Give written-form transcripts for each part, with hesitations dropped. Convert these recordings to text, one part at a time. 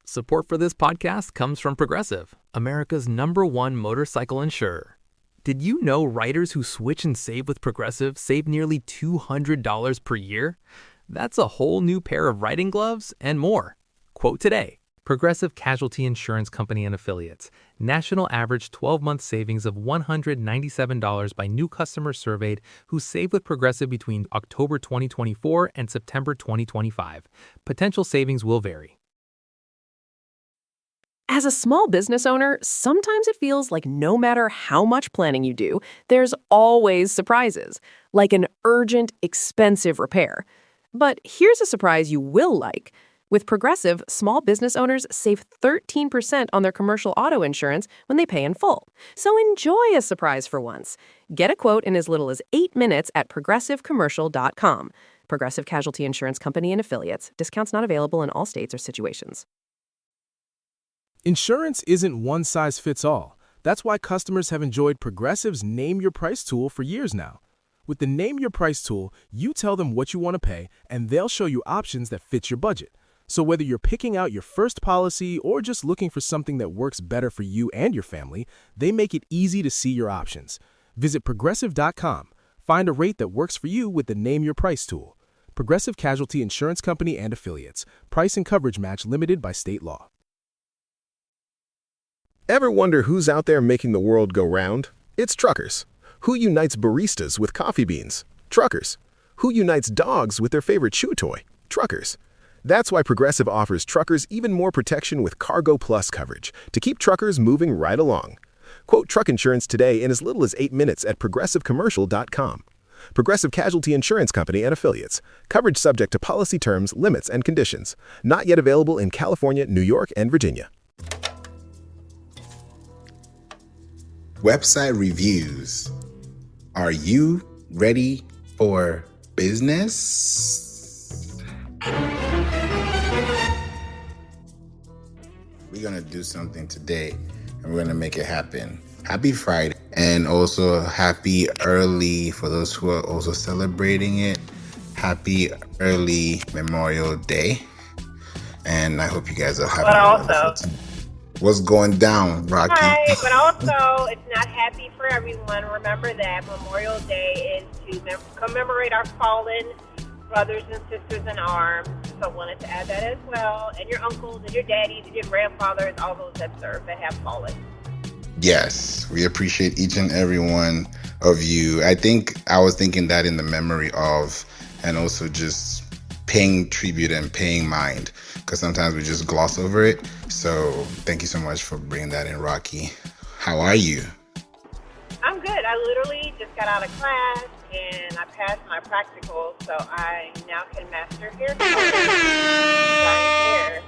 Support for this podcast comes from Progressive, America's #1 motorcycle insurer. Did you know riders who switch and save with Progressive save nearly $200 per year? That's a whole new pair of riding gloves and more. Quote today. Progressive Casualty Insurance Company and Affiliates. National average 12-month savings of $197 by new customers surveyed who saved with Progressive between October 2024 and September 2025. Potential savings will vary. As a small business owner, sometimes it feels like no matter how much planning you do, there's always surprises, like an urgent, expensive repair. But here's a surprise you will like. With Progressive, small business owners save 13% on their commercial auto insurance when they pay in full. So enjoy a surprise for once. Get a quote in as little as 8 minutes at progressivecommercial.com. Progressive Casualty Insurance Company and Affiliates. Discounts not available in all states or situations. Insurance isn't one size fits all. That's why customers have enjoyed Progressive's Name Your Price tool for years now. With the Name Your Price tool, you tell them what you want to pay, and they'll show you options that fit your budget. So whether you're picking out your first policy or just looking for something that works better for you and your family, they make it easy to see your options. Visit Progressive.com. Find a rate that works for you with the Name Your Price tool. Progressive Casualty Insurance Company and Affiliates. Price and coverage match limited by state law. Ever wonder who's out there making the world go round? It's truckers. Who unites baristas with coffee beans? Truckers. Who unites dogs with their favorite chew toy? Truckers. That's why Progressive offers truckers even more protection with Cargo Plus coverage to keep truckers moving right along. Quote truck insurance today in as little as 8 minutes at progressivecommercial.com. Progressive Casualty Insurance Company and Affiliates. Coverage subject to policy terms, limits, and conditions. Not yet available in California, New York, and Virginia. Website reviews. Are you ready for business? We're going to do something today, and we're going to make it happen. Happy Friday, and also happy early for those who are also celebrating it. Happy early Memorial Day, and I hope you guys are having What's going down, Rocky? Hi, but also it's not happy for everyone. Remember that Memorial Day is to commemorate our fallen brothers and sisters in arms. So I wanted to add that as well. And your uncles and your daddies and your grandfathers, all those that serve, that have fallen. Yes, we appreciate each and every one of you. I was thinking that in the memory of, and also just paying tribute and paying mind, because sometimes we just gloss over it. So thank you so much for bringing that in, Rocky. How are you? I'm good. I literally just got out of class and I passed my practical, so I now can master hair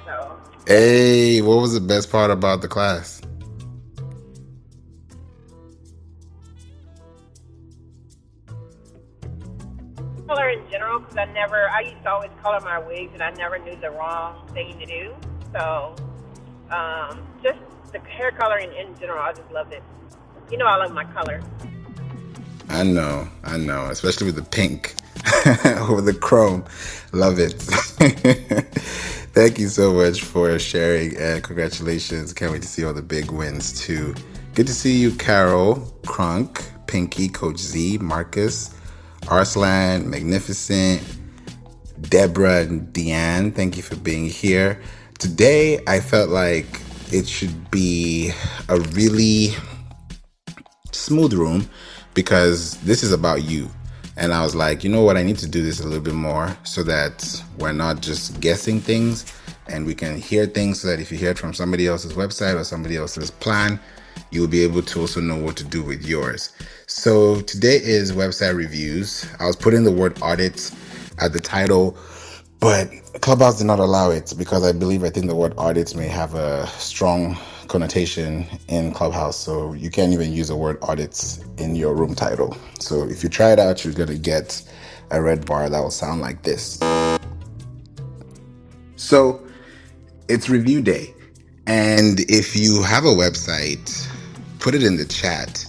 color. Hey, what was the best part about the class? Color in general, because I used to always color my wigs and I never knew the wrong thing to do. So just the hair coloring in general, I just loved it. You know I love my color. I know, especially with the pink over the chrome. Love it. Thank you so much for sharing, and congratulations. Can't wait to see all the big wins too. Good to see you, Carol, Crunk, Pinky, Coach Z, Marcus, Arslan, Magnificent, Deborah, and Deanne. Thank you for being here. Today, I felt like it should be a really smooth room because this is about you. And I was like, you know what? I need to do this a little bit more so that we're not just guessing things and we can hear things, so that if you hear it from somebody else's website or somebody else's plan, you will be able to also know what to do with yours. So today is website reviews. I was putting the word audit at the title, but Clubhouse did not allow it because I think the word audits may have a strong connotation in Clubhouse. So you can't even use the word audits in your room title. So if you try it out, you're going to get a red bar that will sound like this. So it's review day. And if you have a website, put it in the chat.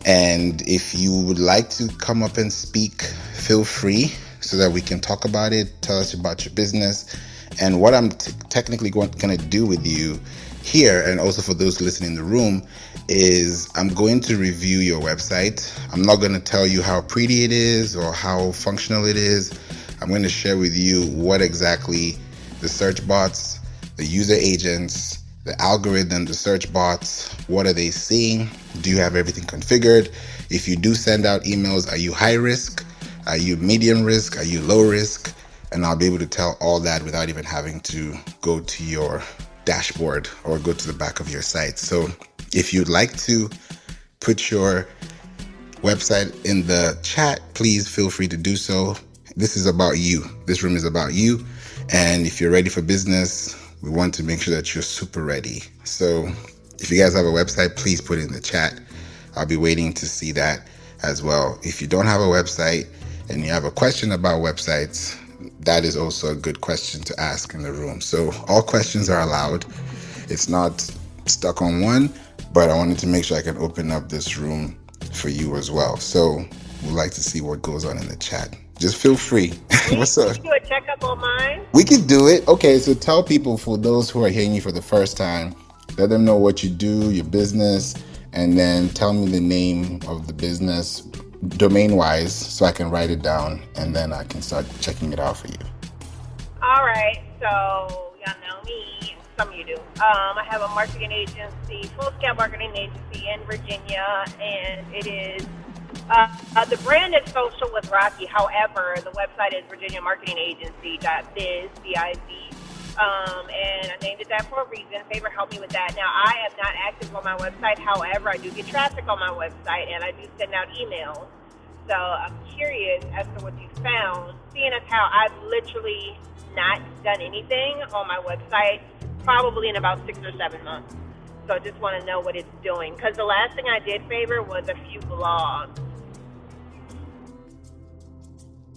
And if you would like to come up and speak, feel free so that we can talk about it. Tell us about your business And what I'm technically going to do with you here, and also for those listening in the room, is I'm going to review your website. I'm not going to tell you how pretty it is or how functional it is. I'm going to share with you what exactly the search bots, the user agents, the algorithm, the search bots, what are they seeing? Do you have everything configured? If you do send out emails, are you high risk? Are you medium risk? Are you low risk? And I'll be able to tell all that without even having to go to your dashboard or go to the back of your site. So if you'd like to put your website in the chat, please feel free to do so. This is about you. This room is about you. And if you're ready for business, we want to make sure that you're super ready. So if you guys have a website, please put it in the chat. I'll be waiting to see that as well. If you don't have a website and you have a question about websites, that is also a good question to ask in the room. So all questions are allowed. It's not stuck on one, but I wanted to make sure I can open up this room for you as well. So we'd like to see what goes on in the chat. Just feel free. What's up? Can you do a checkup on mine? We can do it. Okay, so tell people, for those who are hearing you for the first time, let them know what you do, your business, and then tell me the name of the business domain-wise so I can write it down, and then I can start checking it out for you. All right, so y'all know me. Some of you do. I have a marketing agency, full-scale marketing agency in Virginia, and it is the brand is Social with Rocky. However, the website is virginiamarketingagency.biz, B-I-Z. And I named it that for a reason. Favour helped me with that. Now, I am not active on my website. However, I do get traffic on my website, and I do send out emails. So I'm curious as to what you found, seeing as how I've literally not done anything on my website probably in about 6 or 7 months. So I just want to know what it's doing. Because the last thing I did, Favour, was a few blogs.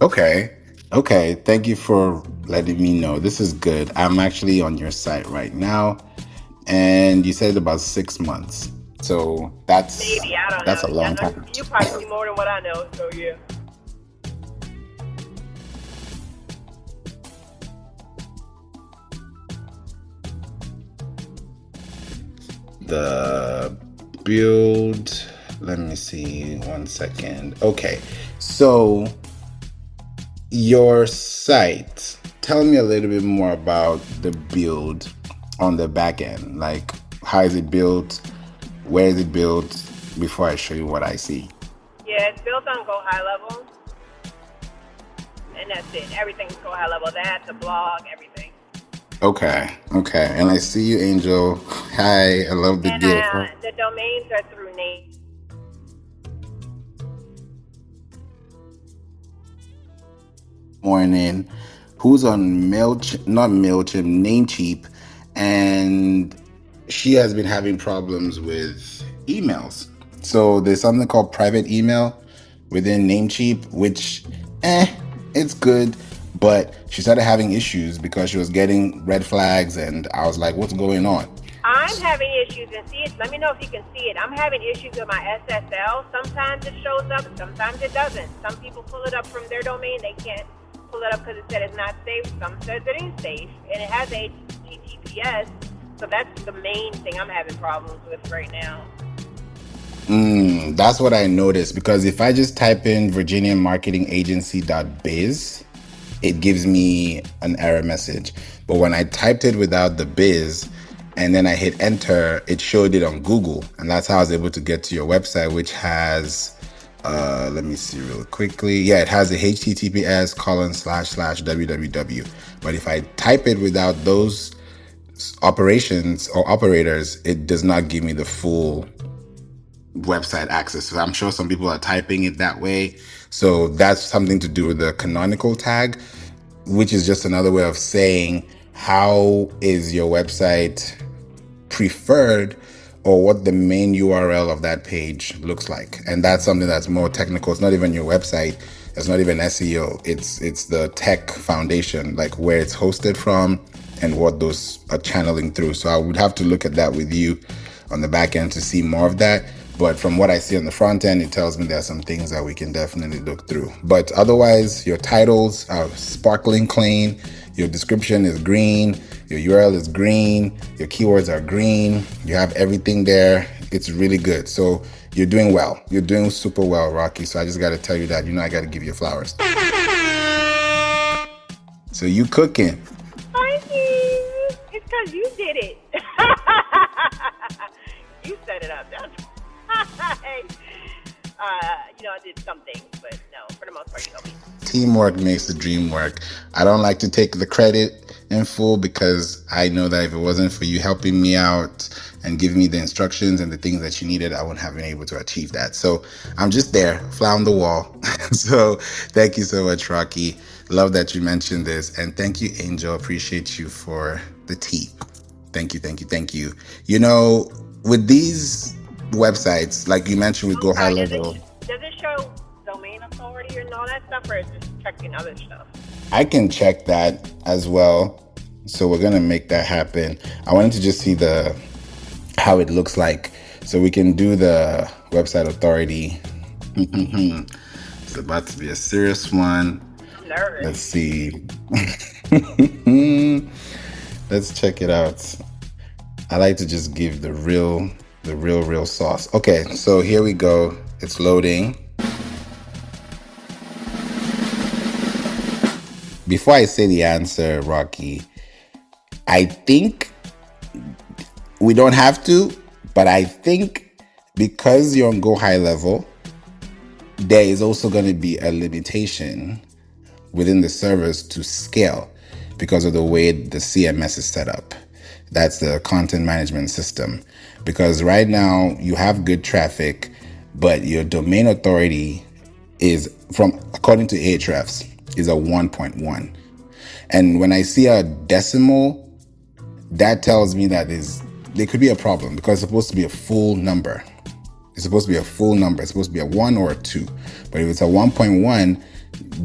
Okay. Thank you for letting me know. This is good. I'm actually on your site right now, and you said about 6 months. So that's maybe, I don't that's know. a long time. You probably see more than what I know. So yeah. The build, let me see 1 second. Okay, so your site, tell me a little bit more about the build on the back end. Like, how is it built? Where is it built? Before I show you what I see. Yeah, it's built on GoHighLevel. And that's it. Everything's GoHighLevel. That, the blog, everything. Okay. And I see you, Angel. Hi, I love the deal. The domains are through name. Morning. Who's on Namecheap, and she has been having problems with emails. So there's something called private email within Namecheap, which, it's good, but she started having issues because she was getting red flags, and I was like, what's going on? I'm having issues, and see it. Let me know if you can see it. I'm having issues with my SSL. Sometimes it shows up, sometimes it doesn't. Some people pull it up from their domain. They can't pull it up because it said it's not safe. Some says it is safe, and it has HTTPS. So that's the main thing I'm having problems with right now. That's what I noticed, because if I just type in virginiamarketingagency.biz, it gives me an error message. But when I typed it without the biz and then I hit enter, it showed it on Google. And that's how I was able to get to your website, which has, let me see real quickly. Yeah, it has the https://www. But if I type it without those operations or operators, it does not give me the full website access. So I'm sure some people are typing it that way. So that's something to do with the canonical tag, which is just another way of saying how is your website preferred, or what the main URL of that page looks like. And that's something that's more technical. It's not even your website. It's not even SEO. It's the tech foundation, like where it's hosted from and what those are channeling through. So I would have to look at that with you on the back end to see more of that. But from what I see on the front end, it tells me there are some things that we can definitely look through. But otherwise, your titles are sparkling clean. Your description is green. Your URL is green. Your keywords are green. You have everything there. It's really good. So you're doing well. You're doing super well, Rocky. So I just got to tell you that, I got to give you flowers. So you cooking. Thank you. It's because you did it. You set it up. I did some things, but no, for the most part, you helped me. Teamwork makes the dream work. I don't like to take the credit in full because I know that if it wasn't for you helping me out and giving me the instructions and the things that you needed, I wouldn't have been able to achieve that. So I'm just there, fly on the wall. So thank you so much, Rocky. Love that you mentioned this. And thank you, Angel. Appreciate you for the tea. Thank you, thank you, thank you. With these websites, like you mentioned with GoHighLevel, Does it show domain authority and all that stuff, or is it just checking other stuff? I can check that as well. So we're gonna make that happen. I wanted to just see how it looks like, so we can do the website authority. It's about to be a serious one. I'm nervous. Let's see. Let's check it out. I like to just give the real sauce. Okay, so here we go. It's loading. Before I say the answer, Rocky, I think we don't have to, but I think because you're on GoHighLevel, there is also going to be a limitation within the servers to scale because of the way the CMS is set up. That's the content management system. Because right now you have good traffic, but your domain authority is according to Ahrefs, is a 1.1. And when I see a decimal, that tells me that there could be a problem because it's supposed to be a full number. It's supposed to be a full number. It's supposed to be a 1 or a 2. But if it's a 1.1,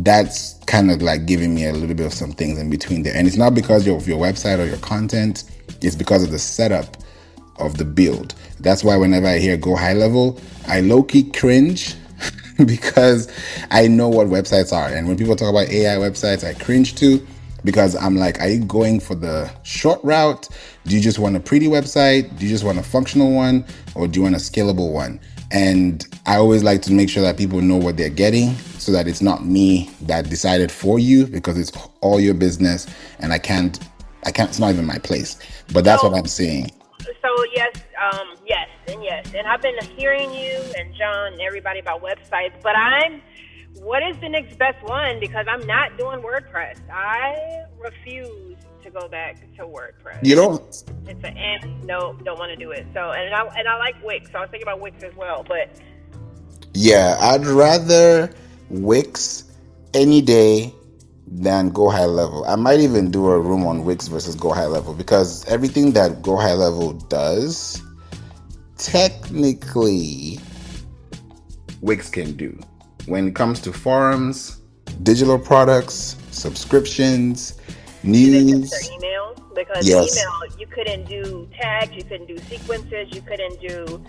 that's kind of like giving me a little bit of some things in between there. And it's not because of your website or your content. It's because of the setup of the build. That's why whenever I hear GoHighLevel, I low-key cringe because I know what websites are. And when people talk about AI websites, I cringe too, because I'm like, are you going for the short route? Do you just want a pretty website? Do you just want a functional one? Or do you want a scalable one? And I always like to make sure that people know what they're getting so that it's not me that decided for you, because it's all your business and I can't, it's not even my place. But that's what I'm saying. So yes. And I've been hearing you and John and everybody about websites, but what is the next best one? Because I'm not doing WordPress. I refuse to go back to WordPress. You don't? It's an end. No, don't want to do it. So, and I like Wix. So I was thinking about Wix as well, but. Yeah, I'd rather Wix any day than GoHighLevel. I might even do a room on Wix versus GoHighLevel, because everything that GoHighLevel does, technically, Wix can do. When it comes to forums, digital products, subscriptions, news. Their emails, because email, you couldn't do tags, you couldn't do sequences, you couldn't do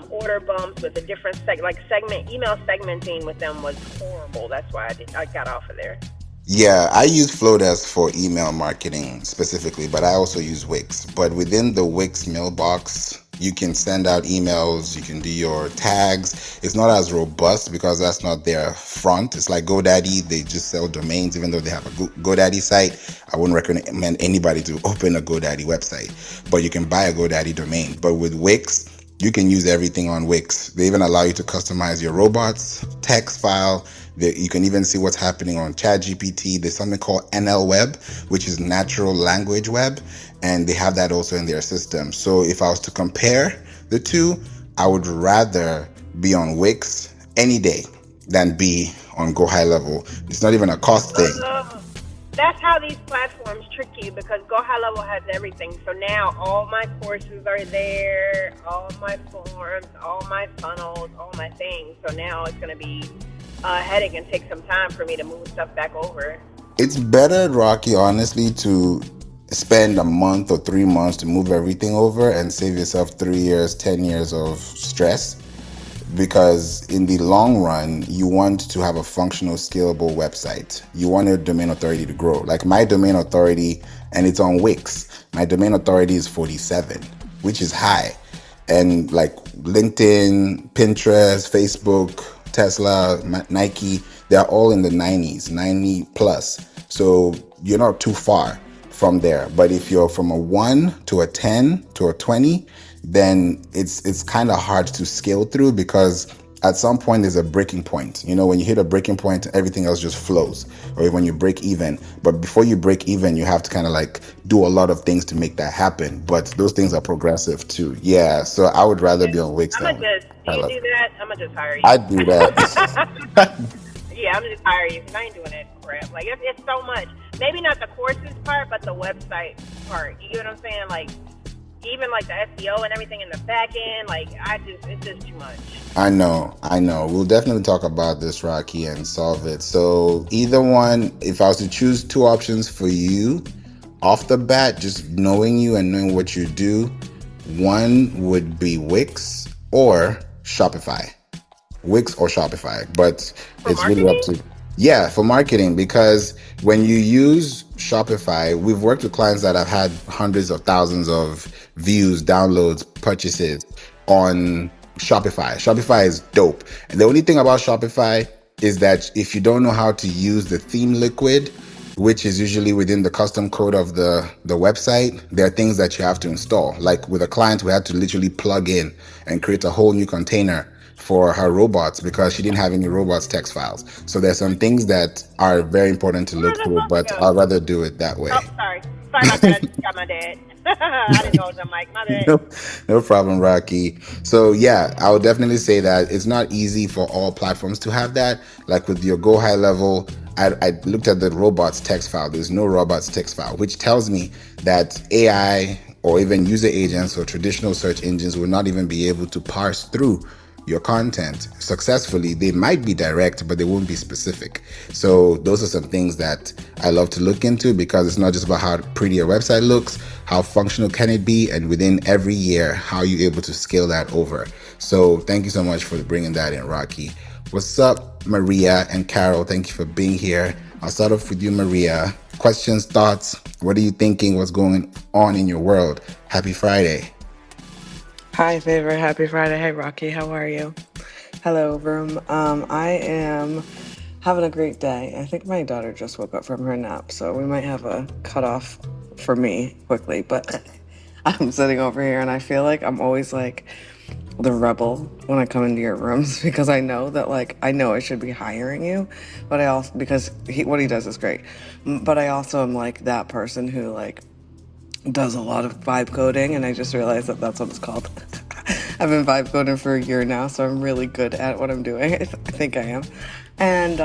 order bumps with a different email segmenting with them was horrible. That's why I got off of there. Yeah, I use Flowdesk for email marketing specifically, but I also use Wix. But within the Wix mailbox, you can send out emails, you can do your tags. It's not as robust because that's not their front. It's like GoDaddy, they just sell domains, even though they have a GoDaddy site. I wouldn't recommend anybody to open a GoDaddy website, but you can buy a GoDaddy domain. But with Wix, you can use everything on Wix. They even allow you to customize your robots, text file. You can even see what's happening on ChatGPT. There's something called NL Web, which is natural language web, and they have that also in their system. So if I was to compare the two, I would rather be on Wix any day than be on GoHighLevel. It's not even a cost thing. That's how these platforms trick you, because GoHighLevel has everything. So now all my courses are there, all my forms, all my funnels, all my things. So now it's going to be a headache and take some time for me to move stuff back over. It's better, Rocky, honestly, to spend a month or 3 months to move everything over and save yourself 3 years, 10 years of stress, because in the long run, you want to have a functional, scalable website. You want your domain authority to grow. Like my domain authority, and it's on Wix, my domain authority is 47, which is high. And like LinkedIn, Pinterest, Facebook, Tesla, Nike, they're all in the 90s, 90 plus. So you're not too far from there. But if you're from a 1 to a 10 to a 20, then it's kind of hard to scale through, because at some point there's a breaking point. You know, when you hit a breaking point, everything else just flows. Or when you break even. But before you break even, you have to kind of like do a lot of things to make that happen. But those things are progressive too. Yeah. So I would rather be on Wix I'm gonna than just, do you Pilot. do that? I'm gonna just hire I you. do that. Yeah, I'm gonna just hire you because I ain't doing that crap. Like, it's so much. Maybe not the courses part, but the website part. You get what I'm saying? Like, even like the SEO and everything in the back end, like it's just too much. I know. We'll definitely talk about this, Rocky, and solve it. So either one, if I was to choose two options for you off the bat, just knowing you and knowing what you do, one would be Wix or Shopify. Wix or Shopify, but For it's really up marketing? to, yeah, for marketing, because when you use Shopify, we've worked with clients that have had hundreds of thousands of views, downloads, purchases on Shopify. Shopify is dope. And the only thing about Shopify is that if you don't know how to use the theme liquid, which is usually within the custom code of the website, there are things that you have to install. Like with a client, we had to literally plug in and create a whole new container for her robots because she didn't have any robots text files. So there's some things that are very important to Oh, look that's through, awesome. but I'd rather do it that way. Oh, sorry. Sorry about that. I just got my dad. I didn't know it was a mic. My bad. No, no problem, Rocky. So yeah, I would definitely say that it's not easy for all platforms to have that. Like with your GoHighLevel, I looked at the robots text file. There's no robots text file, which tells me that AI or even user agents or traditional search engines will not even be able to parse through your content successfully. They might be direct, but they won't be specific. So those are some things that I love to look into, because it's not just about how pretty your website looks, how functional can it be, and within every year, how you're able to scale that over. So thank you so much for bringing that in, Rocky. What's up, Maria and Carol? Thank you for being here. I'll start off with you, Maria. Questions, thoughts? What are you thinking? What's going on in your world? Happy Friday. Hi, Favour. Happy Friday. Hey, Rocky. How are you? Hello, room. I am having a great day. I think my daughter just woke up from her nap, so we might have a cutoff for me quickly. But I'm sitting over here, and I feel like I'm always like the rebel when I come into your rooms because I know that I know I should be hiring you, but I also because what he does is great. But I also am like that person who does a lot of vibe coding, and I just realized that that's what it's called. I've been vibe coding for a year now, so I'm really good at what I'm doing. I think I am. And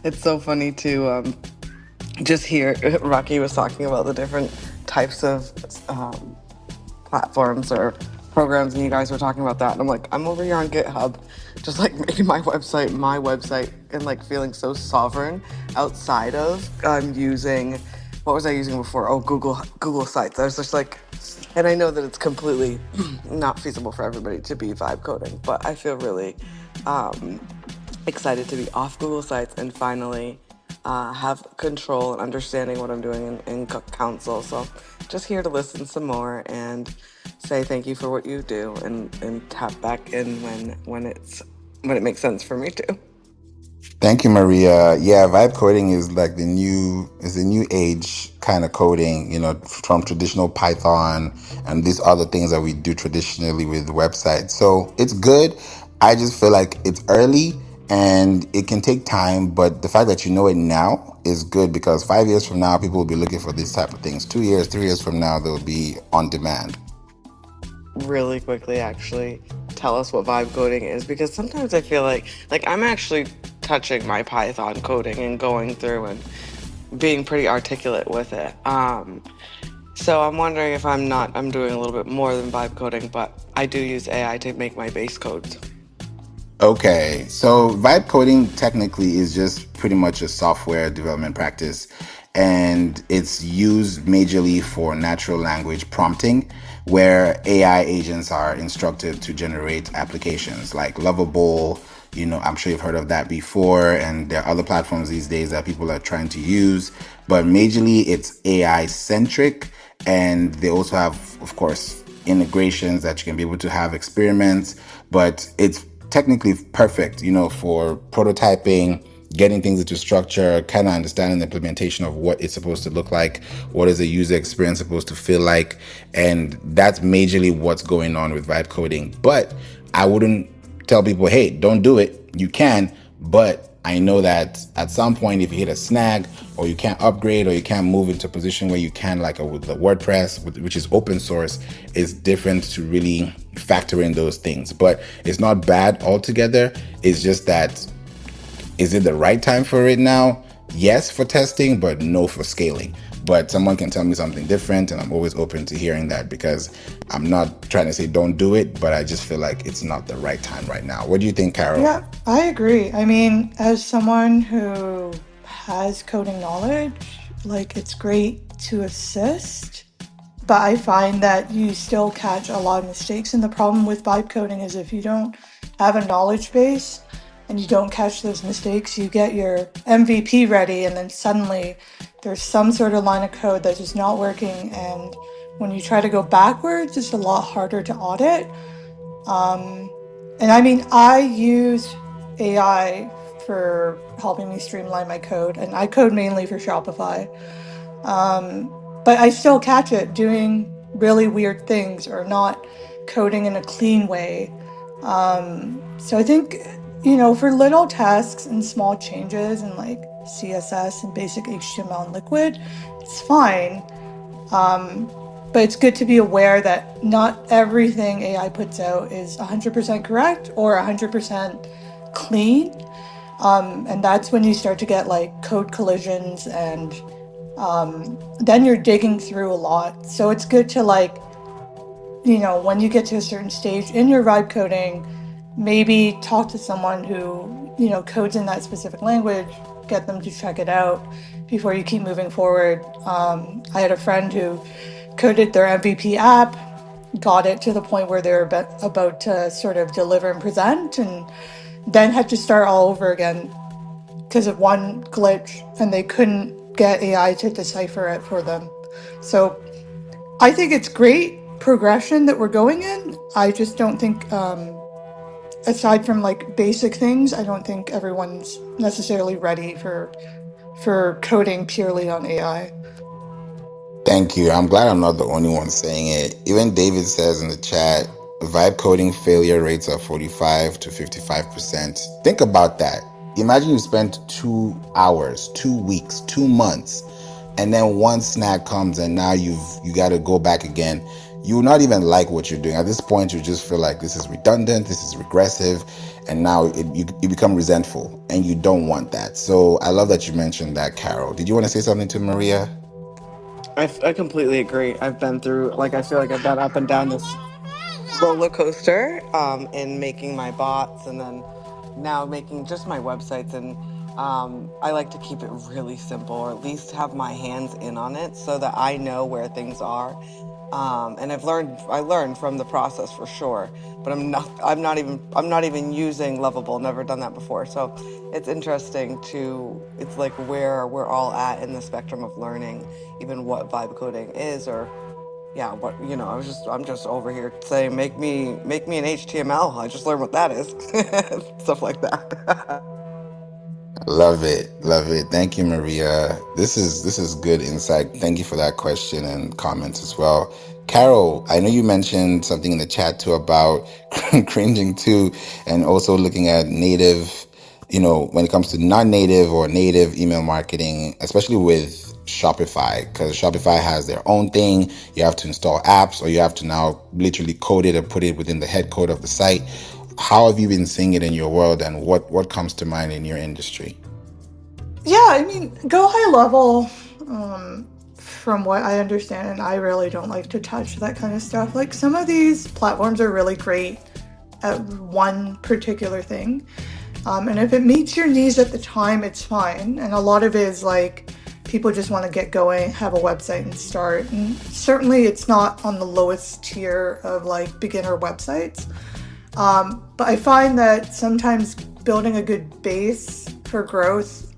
it's so funny to just hear Rocky was talking about the different types of platforms or programs, and you guys were talking about that. And I'm like, I'm over here on GitHub, just making my website, and feeling so sovereign outside of using, what was I using before? Oh, Google Sites. I was just and I know that it's completely not feasible for everybody to be vibe coding, but I feel really excited to be off Google Sites and finally have control and understanding what I'm doing in council. So just here to listen some more and say thank you for what you do, and tap back in when it makes sense for me to. Thank you, Maria. Yeah, vibe coding is like the new age kind of coding, from traditional Python and these other things that we do traditionally with websites. So it's good. I just feel like it's early and it can take time, but the fact that you know it now is good, because 5 years from now, people will be looking for these type of things. 2 years, 3 years from now, they'll be on demand. Really quickly, actually tell us what vibe coding is, because sometimes I feel like I'm actually touching my Python coding and going through and being pretty articulate with it. So I'm wondering if I'm doing a little bit more than vibe coding, but I do use AI to make my base codes. Okay, so vibe coding technically is just pretty much a software development practice. and it's used majorly for natural language prompting, where AI agents are instructed to generate applications like Lovable. I'm sure you've heard of that before, and there are other platforms these days that people are trying to use, but majorly it's AI centric. And they also have, of course, integrations that you can be able to have experiments, but it's technically perfect, for prototyping, getting things into structure, kind of understanding the implementation of what it's supposed to look like, what is the user experience supposed to feel like. And that's majorly what's going on with vibe coding. But I wouldn't tell people, hey, don't do it. You can, but I know that at some point, if you hit a snag, or you can't upgrade, or you can't move into a position where you can, like with the WordPress, which is open source, it's different to really factor in those things. But it's not bad altogether. It's just that, is it the right time for it now? Yes, for testing, but no for scaling. But someone can tell me something different, and I'm always open to hearing that, because I'm not trying to say don't do it, but I just feel like it's not the right time right now. What do you think, Carol? Yeah, I agree. I mean, as someone who has coding knowledge, like it's great to assist, but I find that you still catch a lot of mistakes. And the problem with vibe coding is if you don't have a knowledge base and you don't catch those mistakes, you get your MVP ready, and then suddenly there's some sort of line of code that's just not working. And when you try to go backwards, it's a lot harder to audit. And I mean, I use AI for helping me streamline my code, and I code mainly for Shopify. But I still catch it doing really weird things or not coding in a clean way. So I think, for little tasks and small changes and like CSS and basic HTML and Liquid, it's fine. But it's good to be aware that not everything AI puts out is 100% correct or 100% clean. And that's when you start to get like code collisions, and then you're digging through a lot. So it's good to when you get to a certain stage in your vibe coding, maybe talk to someone who, codes in that specific language, get them to check it out before you keep moving forward. I had a friend who coded their MVP app, got it to the point where they were about to sort of deliver and present, and then had to start all over again because of one glitch, and they couldn't get AI to decipher it for them. So I think it's great progression that we're going in. I just don't think, aside from like basic things, I don't think everyone's necessarily ready for coding purely on AI. Thank you. I'm glad I'm not the only one saying it. Even David says in the chat, vibe coding failure rates are 45 to 55%. Think about that. Imagine you spent 2 hours, 2 weeks, 2 months, and then one snag comes, and now you got to go back again. You will not even like what you're doing. At this point, you just feel like this is redundant, this is regressive, and now you become resentful, and you don't want that. So I love that you mentioned that, Carol. Did you want to say something to Maria? I completely agree. I've been through, like, I feel like I've been up and down this roller coaster in making my bots, and then now making just my websites. And I like to keep it really simple, or at least have my hands in on it so that I know where things are. And I learned from the process for sure, but I'm not even using Lovable. Never done that before. So it's interesting it's like where we're all at in the spectrum of learning, even what vibe coding is, or yeah, what, I'm just over here saying, make me an HTML. I just learned what that is. Stuff like that. Love it. Love it. Thank you, Maria. This is good insight. Thank you for that question and comments as well. Carol, I know you mentioned something in the chat too about cringing too, and also looking at native, when it comes to non-native or native email marketing, especially with Shopify, because Shopify has their own thing. You have to install apps, or you have to now literally code it and put it within the head code of the site. How have you been seeing it in your world, and what comes to mind in your industry? Yeah, I mean, GoHighLevel, from what I understand, and I really don't like to touch that kind of stuff. Like, some of these platforms are really great at one particular thing. And if it meets your needs at the time, it's fine. And a lot of it is like people just want to get going, have a website and start. And certainly it's not on the lowest tier of like beginner websites. But I find that sometimes building a good base for growth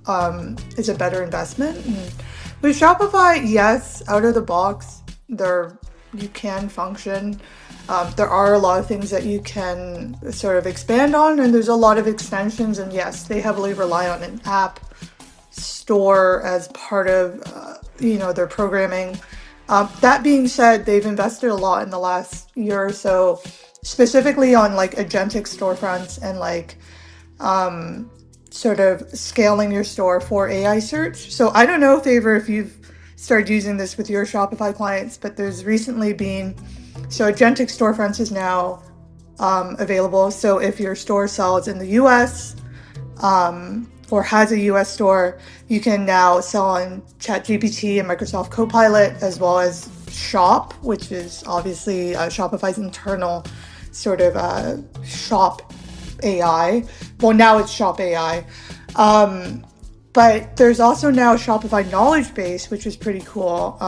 is a better investment. And with Shopify, yes, out of the box, you can function. There are a lot of things that you can sort of expand on, and there's a lot of extensions. And yes, they heavily rely on an app store as part of their programming. That being said, they've invested a lot in the last year or so, specifically on like agentic storefronts and like sort of scaling your store for AI search. So I don't know, Favour, if you've started using this with your Shopify clients, but there's recently been, so agentic storefronts is now available. So if your store sells in the US or has a US store, you can now sell on ChatGPT and Microsoft Copilot, as well as Shop, which is obviously Shopify's internal sort of shop AI. Well, now it's Shop AI. But there's also now Shopify Knowledge Base, which is pretty cool,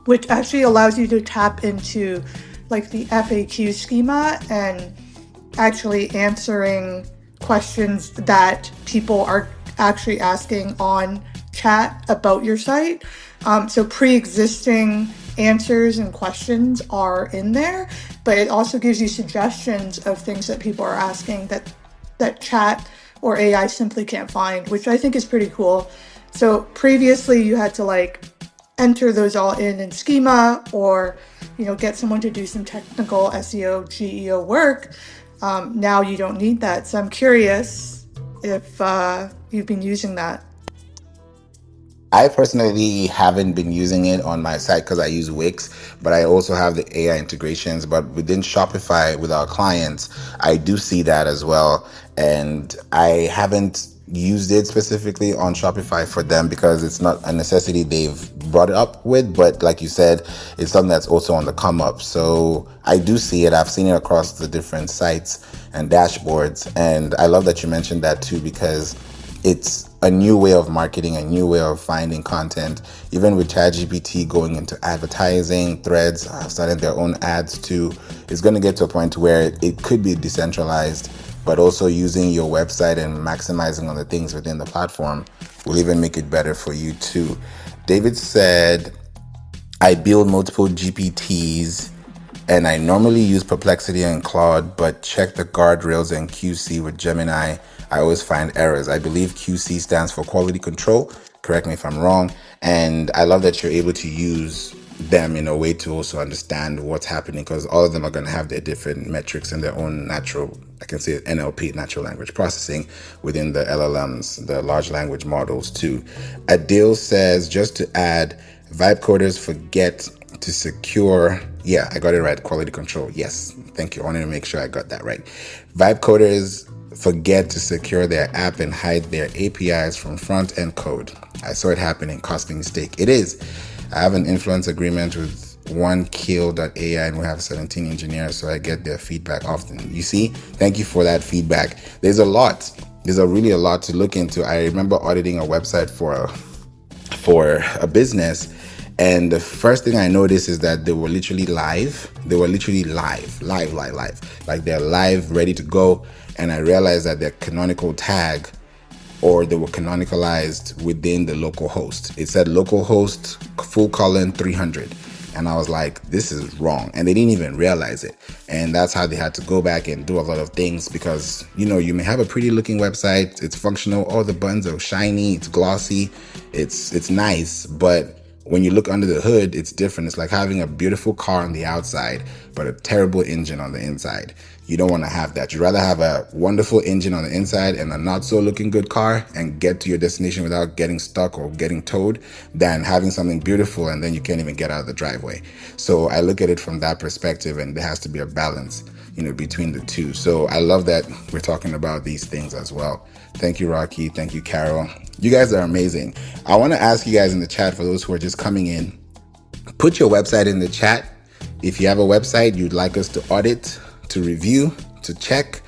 which actually allows you to tap into like the FAQ schema and actually answering questions that people are actually asking on chat about your site. So pre-existing answers and questions are in there, but it also gives you suggestions of things that people are asking that chat or AI simply can't find, which I think is pretty cool. So previously you had to like enter those all in schema, or get someone to do some technical SEO, GEO work. Now you don't need that. So I'm curious if you've been using that. I personally haven't been using it on my site because I use Wix, but I also have the AI integrations. But within Shopify with our clients, I do see that as well. And I haven't used it specifically on Shopify for them because it's not a necessity they've brought it up with. But like you said, it's something that's also on the come up. So I do see it. I've seen it across the different sites and dashboards. And I love that you mentioned that too, because it's a new way of marketing, a new way of finding content. Even with ChatGPT going into advertising, Threads starting their own ads too, it's going to get to a point where it could be decentralized, but also using your website and maximizing on the things within the platform will even make it better for you too. David said, I build multiple GPTs and I normally use Perplexity and Claude, but check the guardrails and QC with Gemini. I always find errors. I believe QC stands for quality control. Correct me if I'm wrong. And I love that you're able to use them in a way to also understand what's happening, because all of them are going to have their different metrics and their own natural, I can say NLP, natural language processing within the LLMs, the large language models too. Adil says, just to add, vibe coders forget to secure. Yeah, I got it right. Quality control. Yes. Thank you. I wanted to make sure I got that right. Vibe coders forget to secure their app and hide their APIs from front-end code. I saw it happen and cost me a mistake. It is. I have an influence agreement with onekill.ai and we have 17 engineers, so I get their feedback often. You see, thank you for that feedback. There's really a lot to look into. I remember auditing a website for a business, and the first thing I noticed is that they were literally live. They were literally live. Like they're live, ready to go. And I realized that their canonical tag, or they were canonicalized within the local host. It said local host : 300. And I was like, this is wrong. And they didn't even realize it. And that's how they had to go back and do a lot of things, because, you may have a pretty looking website. It's functional. All the buttons are shiny. It's glossy. It's nice. But when you look under the hood, it's different. It's like having a beautiful car on the outside, but a terrible engine on the inside. You don't want to have that. You'd rather have a wonderful engine on the inside and a not so looking good car and get to your destination without getting stuck or getting towed, than having something beautiful and then you can't even get out of the driveway. So I look at it from that perspective, and there has to be a balance, between the two. So I love that we're talking about these things as well. Thank you, Rocky. Thank you, Carol. You guys are amazing. I want to ask you guys in the chat, for those who are just coming in, put your website in the chat. If you have a website you'd like us to audit, to review, to check,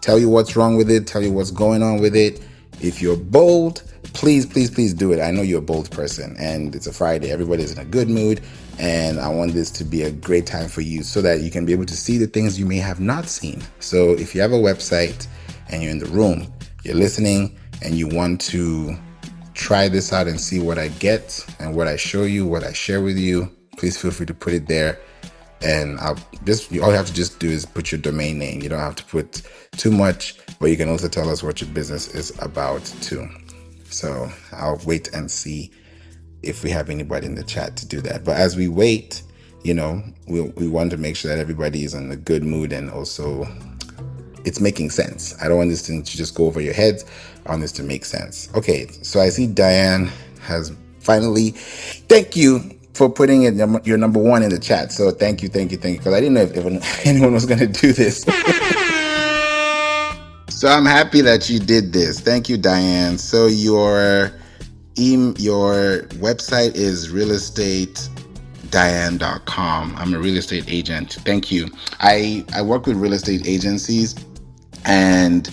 tell you what's wrong with it, tell you what's going on with it. If you're bold, please, please, please do it. I know you're a bold person and it's a Friday. Everybody's in a good mood. And I want this to be a great time for you so that you can be able to see the things you may have not seen. So if you have a website and you're in the room, you're listening, and you want to try this out and see what I get and what I show you, what I share with you, please feel free to put it there. And all you have to just do is put your domain name. You don't have to put too much, but you can also tell us what your business is about too. So I'll wait and see if we have anybody in the chat to do that. But as we wait, we want to make sure that everybody is in a good mood and also it's making sense. I don't want this thing to just go over your heads. I want this to make sense. Okay, so I see Diane has finally, thank you for putting it, your number one in the chat. So thank you. Because I didn't know if anyone was going to do this. So I'm happy that you did this. Thank you, Diane. So your website is realestateDiane.com. I'm a real estate agent. Thank you. I work with real estate agencies and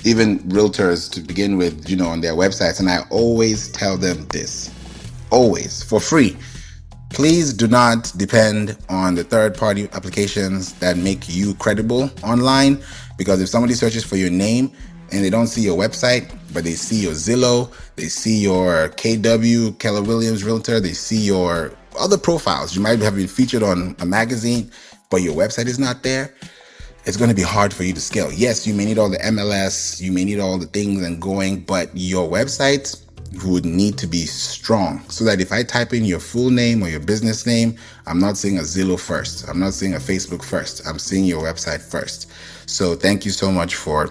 even realtors to begin with, on their websites. And I always tell them this, always, for free. Please do not depend on the third-party applications that make you credible online, because if somebody searches for your name and they don't see your website, but they see your Zillow, they see your KW, Keller Williams Realtor, they see your other profiles. You might have been featured on a magazine, but your website is not there. It's going to be hard for you to scale. Yes, you may need all the MLS, you may need all the things and going, but your website would need to be strong so that if I type in your full name or your business name, I'm not seeing a Zillow first. I'm not seeing a Facebook first. I'm seeing your website first. So thank you so much for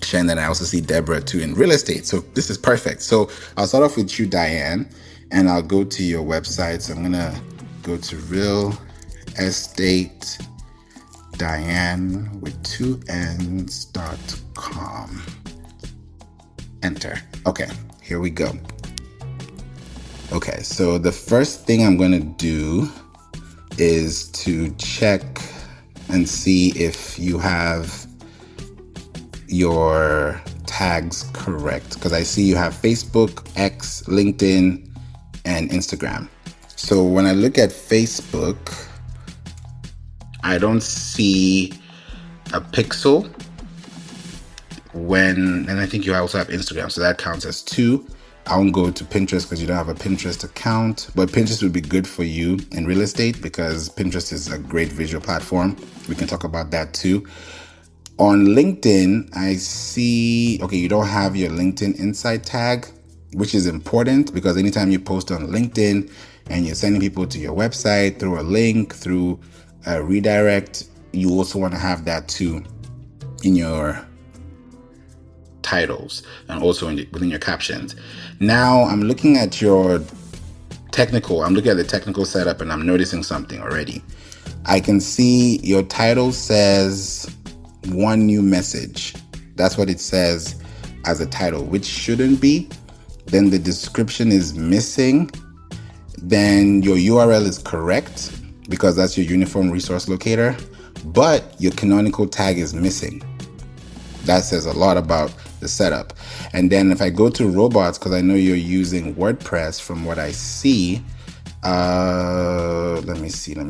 sharing that. I also see Deborah too in real estate. So this is perfect. So I'll start off with you, Diane, and I'll go to your website. So I'm going to go to Real Estate Diane with 2 N's.com. Enter. Okay, here we go. Okay, so the first thing I'm going to do is to check and see if you have your tags correct, because I see you have Facebook, X, LinkedIn, and Instagram. So when I look at Facebook, I don't see a pixel and I think you also have Instagram, so that counts as 2. I won't go to Pinterest because you don't have a Pinterest account, but Pinterest would be good for you in real estate because Pinterest is a great visual platform. We can talk about that too. On LinkedIn, I see, okay, you don't have your LinkedIn Insight tag, which is important because anytime you post on LinkedIn and you're sending people to your website through a link, through a redirect, you also want to have that too in your titles and also within your captions. Now I'm looking at the technical setup and I'm noticing something already. I can see your title says one new message. That's what it says as a title, which shouldn't be. Then the description is missing. Then your URL is correct because that's your uniform resource locator, but your canonical tag is missing. That says a lot about the setup. And then if I go to robots, because I know you're using WordPress from what I see, let me see. Your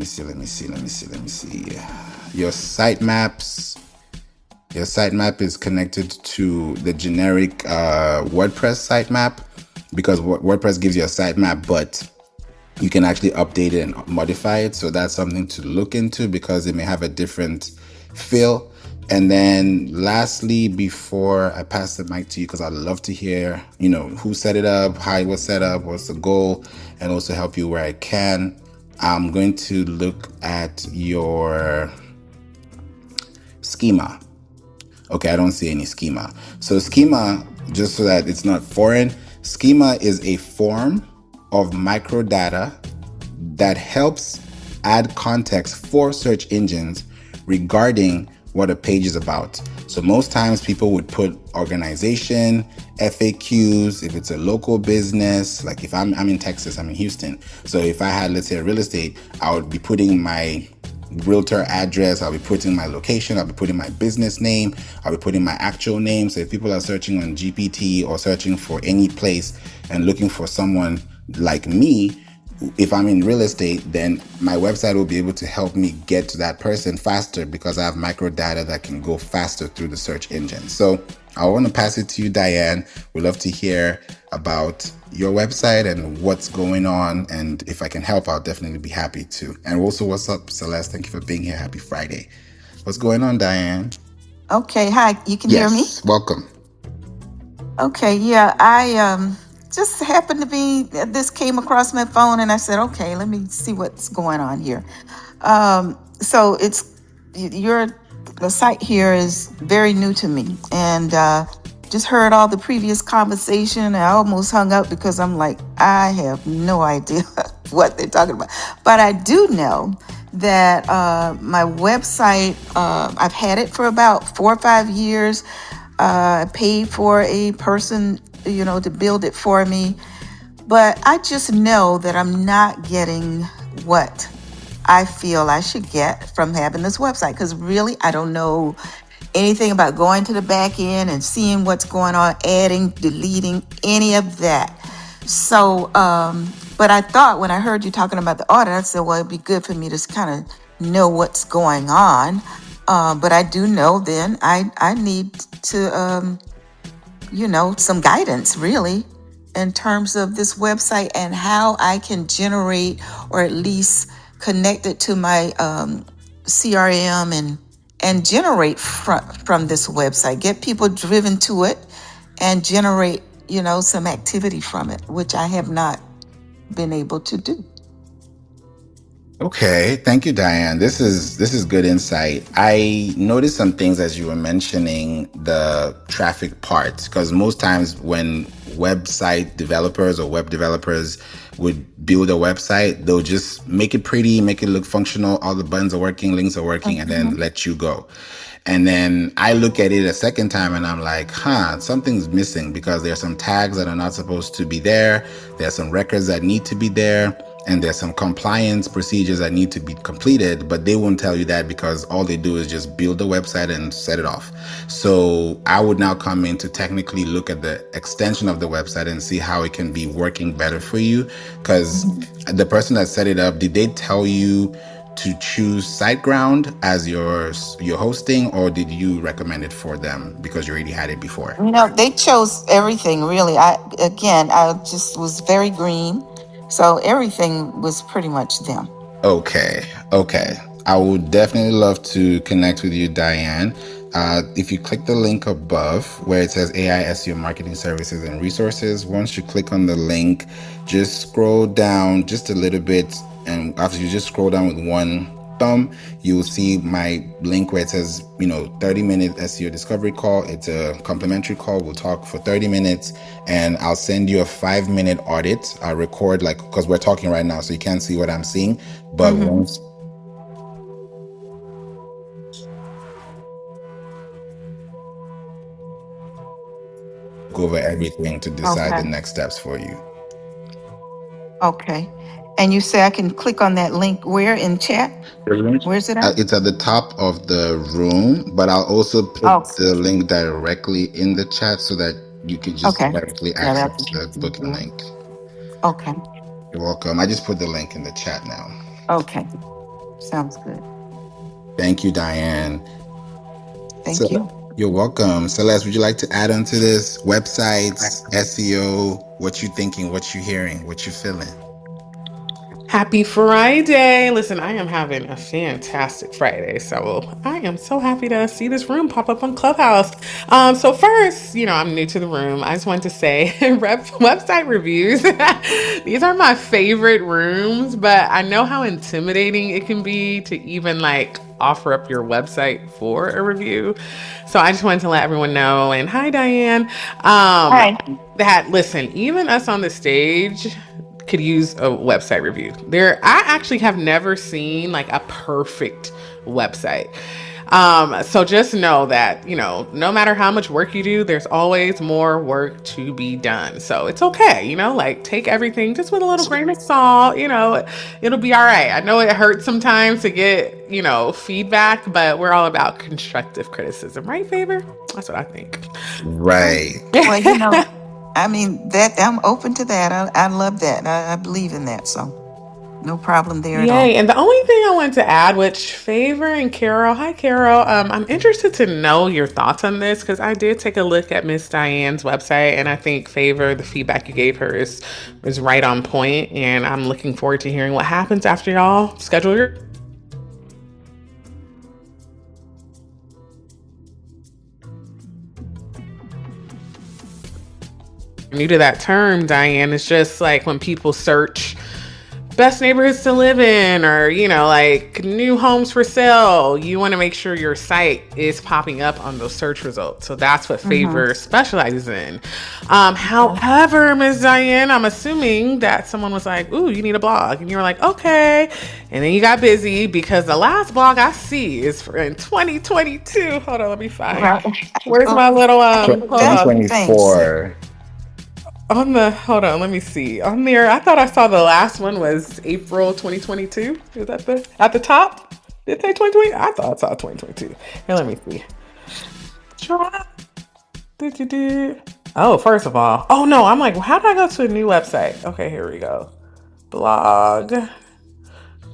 sitemap is connected to the generic WordPress sitemap because WordPress gives you a sitemap, but you can actually update it and modify it. So that's something to look into because it may have a different feel. And then lastly, before I pass the mic to you, because I'd love to hear, who set it up, how it was set up, what's the goal, and also help you where I can. I'm going to look at your schema. Okay, I don't see any schema. So schema, just so that it's not foreign, schema is a form of microdata that helps add context for search engines regarding what a page is about. So most times people would put organization, FAQs, if it's a local business, like if I'm in Texas, I'm in Houston. So if I had, let's say, a real estate, I would be putting my realtor address, I'll be putting my location, I'll be putting my business name, I'll be putting my actual name. So if people are searching on GPT or searching for any place and looking for someone like me, if I'm in real estate, then my website will be able to help me get to that person faster because I have micro data that can go faster through the search engine. So I want to pass it to you, Diane. We'd love to hear about your website and what's going on. And if I can help, I'll definitely be happy to. And also, what's up, Celeste? Thank you for being here. Happy Friday. What's going on, Diane? Okay, hi, you can hear me? Yes, welcome. Okay, yeah, I just happened to be, this came across my phone and I said, okay, let me see what's going on here. So your the site here is very new to me, and just heard all the previous conversation. I almost hung up because I'm like, I have no idea what they're talking about. But I do know that my website, I've had it for about 4 or 5 years. I paid for a person, to build it for me. But I just know that I'm not getting what I feel I should get from having this website, because really I don't know anything about going to the back end and seeing what's going on, adding, deleting, any of that. So, but I thought when I heard you talking about the audit, I said, well, it'd be good for me to kind of know what's going on. But I do know then I need to, some guidance really in terms of this website and how I can generate or at least connect it to my CRM and generate from this website, get people driven to it and generate, some activity from it, which I have not been able to do. Okay, thank you, Diane. This is good insight. I noticed some things as you were mentioning the traffic part, because most times when website developers or web developers would build a website, they'll just make it pretty, make it look functional, all the buttons are working, links are working, and then let you go. And then I look at it a second time and I'm like, something's missing because there's some tags that are not supposed to be there. There's some records that need to be there. And there's some compliance procedures that need to be completed, but they won't tell you that because all they do is just build the website and set it off. So I would now come in to technically look at the extension of the website and see how it can be working better for you. Because the person that set it up, did they tell you to choose SiteGround as your hosting, or did you recommend it for them because you already had it before? No, they chose everything really. I just was very green. So everything was pretty much them. Okay, okay. I would definitely love to connect with you, Diane. If you click the link above where it says AI SEO marketing services and resources, once you click on the link, just scroll down just a little bit. And after you just scroll down with one thumb, you will see my link where it says, 30-minute SEO discovery call. It's a complimentary call. We'll talk for 30 minutes and I'll send you a 5-minute audit. I'll record because we're talking right now, so you can't see what I'm seeing. But Mm-hmm. once go over everything to decide the Okay. next steps for you. Okay. And you say I can click on that link where in chat? Where's it at? It's at the top of the room, but I'll also put Oh, the link directly in the chat so that you can just okay. directly Yeah, that's access the booking easier. link. Okay. You're welcome. I just put the link in the chat now. Okay. Sounds good. Thank you, Diane. Thank So you. you're welcome. Celeste, would you like to add on to this? Websites, SEO, what you thinking, what you hearing, what you feeling? Happy Friday. Listen, I am having a fantastic Friday. So I am so happy to see this room pop up on Clubhouse. So first, I'm new to the room. I just wanted to say website reviews. These are my favorite rooms, but I know how intimidating it can be to even offer up your website for a review. So I just wanted to let everyone know. And hi, Diane. Hi. That listen, even us on the stage could use a website review. I actually have never seen a perfect website. So just know that, no matter how much work you do, there's always more work to be done. So it's okay, like take everything just with a little grain of salt, it'll be all right. I know it hurts sometimes to get, feedback, but we're all about constructive criticism, right, Favor? That's what I think. Right. Well, I mean, that I'm open to that. I love that. I believe in that. So no problem there at all. Yay. And the only thing I wanted to add, which Favor and Carol, hi Carol, I'm interested to know your thoughts on this because I did take a look at Miss Diane's website and I think Favor, the feedback you gave her is right on point, and I'm looking forward to hearing what happens after y'all schedule your new to that term, Diane. It's just like when people search best neighborhoods to live in or like new homes for sale, you want to make sure your site is popping up on those search results. So that's what Mm-hmm. Favor specializes in. However, Ms. Diane, I'm assuming that someone was like, ooh, you need a blog, and you were like, okay, and then you got busy because the last blog I see is in 2022. Hold on, let me find, Right. where's Well, my little hold that, on. thanks. 2024. Hold on, let me see. On there, I thought I saw the last one was April 2022. Is that at the top? Did it say 2020? I thought I saw 2022. Here, let me see. Try. Do. Oh, first of all. Oh no, I'm like, well, how do I go to a new website? Okay, here we go. Blog.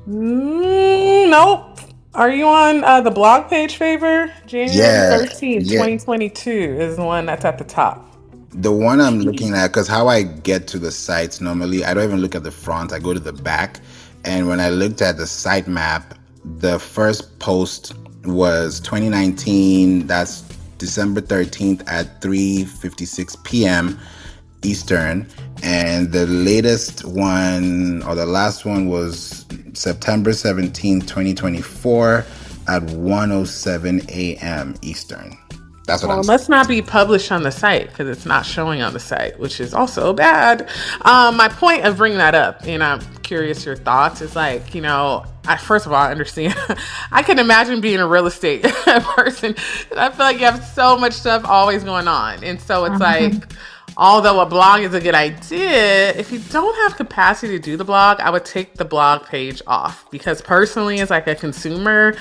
Nope. Are you on the blog page, Favor? January Yeah, 13th, yeah. 2022 is the one that's at the top. The one I'm looking at, because how I get to the sites normally, I don't even look at the front, I go to the back. And when I looked at the sitemap, the first post was 2019, that's December 13th at 3:56 p.m. Eastern. And the latest one, or the last one, was September 17th, 2024 at 1:07 a.m. Eastern. That's what Well, I'm it saying. must not be published on the site because it's not showing on the site, which is also bad. My point of bringing that up, and I'm curious your thoughts, is like, first of all, I understand. I can imagine being a real estate person. I feel like you have so much stuff always going on. And so it's like, Mhm. although a blog is a good idea, if you don't have capacity to do the blog, I would take the blog page off because personally, as like a consumer,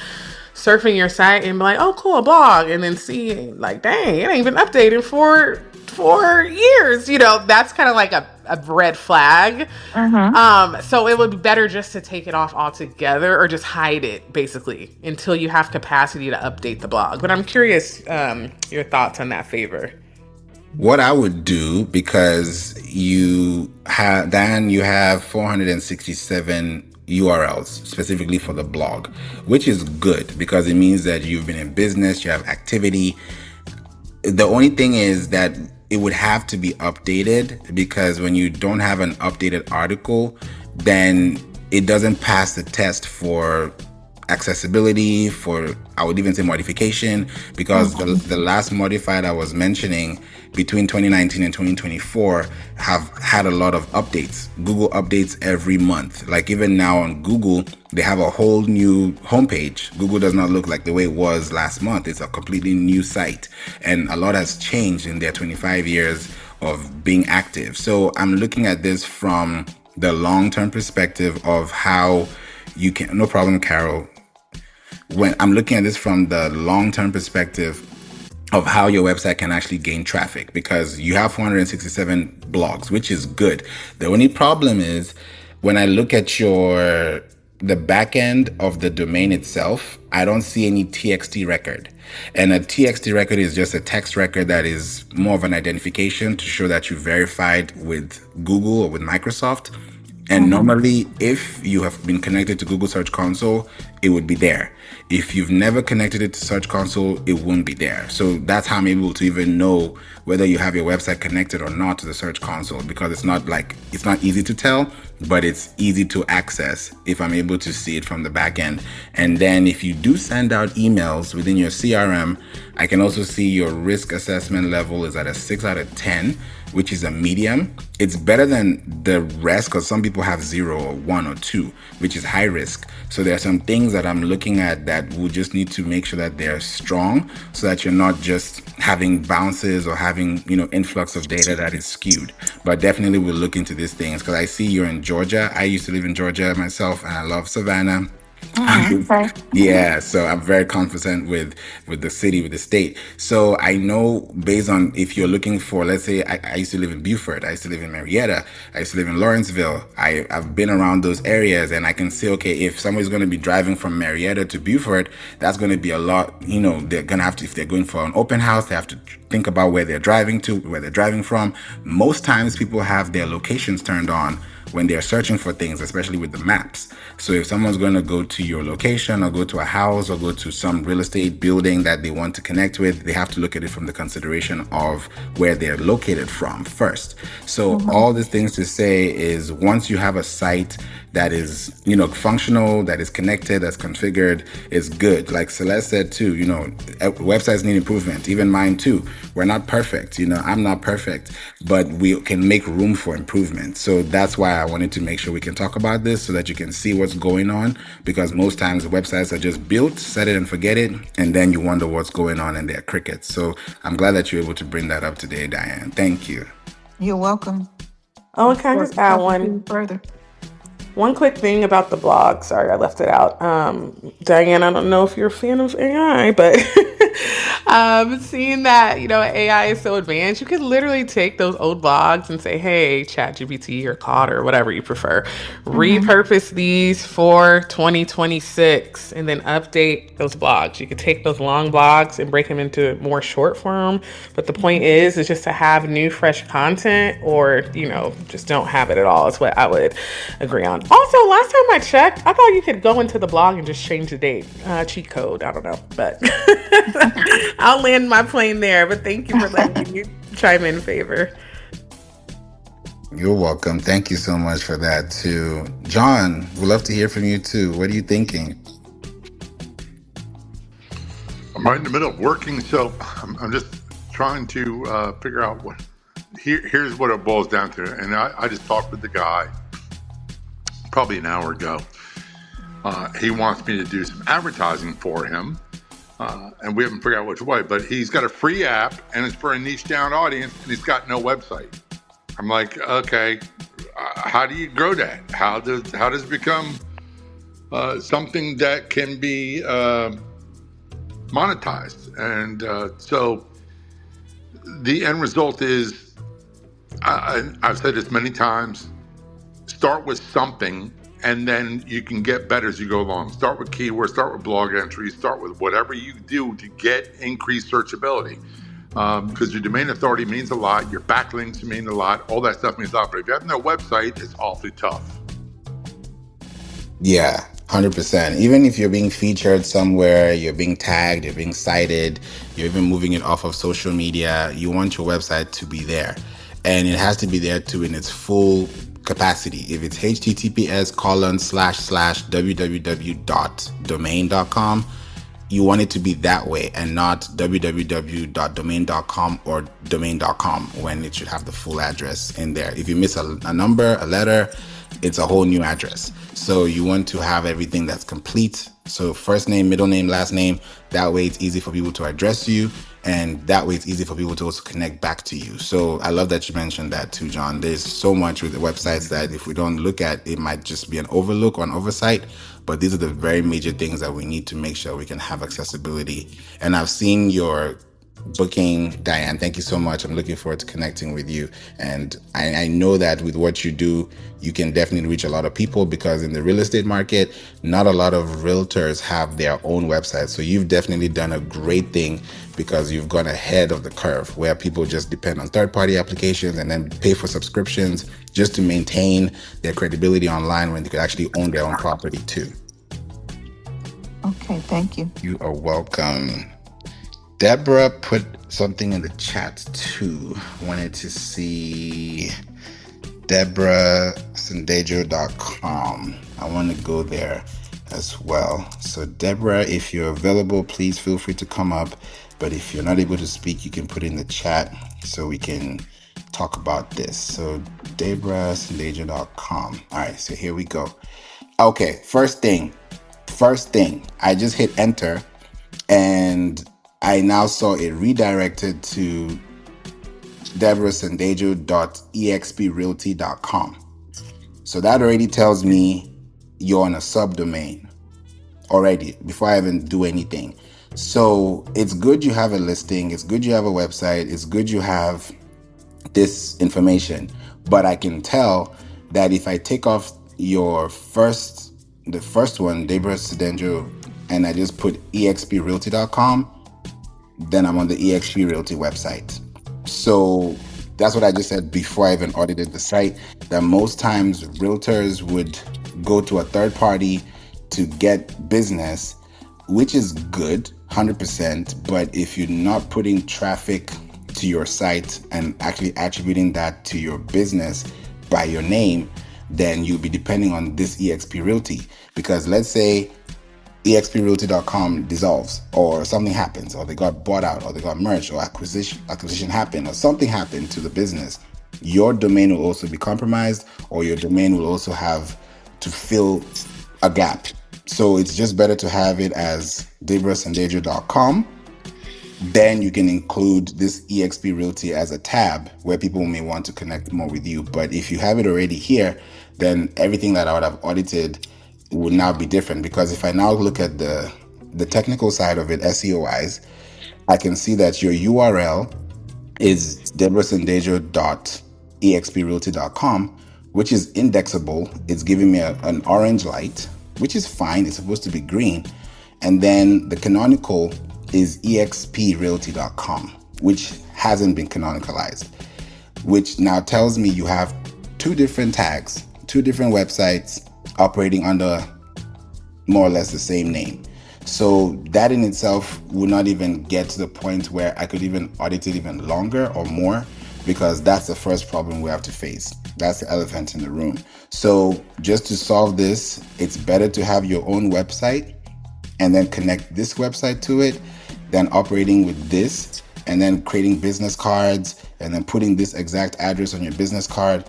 surfing your site and be like, oh, cool, a blog, and then see like, dang, it ain't been updated for 4 years. That's kind of like a red flag. Mhm. So it would be better just to take it off altogether or just hide it basically until you have capacity to update the blog. But I'm curious your thoughts on that, Favor. What I would do, because you have 467 URLs specifically for the blog, which is good because it means that you've been in business, you have activity. The only thing is that it would have to be updated, because when you don't have an updated article, then it doesn't pass the test for accessibility, for, I would even say, modification, because the last modified I was mentioning between 2019 and 2024 have had a lot of updates. Google updates every month. Like even now on Google, they have a whole new homepage. Google does not look like the way it was last month. It's a completely new site, and a lot has changed in their 25 years of being active. So I'm looking at this from the long-term perspective of how you can, no problem, Carol. When I'm looking at this from the long-term perspective of how your website can actually gain traffic, because you have 467 blogs, which is good. The only problem is when I look at the back end of the domain itself, I don't see any TXT record. And a TXT record is just a text record that is more of an identification to show that you verified with Google or with Microsoft. And Mhm. normally, if you have been connected to Google Search Console, it would be there. If you've never connected it to Search Console, it won't be there. So that's how I'm able to even know whether you have your website connected or not to the Search Console, because it's not easy to tell. but it's easy to access if I'm able to see it from the back end. And then if you do send out emails within your CRM, I can also see your risk assessment level is at a 6 out of 10, which is a medium. It's better than the rest because some people have 0 or 1 or 2, which is high risk. So there are some things that I'm looking at that we just need to make sure that they're strong so that you're not just having bounces or having, influx of data that is skewed. But definitely we'll look into these things because I see you're in Georgia. I used to live in Georgia myself and I love Savannah. Okay. Yeah, so I'm very confident with the city, with the state. So I know based on if you're looking for, let's say, I used to live in Beaufort, I used to live in Marietta, I used to live in Lawrenceville. I've been around those areas, and I can say, okay, if somebody's going to be driving from Marietta to Beaufort, that's going to be a lot. They're going to have to, if they're going for an open house, they have to think about where they're driving to, where they're driving from. Most times, people have their locations turned on when they're searching for things, especially with the maps. So if someone's going to go to your location or go to a house or go to some real estate building that they want to connect with, they have to look at it from the consideration of where they're located from first. So all these things to say is once you have a site that is, functional, that is connected, that's configured, is good. Like Celeste said too, websites need improvement. Even mine too. We're not perfect. I'm not perfect, but we can make room for improvement. So that's why I wanted to make sure we can talk about this so that you can see what's going on, because most times the websites are just built, set it and forget it, and then you wonder what's going on and they're crickets. So I'm glad that you're able to bring that up today, Diane. Thank you. You're welcome. Oh, Look can I forward just to add talking to you further. one quick thing about the blog? Sorry, I left it out. Diane, I don't know if you're a fan of AI, but seeing that, AI is so advanced, you could literally take those old blogs and say, hey, ChatGPT or Claude or whatever you prefer, repurpose these for 2026 and then update those blogs. You could take those long blogs and break them into more short form. But the point is just to have new, fresh content or, just don't have it at all is what I would agree on. Also, last time I checked, I thought you could go into the blog and just change the date. Cheat code, I don't know, but I'll land my plane there. But thank you for letting me chime in, Favor. You're welcome. Thank you so much for that too. John, we'd love to hear from you too. What are you thinking? I'm right in the middle of working, so I'm just trying to figure out here's what it boils down to. And I just talked with the guy probably an hour ago. He wants me to do some advertising for him, and we haven't figured out which way, but he's got a free app and it's for a niche down audience and he's got no website. I'm like, okay, how do you grow that? How does it become something that can be monetized? And so the end result is, I've said this many times, start with something and then you can get better as you go along. Start with keywords, start with blog entries, start with whatever you do to get increased searchability. Because your domain authority means a lot, your backlinks mean a lot, all that stuff means a lot. But if you have no website, it's awfully tough. Yeah, 100%. Even if you're being featured somewhere, you're being tagged, you're being cited, you're even moving it off of social media, you want your website to be there. And it has to be there too in its full capacity. If it's https://www.domain.com, you want it to be that way and not www.domain.com or domain.com when it should have the full address in there. If you miss a number, a letter, it's a whole new address. So you want to have everything that's complete. So first name, middle name, last name. That way it's easy for people to address you. And that way it's easy for people to also connect back to you. So I love that you mentioned that too, John. There's so much with the websites that if we don't look at, it might just be an overlook or an oversight. But these are the very major things that we need to make sure we can have accessibility. And I've seen your booking, Diane. Thank you so much. I'm looking forward to connecting with you. And I know that with what you do, you can definitely reach a lot of people because in the real estate market, not a lot of realtors have their own website. So you've definitely done a great thing because you've gone ahead of the curve where people just depend on third-party applications and then pay for subscriptions just to maintain their credibility online when they could actually own their own property too. Okay, thank you. You are welcome. Deborah put something in the chat too. Wanted to see. deborahsendejo.com. I want to go there as well. So Deborah, if you're available, please feel free to come up. But if you're not able to speak, you can put it in the chat so we can talk about this. So deborahsendejo.com. All right, so here we go. Okay, first thing, I just hit enter and I now saw it redirected to deborahsendejo.exprealty.com. So that already tells me you're on a subdomain already before I even do anything. So it's good you have a listing. It's good you have a website. It's good you have this information. But I can tell that if I take off the first one, Deborah Sendejo, and I just put exprealty.com, then I'm on the eXp Realty website. So that's what I just said before I even audited the site, that most times realtors would go to a third party to get business, which is good, 100%. But if you're not putting traffic to your site and actually attributing that to your business by your name, then you'll be depending on this eXp Realty. Because let's say exprealty.com dissolves or something happens, or they got bought out, or they got merged, or acquisition happened, or something happened to the business, your domain will also be compromised, or your domain will also have to fill a gap. So it's just better to have it as deborahsendejo.com. Then you can include this eXp Realty as a tab where people may want to connect more with you. But if you have it already here, then everything that I would have audited would now be different. Because if I now look at the technical side of it, SEO wise, I can see that your URL is deborahsendejo.exprealty.com, which is indexable. It's giving me an orange light, which is fine. It's supposed to be green. And then the canonical is exprealty.com, which hasn't been canonicalized, which now tells me you have two different tags, two different websites operating under more or less the same name. So that in itself would not even get to the point where I could even audit it even longer or more, because that's the first problem we have to face. That's the elephant in the room. So just to solve this, it's better to have your own website and then connect this website to it than operating with this and then creating business cards and then putting this exact address on your business card.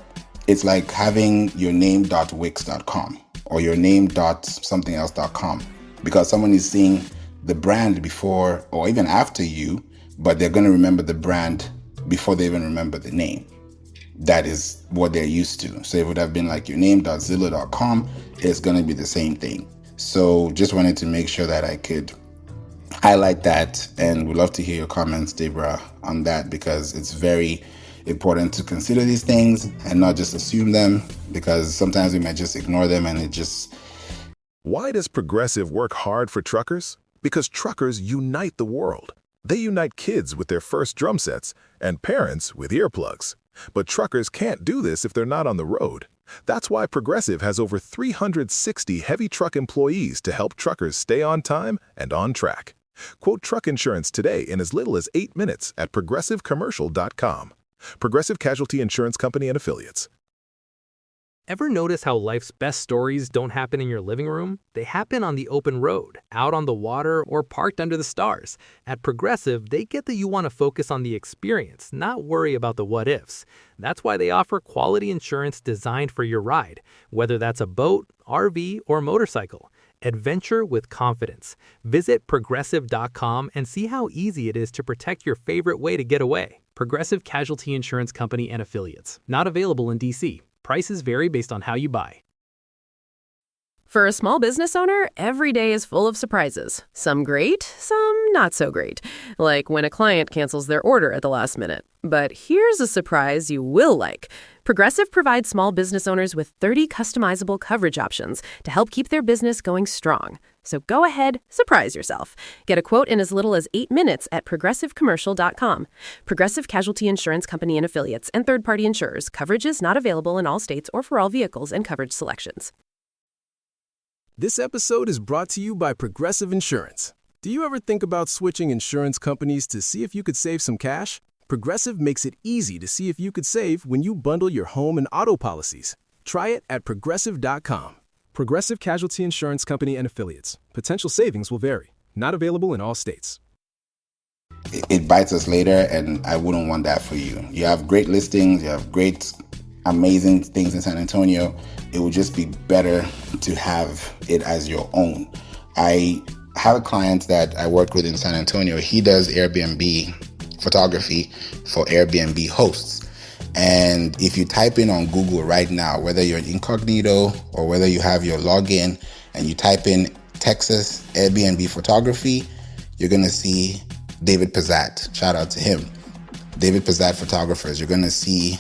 It's like having your name.wix.com or your name.something-else.com, because someone is seeing the brand before or even after you, but they're going to remember the brand before they even remember the name. That is what they're used to. So it would have been like your name.zillow.com. It's going to be the same thing. So just wanted to make sure that I could highlight that, and would love to hear your comments, Deborah, on that, because it's very important to consider these things and not just assume them, because sometimes we might just ignore them and it just... Why does Progressive work hard for truckers? Because truckers unite the world. They unite kids with their first drum sets and parents with earplugs. But truckers can't do this if they're not on the road. That's why Progressive has over 360 heavy truck employees to help truckers stay on time and on track. Quote truck insurance today in as little as 8 minutes at progressivecommercial.com. Progressive Casualty Insurance Company and Affiliates. Ever notice how life's best stories don't happen in your living room? They happen on the open road, out on the water, or parked under the stars. At Progressive, they get that you want to focus on the experience, not worry about the what-ifs. That's why they offer quality insurance designed for your ride, whether that's a boat, RV, or motorcycle. Adventure with confidence. Visit Progressive.com and see how easy it is to protect your favorite way to get away. Progressive Casualty Insurance Company and Affiliates. Not available in D.C. Prices vary based on how you buy. For a small business owner, every day is full of surprises. Some great, some not so great. Like when a client cancels their order at the last minute. But here's a surprise you will like. Progressive provides small business owners with 30 customizable coverage options to help keep their business going strong. So go ahead, surprise yourself. Get a quote in as little as 8 minutes at progressivecommercial.com. Progressive Casualty Insurance Company and Affiliates and third-party insurers. Coverage is not available in all states or for all vehicles and coverage selections. This episode is brought to you by Progressive Insurance. Do you ever think about switching insurance companies to see if you could save some cash? Progressive makes it easy to see if you could save when you bundle your home and auto policies. Try it at progressive.com. Progressive Casualty Insurance Company and Affiliates. Potential savings will vary. Not available in all states. It bites us later, and I wouldn't want that for you. You have great listings, you have great, amazing things in San Antonio. It would just be better to have it as your own. I have a client that I work with in San Antonio. He does Airbnb photography for Airbnb hosts. And if you type in on Google right now, whether you're an incognito or whether you have your login, and you type in Texas Airbnb photography, you're going to see David Pizzat. Shout out to him. David Pizzat Photographers. You're going to see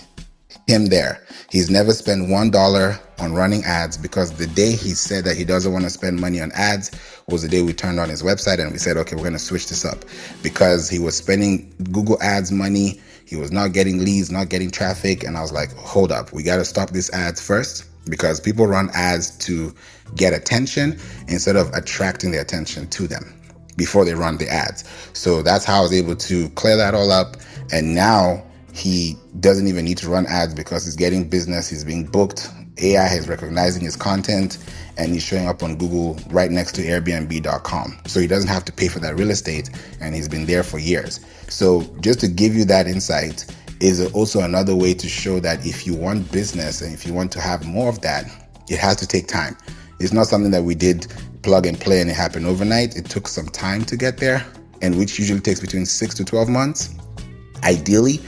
him there. He's never spent $1 on running ads, because the day he said that he doesn't want to spend money on ads was the day we turned on his website and we said, okay, we're going to switch this up, because he was spending Google ads money. He was not getting leads, not getting traffic. And I was like, hold up, we got to stop these ads first, because people run ads to get attention instead of attracting the attention to them before they run the ads. So that's how I was able to clear that all up. And now he doesn't even need to run ads, because he's getting business. He's being booked. AI is recognizing his content, and he's showing up on Google right next to Airbnb.com. So he doesn't have to pay for that real estate, and he's been there for years. So just to give you that insight is also another way to show that if you want business and if you want to have more of that, it has to take time. It's not something that we did plug and play and it happened overnight. It took some time to get there, and which usually takes between 6 to 12 months. Ideally,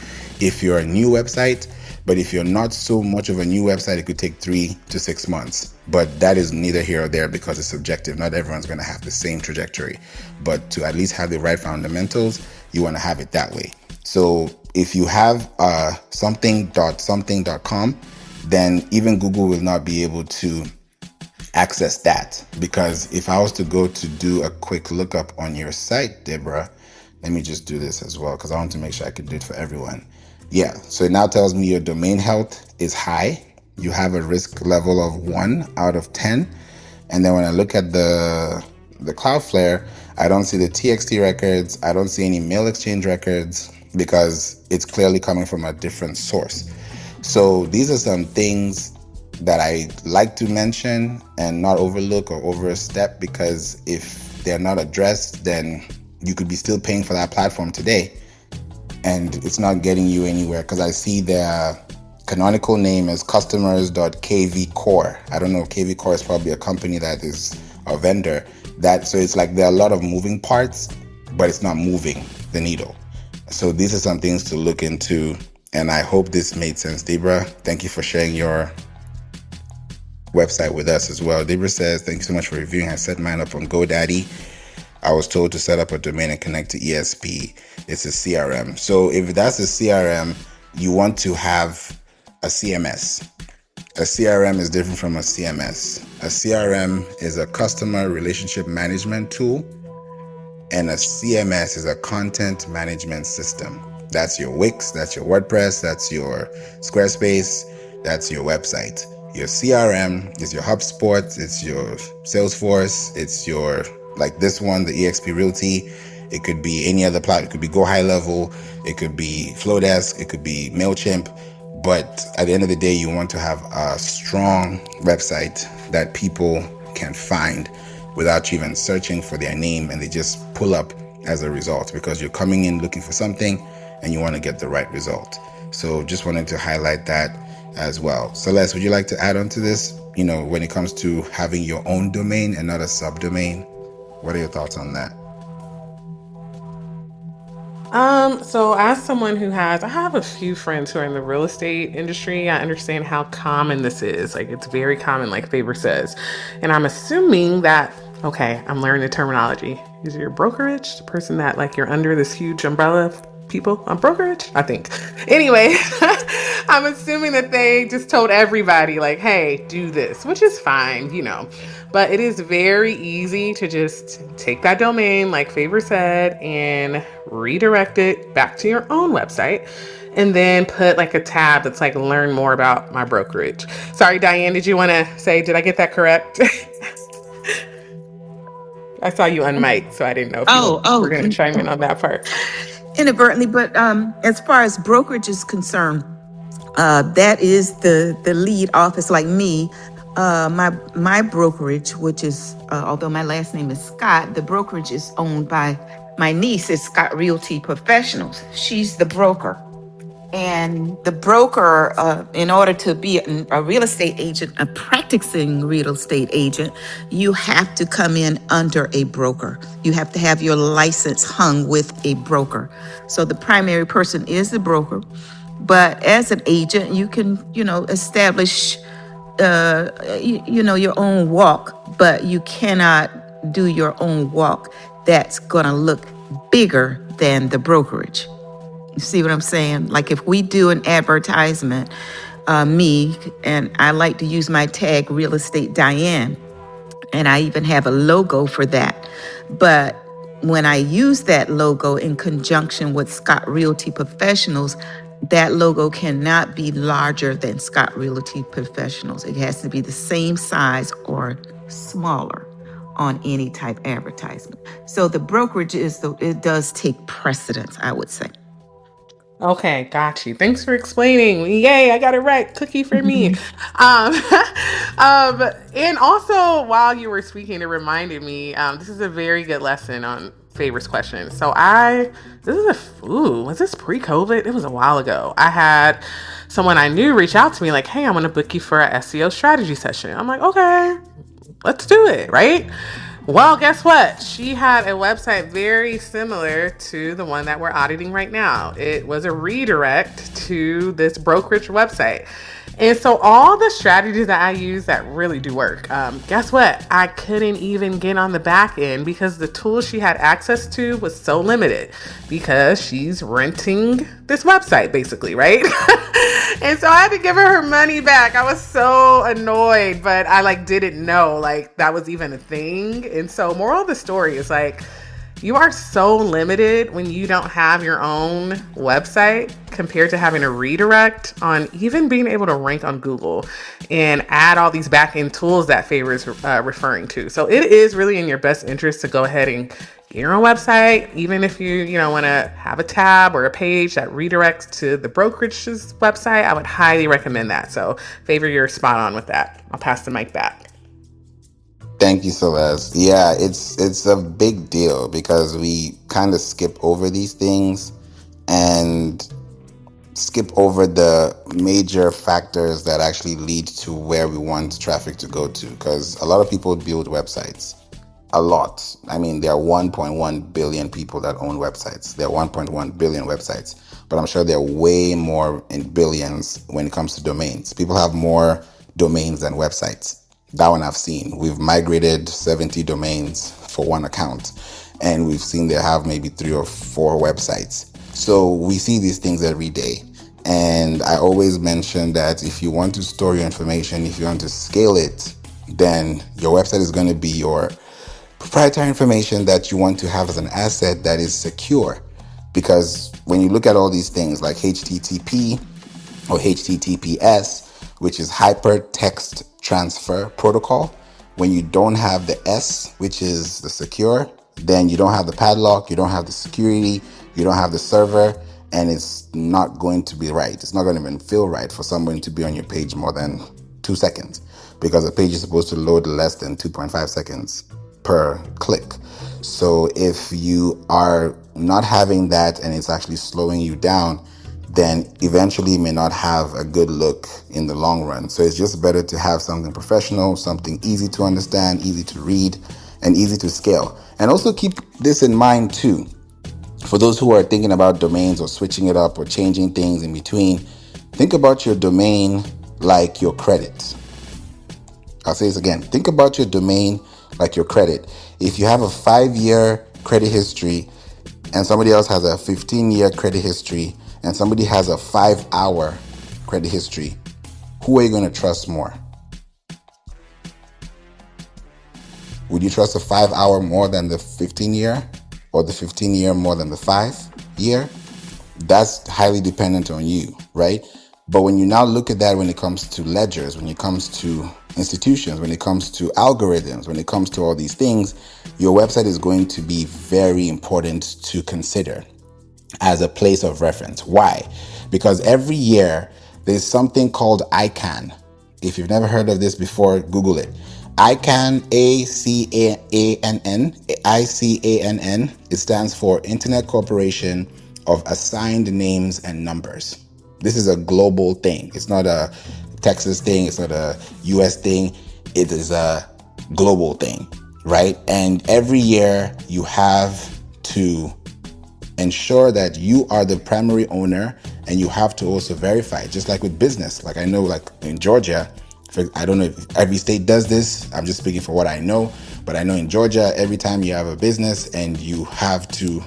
if you're a new website, but if you're not so much of a new website, it could take 3 to 6 months. But that is neither here or there, because it's subjective. Not everyone's going to have the same trajectory. But to at least have the right fundamentals, you want to have it that way. So if you have something.something.com, then even Google will not be able to access that. Because if I was to go to do a quick lookup on your site, Deborah, let me just do this as well, because I want to make sure I can do it for everyone. Yeah, so it now tells me your domain health is high. You have a risk level of 1 out of 10. And then when I look at the Cloudflare, I don't see the TXT records. I don't see any mail exchange records, because it's clearly coming from a different source. So these are some things that I like to mention and not overlook or overstep, because if they're not addressed, then you could be still paying for that platform today and it's not getting you anywhere. Because I see their canonical name is customers.kvcore. I don't know, kvcore is probably a company that is a vendor. So it's like there are a lot of moving parts, but it's not moving the needle. So these are some things to look into, and I hope this made sense. Deborah, thank you for sharing your website with us as well. Deborah says, thank you so much for reviewing. I set mine up on GoDaddy. I was told to set up a domain and connect to ESP. It's a CRM. So if that's a CRM, you want to have a CMS. A CRM is different from a CMS. A CRM is a customer relationship management tool, and a CMS is a content management system. That's your Wix, that's your WordPress, that's your Squarespace, that's your website. Your CRM is your HubSpot, it's your Salesforce, it's your, like this one, the eXp Realty. It could be any other platform. It could be GoHighLevel, it could be Flowdesk, it could be MailChimp. But at the end of the day, you want to have a strong website that people can find without you even searching for their name, and they just pull up as a result, because you're coming in looking for something and you want to get the right result. So just wanted to highlight that as well. Celeste, would you like to add on to this? When it comes to having your own domain and not a subdomain, what are your thoughts on that? So as someone I have a few friends who are in the real estate industry. I understand how common this is. Like, it's very common, like Favour says. And I'm assuming that, okay, I'm learning the terminology. Is your brokerage the person that, like, you're under this huge umbrella of people on brokerage? I think. Anyway, I'm assuming that they just told everybody, like, hey, do this, which is fine. But it is very easy to just take that domain, like Favour said, and redirect it back to your own website, and then put like a tab that's like learn more about my brokerage. Sorry, Diane, did you want to say, did I get that correct? I saw you on mic, so I didn't know if you Oh, were going to chime in on that part. inadvertently, but as far as brokerage is concerned, that is the lead office. Like me, my brokerage, which is although my last name is Scott, the brokerage is owned by my niece. Is Scott Realty Professionals. She's the broker. And the broker, in order to be a real estate agent, a practicing real estate agent, you have to come in under a broker. You have to have your license hung with a broker. So the primary person is the broker. But as an agent, you can, establish, your own walk, but you cannot do your own walk that's going to look bigger than the brokerage. You see what I'm saying? Like if we do an advertisement, me, and I like to use my tag Real Estate Diane, and I even have a logo for that. But when I use that logo in conjunction with Scott Realty Professionals, that logo cannot be larger than Scott Realty Professionals. It has to be the same size or smaller on any type advertisement. So the brokerage it does take precedence, I would say. Okay, got you. Thanks for explaining. Yay, I got it right. Cookie for me. Um, and also while you were speaking, it reminded me, this is a very good lesson on Favor's question. Was this pre-COVID? It was a while ago. I had someone I knew reach out to me like, hey, I'm going to book you for a SEO strategy session. I'm like, okay, let's do it, right? Well, guess what? She had a website very similar to the one that we're auditing right now. It was a redirect to this brokerage website. And so all the strategies that I use that really do work, guess what? I couldn't even get on the back end because the tools she had access to was so limited because she's renting this website basically, right? And so I had to give her money back. I was so annoyed, but I didn't know that was even a thing. And so moral of the story is you are so limited when you don't have your own website compared to having a redirect on even being able to rank on Google and add all these back-end tools that Favour is referring to. So it is really in your best interest to go ahead and get your own website, even if you want to have a tab or a page that redirects to the brokerage's website. I would highly recommend that. So Favour, you're spot on with that. I'll pass the mic back. Thank you, Celeste. Yeah, it's a big deal because we kind of skip over these things and skip over the major factors that actually lead to where we want traffic to go to. Because a lot of people build websites. A lot. I mean, there are 1.1 billion people that own websites. There are 1.1 billion websites. But I'm sure there are way more in billions when it comes to domains. People have more domains than websites. That one I've seen. We've migrated 70 domains for one account, and we've seen they have maybe 3 or 4 websites. So we see these things every day. And I always mention that if you want to store your information, if you want to scale it, then your website is going to be your proprietary information that you want to have as an asset that is secure. Because when you look at all these things like HTTP or HTTPS, which is Hypertext Transfer Protocol, when you don't have the S, which is the secure, then you don't have the padlock, you don't have the security, you don't have the server, and it's not going to be right. It's not going to even feel right for someone to be on your page more than 2 seconds because the page is supposed to load less than 2.5 seconds per click. So if you are not having that and it's actually slowing you down, then eventually you may not have a good look in the long run. So it's just better to have something professional, something easy to understand, easy to read, and easy to scale. And also keep this in mind too. For those who are thinking about domains or switching it up or changing things in between, think about your domain like your credit. I'll say this again. Think about your domain like your credit. If you have a 5-year credit history and somebody else has a 15-year credit history and somebody has a 5-hour credit history, who are you going to trust more? Would you trust a 5-hour more than the 15-year or the 15-year more than the 5-year? That's highly dependent on you, right? But when you now look at that when it comes to ledgers, when it comes to institutions, when it comes to algorithms, when it comes to all these things, your website is going to be very important to consider. as a place of reference. Why? Because every year there's something called ICANN. If you've never heard of this before, Google it. ICANN, ACANN, ICANN. It stands for Internet Corporation of Assigned Names and Numbers. This is a global thing. It's not a Texas thing. It's not a US thing. It is a global thing, right? And every year you have to ensure that you are the primary owner, and you have to also verify, just like with business. Like I know, like in Georgia, I don't know if every state does this. I'm just speaking for what I know, but I know in Georgia, every time you have a business and you have to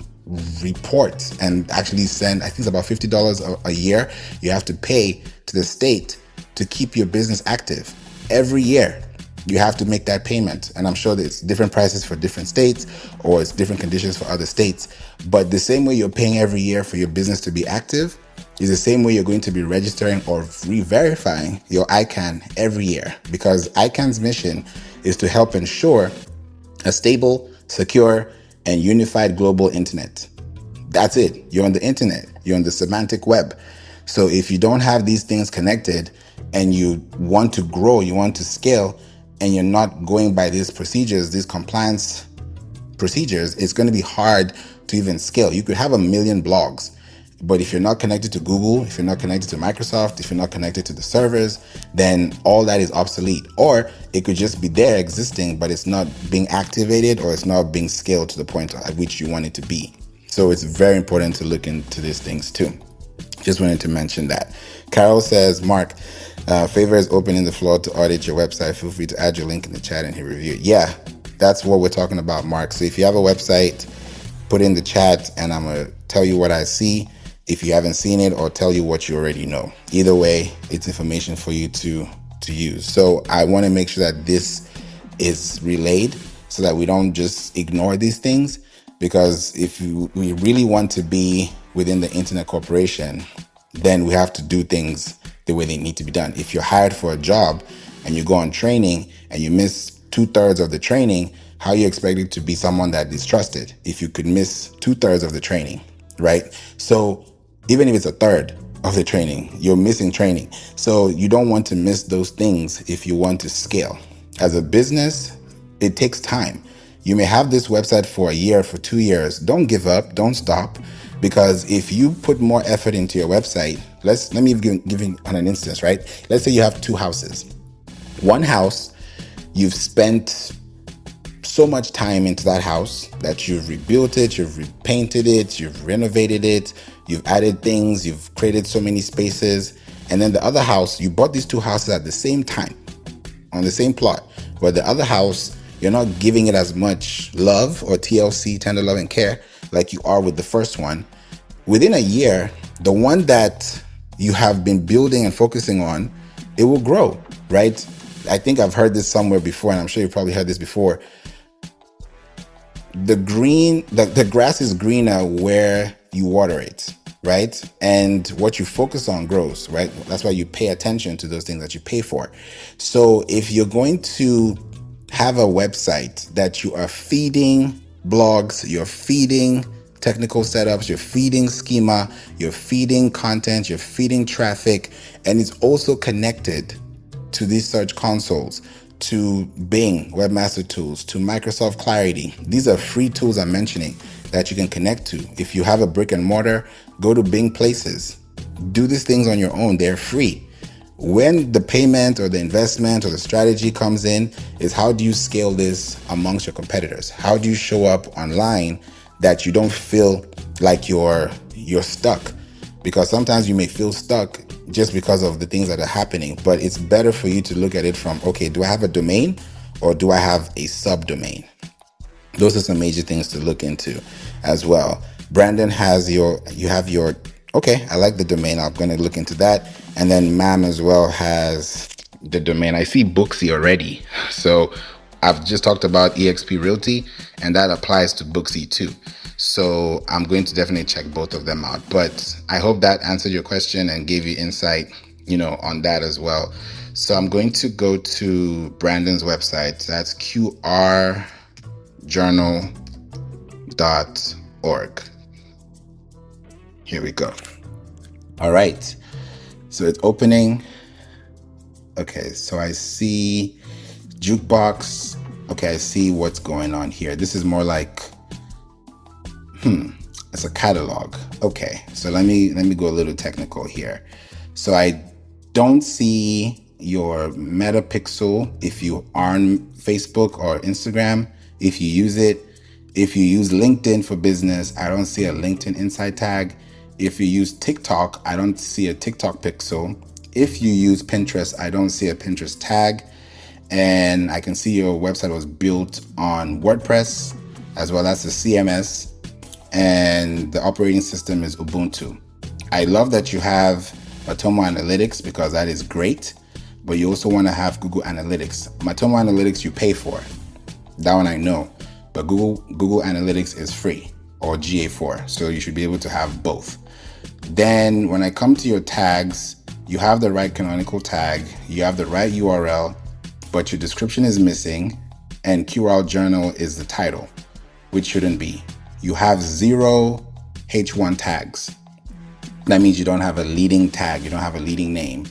report and actually send, I think it's about $50 a year, you have to pay to the state to keep your business active every year. You have to make that payment. And I'm sure that it's different prices for different states, or it's different conditions for other states. But the same way you're paying every year for your business to be active is the same way you're going to be registering or re-verifying your ICANN every year, because ICANN's mission is to help ensure a stable, secure, and unified global internet. That's it. You're on the internet. You're on the semantic web. So if you don't have these things connected and you want to grow, you want to scale, and you're not going by these procedures, these compliance procedures, it's going to be hard to even scale. You could have 1 million blogs, but if you're not connected to Google, if you're not connected to Microsoft, if you're not connected to the servers, then all that is obsolete. Or it could just be there existing, but it's not being activated, or it's not being scaled to the point at which you want it to be. So it's very important to look into these things too. Just wanted to mention that. Carol says, Mark, Favour is opening the floor to audit your website. Feel free to add your link in the chat and he'll review it. Yeah, that's what we're talking about, Mark. So if you have a website, put in the chat and I'm going to tell you what I see if you haven't seen it, or tell you what you already know. Either way, it's information for you to use. So I want to make sure that this is relayed so that we don't just ignore these things, because if we really want to be within the Internet Corporation, then we have to do things the way they need to be done. If you're hired for a job and you go on training and you miss 2/3 of the training, how are you expected to be someone that is trusted if you could miss 2/3 of the training, right? So even if it's 1/3 of the training, you're missing training. So you don't want to miss those things if you want to scale. As a business, it takes time. You may have this website for a year, for 2 years. Don't give up, don't stop, because if you put more effort into your website, let me give you an instance, right? Let's say you have 2 houses. One house, you've spent so much time into that house that you've rebuilt it, you've repainted it, you've renovated it, you've added things, you've created so many spaces. And then the other house, you bought these 2 houses at the same time on the same plot, but the other house, you're not giving it as much love, or TLC, tender love and care, like you are with the first one. Within a year, the one that you have been building and focusing on, it will grow, right? I think I've heard this somewhere before, and I'm sure you've probably heard this before. The grass is greener where you water it, right? And what you focus on grows, right? That's why you pay attention to those things that you pay for. So if you're going to have a website that you are feeding blogs, you're feeding technical setups, you're feeding schema, you're feeding content, you're feeding traffic, and it's also connected to these search consoles, to Bing Webmaster Tools, to Microsoft Clarity. These are free tools I'm mentioning that you can connect to. If you have a brick and mortar, go to Bing Places. Do these things on your own. They're free. When the payment or the investment or the strategy comes in is, how do you scale this amongst your competitors? How do you show up online that you don't feel like you're stuck? Because sometimes you may feel stuck just because of the things that are happening, but it's better for you to look at it from, okay, do I have a domain or do I have a subdomain? Those are some major things to look into as well. Brandon has okay, I like the domain. I'm going to look into that. And then Mam as well has the domain. I see Booksy already. So I've just talked about eXp Realty, and that applies to Booksy too. So I'm going to definitely check both of them out. But I hope that answered your question and gave you insight, on that as well. So I'm going to go to Brandon's website. That's qrjournal.org. Here we go. All right. So it's opening. Okay, so I see jukebox. Okay, I see what's going on here. This is more like, it's a catalog. Okay, so let me go a little technical here. So I don't see your meta pixel if you are on Facebook or Instagram, if you use it. If you use LinkedIn for business, I don't see a LinkedIn inside tag. If you use TikTok, I don't see a TikTok pixel. If you use Pinterest, I don't see a Pinterest tag. And I can see your website was built on WordPress as well as the CMS, and the operating system is Ubuntu. I love that you have Matomo Analytics because that is great, but you also want to have Google Analytics. Matomo Analytics you pay for. That one I know, but Google Analytics is free, or GA4, so you should be able to have both. Then when I come to your tags, you have the right canonical tag, you have the right URL, but your description is missing, and QRL journal is the title, which shouldn't be. You have 0 H1 tags. That means you don't have a leading tag, you don't have a leading name.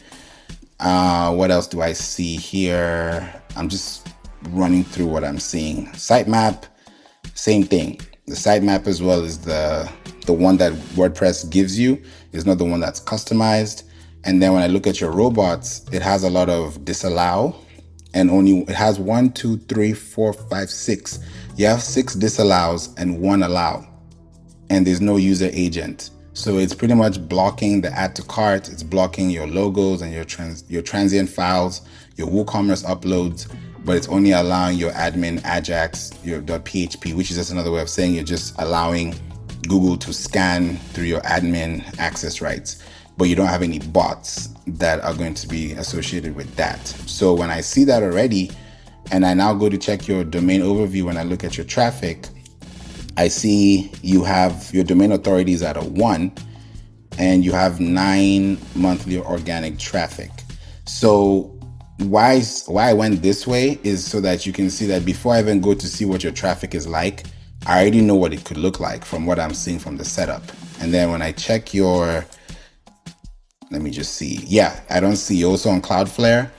What else do I see here? I'm just running through what I'm seeing. Sitemap, same thing. The sitemap as well is the one that WordPress gives you. It's not the one that's customized. And then when I look at your robots, it has a lot of disallow, and it has 1, 2, 3, 4, 5, 6. You have 6 disallows and 1 allow, and there's no user agent. So it's pretty much blocking the add to cart. It's blocking your logos and your transient files, your WooCommerce uploads, but it's only allowing your admin Ajax, your .php, which is just another way of saying you're just allowing Google to scan through your admin access rights, but you don't have any bots that are going to be associated with that. So when I see that already, and I now go to check your domain overview, when I look at your traffic, I see you have your domain authorities at a 1, and you have 9 monthly organic traffic. So why I went this way is so that you can see that before I even go to see what your traffic is like, I already know what it could look like from what I'm seeing from the setup. And then when I check let me just see. Yeah, I don't see you also on Cloudflare,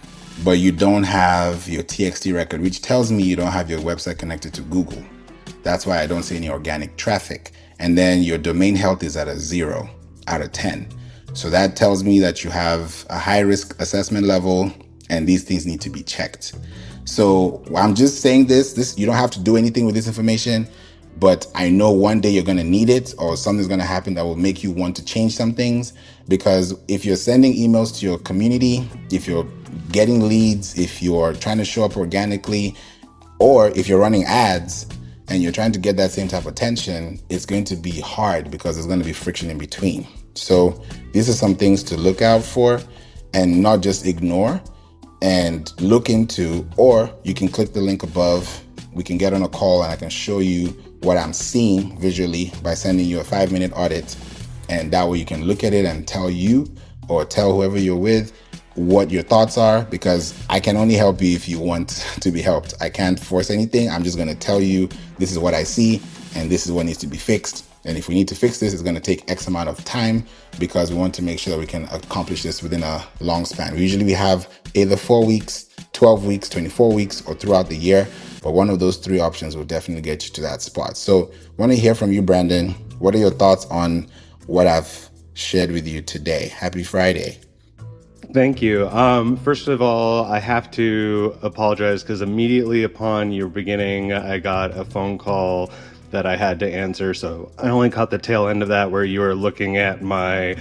but you don't have your TXT record, which tells me you don't have your website connected to Google. That's why I don't see any organic traffic. And then your domain health is at a 0 out of 10. So that tells me that you have a high risk assessment level, and these things need to be checked. So I'm just saying this, you don't have to do anything with this information, but I know one day you're going to need it, or something's going to happen that will make you want to change some things. Because if you're sending emails to your community, if you're getting leads, if you're trying to show up organically, or if you're running ads and you're trying to get that same type of attention, it's going to be hard because there's going to be friction in between. So these are some things to look out for and not just ignore, and look into, or you can click the link above. We can get on a call and I can show you what I'm seeing visually by sending you a 5-minute audit. And that way you can look at it and tell you, or tell whoever you're with, what your thoughts are, because I can only help you if you want to be helped. I can't force anything. I'm just going to tell you, this is what I see and this is what needs to be fixed. And if we need to fix this, it's going to take X amount of time, because we want to make sure that we can accomplish this within a long span. Usually we have either 4 weeks, 12 weeks, 24 weeks, or throughout the year. But one of those 3 options will definitely get you to that spot. So I want to hear from you, Brandon. What are your thoughts on what I've shared with you today? Happy Friday. Thank you. First of all, I have to apologize because immediately upon your beginning, I got a phone call that I had to answer. So I only caught the tail end of that, where you were looking at my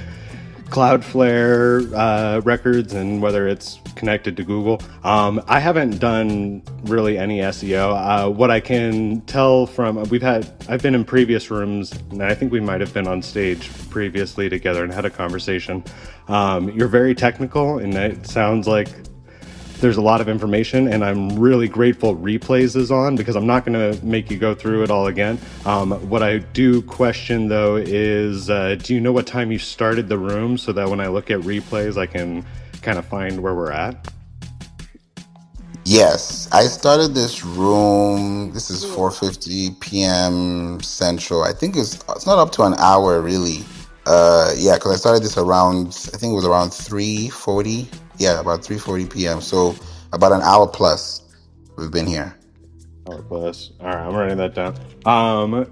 Cloudflare records and whether it's connected to Google. I haven't done really any SEO. What I can tell from I've been in previous rooms, and I think we might have been on stage previously together and had a conversation. You're very technical, and it sounds like there's a lot of information, and I'm really grateful replays is on, because I'm not going to make you go through it all again. What I do question though is, do you know what time you started the room, so that when I look at replays, I can kind of find where we're at? Yes, I started this room. This is 4:50 p.m. Central. I think it's not up to an hour really. Yeah, because I started this around, I think it was around 3:40. Yeah, about 3:40 p.m. So about an hour plus we've been here. Hour plus. All right, I'm writing that down.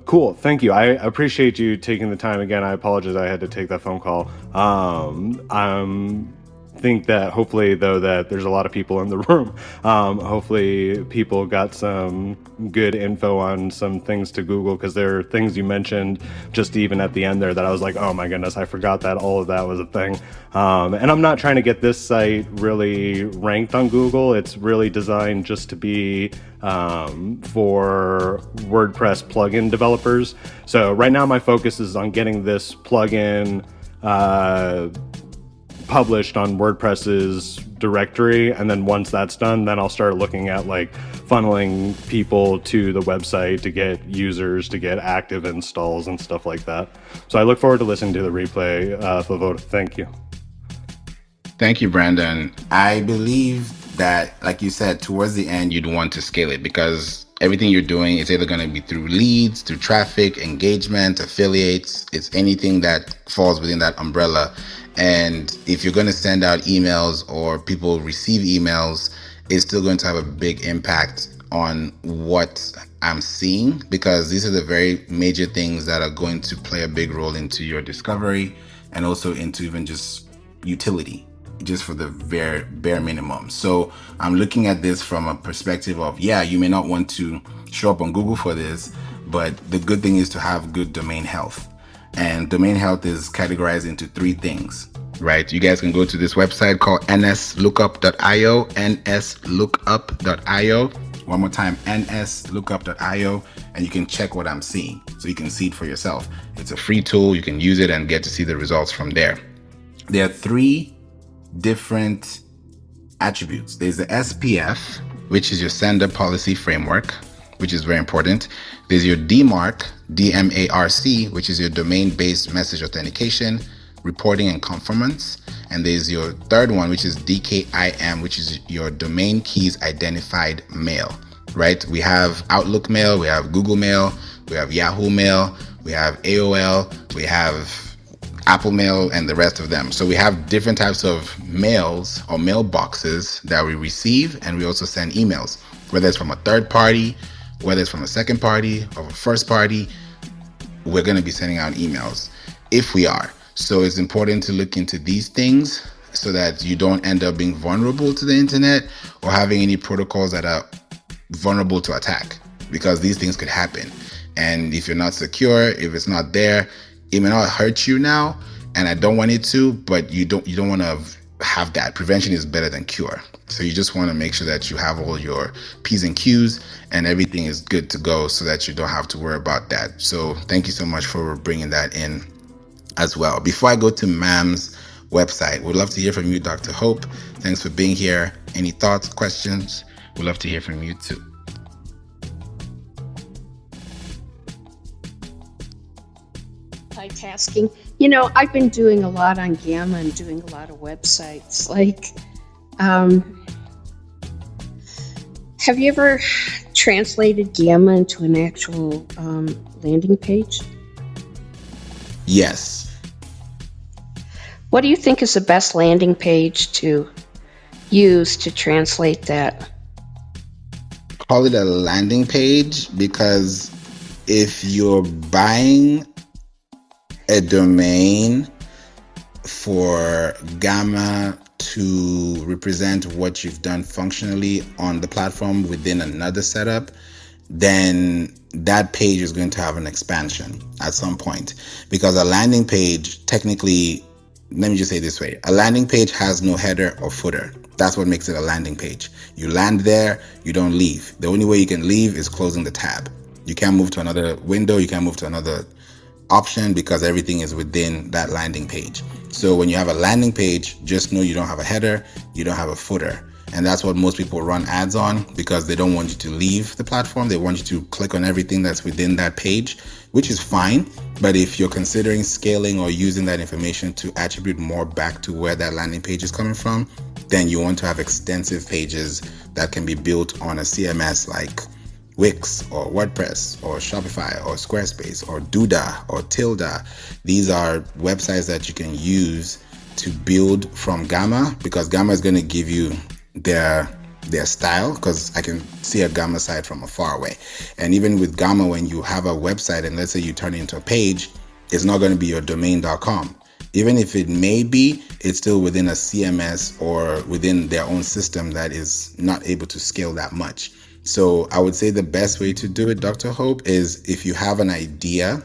Cool. Thank you. I appreciate you taking the time again. I apologize I had to take that phone call. Think that hopefully though that there's a lot of people in the room. Hopefully people got some good info on some things to Google, because there are things you mentioned just even at the end there that I was like, oh my goodness, I forgot that all of that was a thing. And I'm not trying to get this site really ranked on Google. It's really designed just to be for WordPress plugin developers. So right now my focus is on getting this plugin published on WordPress's directory, and then once that's done, then I'll start looking at like funneling people to the website to get users to get active installs and stuff like that. So I look forward to listening to the replay. Favour, thank you. Thank you, Brandon. I believe that, like you said, towards the end, you'd want to scale it because everything you're doing is either going to be through leads, through traffic, engagement, affiliates. It's anything that falls within that umbrella. And if you're going to send out emails or people receive emails, it's still going to have a big impact on what I'm seeing, because these are the very major things that are going to play a big role into your discovery and also into even just utility, just for the very bare minimum. So I'm looking at this from a perspective of, yeah, you may not want to show up on Google for this, but the good thing is to have good domain health. And domain health is categorized into three things, right? You guys can go to this website called nslookup.io, nslookup.io. One more time, nslookup.io, and you can check what I'm seeing. So you can see it for yourself. It's a free tool. You can use it and get to see the results from there. There are three different attributes. There's the SPF, which is your sender policy framework, which is very important. There's your DMARC, DMARC, which is your domain-based message authentication, reporting and conformance. And there's your third one, which is DKIM, which is your domain keys identified mail, right? We have Outlook Mail, we have Google Mail, we have Yahoo Mail, we have AOL, we have Apple Mail, and the rest of them. So we have different types of mails or mailboxes that we receive, and we also send emails, whether it's from a third party, whether it's from a second party or a first party. We're going to be sending out emails if we are. So it's important to look into these things so that you don't end up being vulnerable to the internet or having any protocols that are vulnerable to attack, because these things could happen. And if you're not secure, if it's not there, it may not hurt you now, and I don't want it to, but you don't want to have that. Prevention is better than cure. So you just want to make sure that you have all your P's and Q's and everything is good to go so that you don't have to worry about that. So thank you so much for bringing that in as well. Before I go to Ma'am's website, we'd love to hear from you, Dr. Hope. Thanks for being here. Any thoughts, questions? We'd love to hear from you too. Multitasking. You know, I've been doing a lot on Gamma and doing a lot of websites. Like, have you ever translated Gamma into an actual landing page? Yes. What do you think is the best landing page to use to translate that? Call it a landing page, because if you're buying a domain for Gamma to represent what you've done functionally on the platform within another setup, then that page is going to have an expansion at some point. Because a landing page, technically, let me just say it this way, a landing page has no header or footer. That's what makes it a landing page. You land there, you don't leave. The only way you can leave is closing the tab. You can't move to another window, you can't move to another option, because everything is within that landing page. So when you have a landing page, just know you don't have a header, you don't have a footer. And that's what most people run ads on, because they don't want you to leave the platform. They want you to click on everything that's within that page, which is fine. But if you're considering scaling or using that information to attribute more back to where that landing page is coming from, then you want to have extensive pages that can be built on a CMS like Wix or WordPress or Shopify or Squarespace or Duda or Tilda. These are websites that you can use to build from Gamma, because Gamma is going to give you their style, because I can see a Gamma site from afar away. And even with Gamma, when you have a website and let's say you turn it into a page, it's not going to be your domain.com. Even if it may be, it's still within a CMS or within their own system that is not able to scale that much. So I would say the best way to do it, Dr. Hope, is if you have an idea,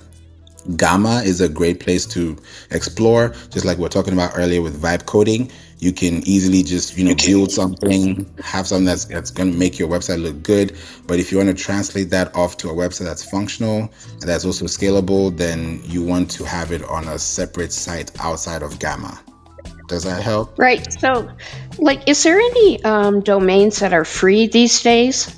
Gamma is a great place to explore. Just like we are talking about earlier with vibe coding, you can easily just build something, have something that's going to make your website look good. But if you want to translate that off to a website that's functional and that's also scalable, then you want to have it on a separate site outside of Gamma. Does that help? Right. So, is there any domains that are free these days?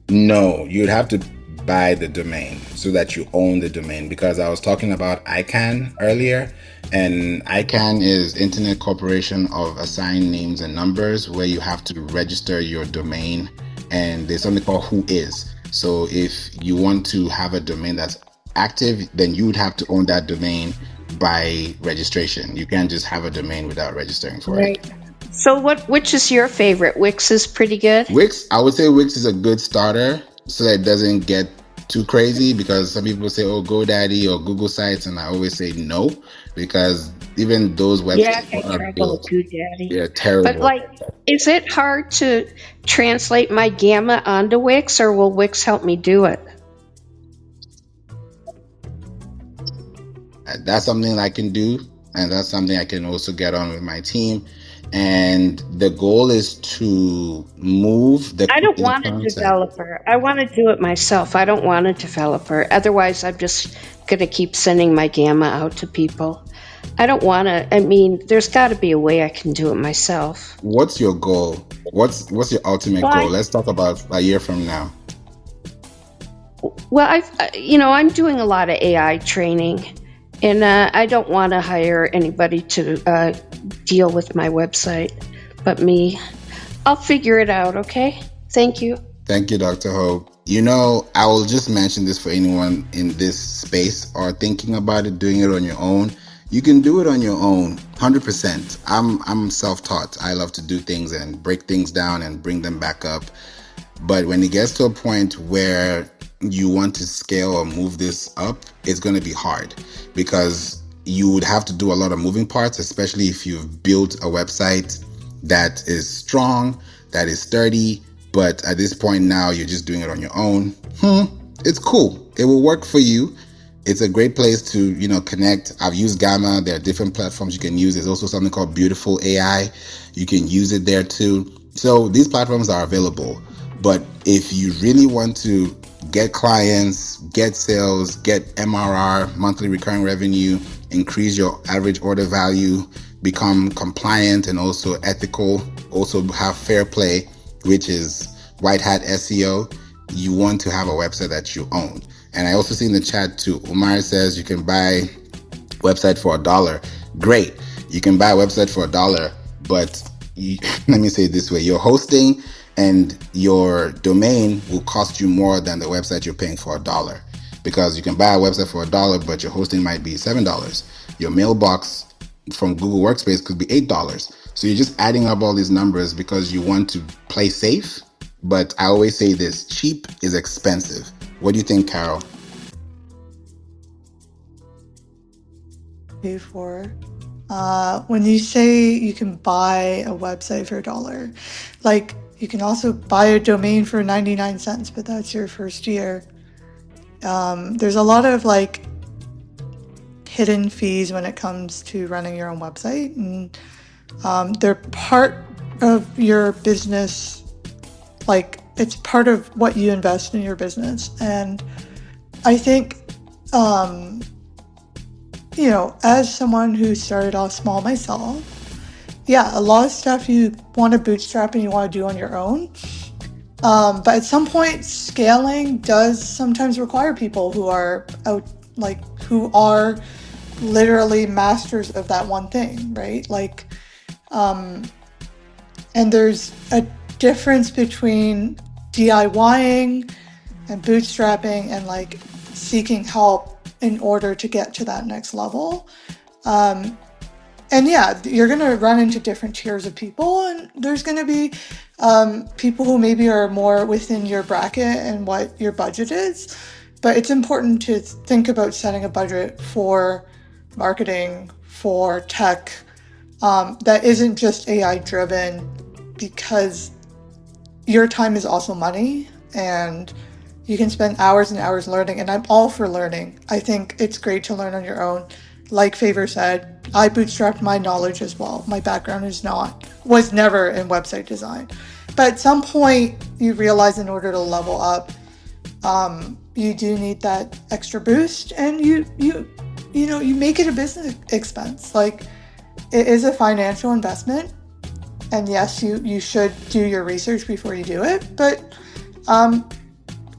No, you'd have to buy the domain so that you own the domain, because I was talking about ICANN earlier, and ICANN is Internet Corporation of Assigned Names and Numbers, where you have to register your domain, and there's something called Whois. So if you want to have a domain that's active, then you would have to own that domain by registration. You can't just have a domain without registering for it. Right. So which is your favorite? Wix is pretty good? Wix, I would say Wix is a good starter so that it doesn't get too crazy, because some people say, oh, GoDaddy or Google Sites, and I always say no, because even those websites I are tried built, GoDaddy. they're terrible. But is it hard to translate my Gamma onto Wix, or will Wix help me do it? That's something I can do, and that's something I can also get on with my team. And the goal is to move the I don't want a content. developer. I want to do it myself. I don't want a developer. Otherwise, I'm just going to keep sending my Gamma out to people. I don't want to. I mean, there's got to be a way I can do it myself. What's your goal? What's your ultimate goal? Let's talk about a year from now. Well, I'm doing a lot of AI training, and I don't want to hire anybody to deal with my website but me. I'll figure it out, okay? Thank you. Thank you, Dr. Hope. I will just mention this for anyone in this space or thinking about it, doing it on your own. You can do it on your own, 100%. I'm self-taught. I love to do things and break things down and bring them back up. But when it gets to a point where you want to scale or move this up, it's going to be hard, because you would have to do a lot of moving parts, especially if you've built a website that is strong, that is sturdy, but at this point now you're just doing it on your own. It's cool. It will work for you. It's a great place to, connect. I've used Gamma. There are different platforms you can use. There's also something called Beautiful AI. You can use it there too. So these platforms are available. But if you really want to get clients, get sales, get MRR, monthly recurring revenue, increase your average order value, become compliant and also ethical, also have fair play, which is white hat SEO, you want to have a website that you own. And I also see in the chat too, Umar says you can buy website for $1. Great. You can buy a website for $1, but let me say it this way, your hosting and your domain will cost you more than the website you're paying for $1, because you can buy a website for $1, but your hosting might be $7. Your mailbox from Google Workspace could be $8. So you're just adding up all these numbers because you want to play safe. But I always say this, cheap is expensive. What do you think, Carol? Pay for. When you say you can buy a website for $1, you can also buy a domain for 99 cents, but that's your first year. There's a lot of hidden fees when it comes to running your own website, and they're part of your business. It's part of what you invest in your business. And I think, as someone who started off small myself, a lot of stuff you want to bootstrap and you want to do on your own. But at some point, scaling does sometimes require people who are who are literally masters of that one thing, right? And there's a difference between DIYing and bootstrapping and like seeking help in order to get to that next level. And yeah, you're going to run into different tiers of people, and there's going to be people who maybe are more within your bracket and what your budget is. But it's important to think about setting a budget for marketing, for tech, that isn't just AI driven, because your time is also money, and you can spend hours and hours learning. And I'm all for learning. I think it's great to learn on your own. Like Favour said, I bootstrapped my knowledge as well. My background was never in website design. But at some point, you realize in order to level up, you do need that extra boost, and you make it a business expense. Like, it is a financial investment, and yes, you should do your research before you do it, but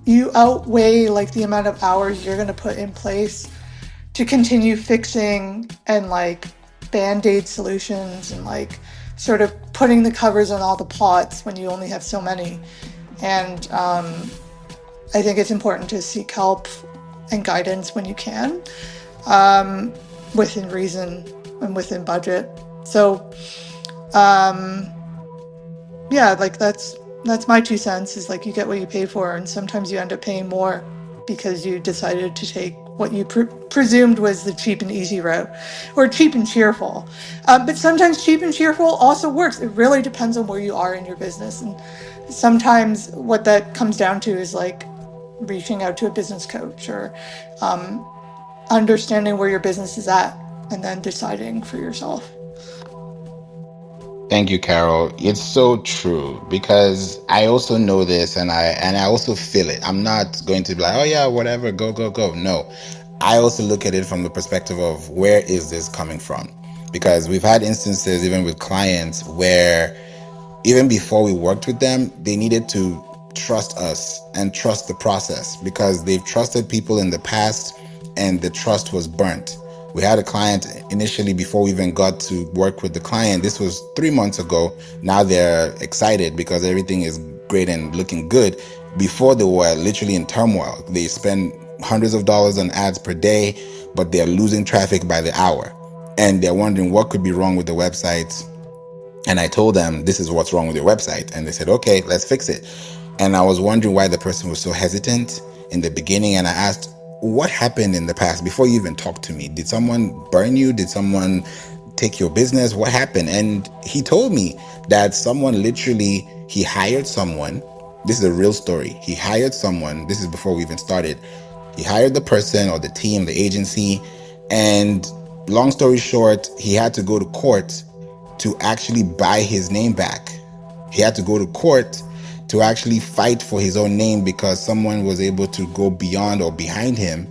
you outweigh like the amount of hours you're going to put in place to continue fixing and like band-aid solutions and like sort of putting the covers on all the pots when you only have so many. And I think it's important to seek help and guidance when you can, within reason and within budget. So yeah, like that's my 2 cents, is like you get what you pay for, and sometimes you end up paying more because you decided to take what you presumed was the cheap and easy route, or cheap and cheerful. But sometimes cheap and cheerful also works. It really depends on where you are in your business, and sometimes what that comes down to is like reaching out to a business coach, or understanding where your business is at and then deciding for yourself. Thank you, Carol. It's so true because I also know this, and I also feel it. I'm not going to be like, oh yeah, whatever, go, go, go. No. I also look at it from the perspective of where is this coming from? Because we've had instances even with clients where even before we worked with them, they needed to trust us and trust the process because they've trusted people in the past and the trust was burnt. We had a client initially before we even got to work with the client. This was 3 months ago. Now they're excited because everything is great and looking good. Before they were literally in turmoil. They spend hundreds of dollars on ads per day, but they're losing traffic by the hour. And they're wondering what could be wrong with the website. And I told them, this is what's wrong with your website. And they said, okay, let's fix it. And I was wondering why the person was so hesitant in the beginning. And I asked, what happened in the past before you even talked to me? Did someone burn you? Did someone take your business? What happened? And he told me that someone literally, he hired someone. This is a real story. He hired someone. This is before we even started. He hired the person or the team, the agency. And long story short, he had to go to court to actually buy his name back. He had to go to court to actually fight for his own name because someone was able to go beyond or behind him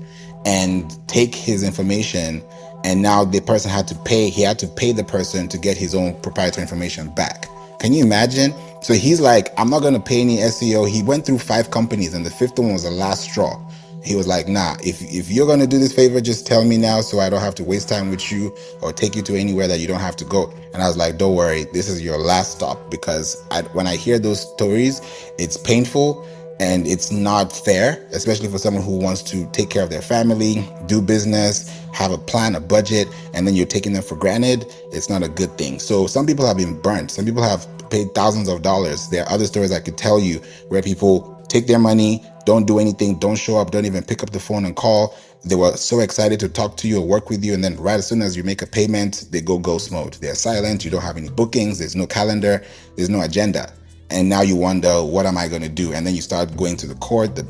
and take his information. And now the person had to pay, he had to pay the person to get his own proprietary information back. Can you imagine? So he's like, I'm not going to pay any SEO. He went through 5 companies and the 5th one was the last straw. He was like, nah, if you're going to do this favor, just tell me now so I don't have to waste time with you or take you to anywhere that you don't have to go. And I was like, don't worry, this is your last stop, because when I hear those stories, it's painful and it's not fair, especially for someone who wants to take care of their family, do business, have a plan, a budget, and then you're taking them for granted. It's not a good thing. So some people have been burnt. Some people have paid thousands of dollars. There are other stories I could tell you where people take their money, don't do anything, don't show up, don't even pick up the phone and call. They were so excited to talk to you or work with you, and then right as soon as you make a payment, they go ghost mode. They're silent, you don't have any bookings, there's no calendar, there's no agenda. And now you wonder, what am I going to do? And then you start going to the court, the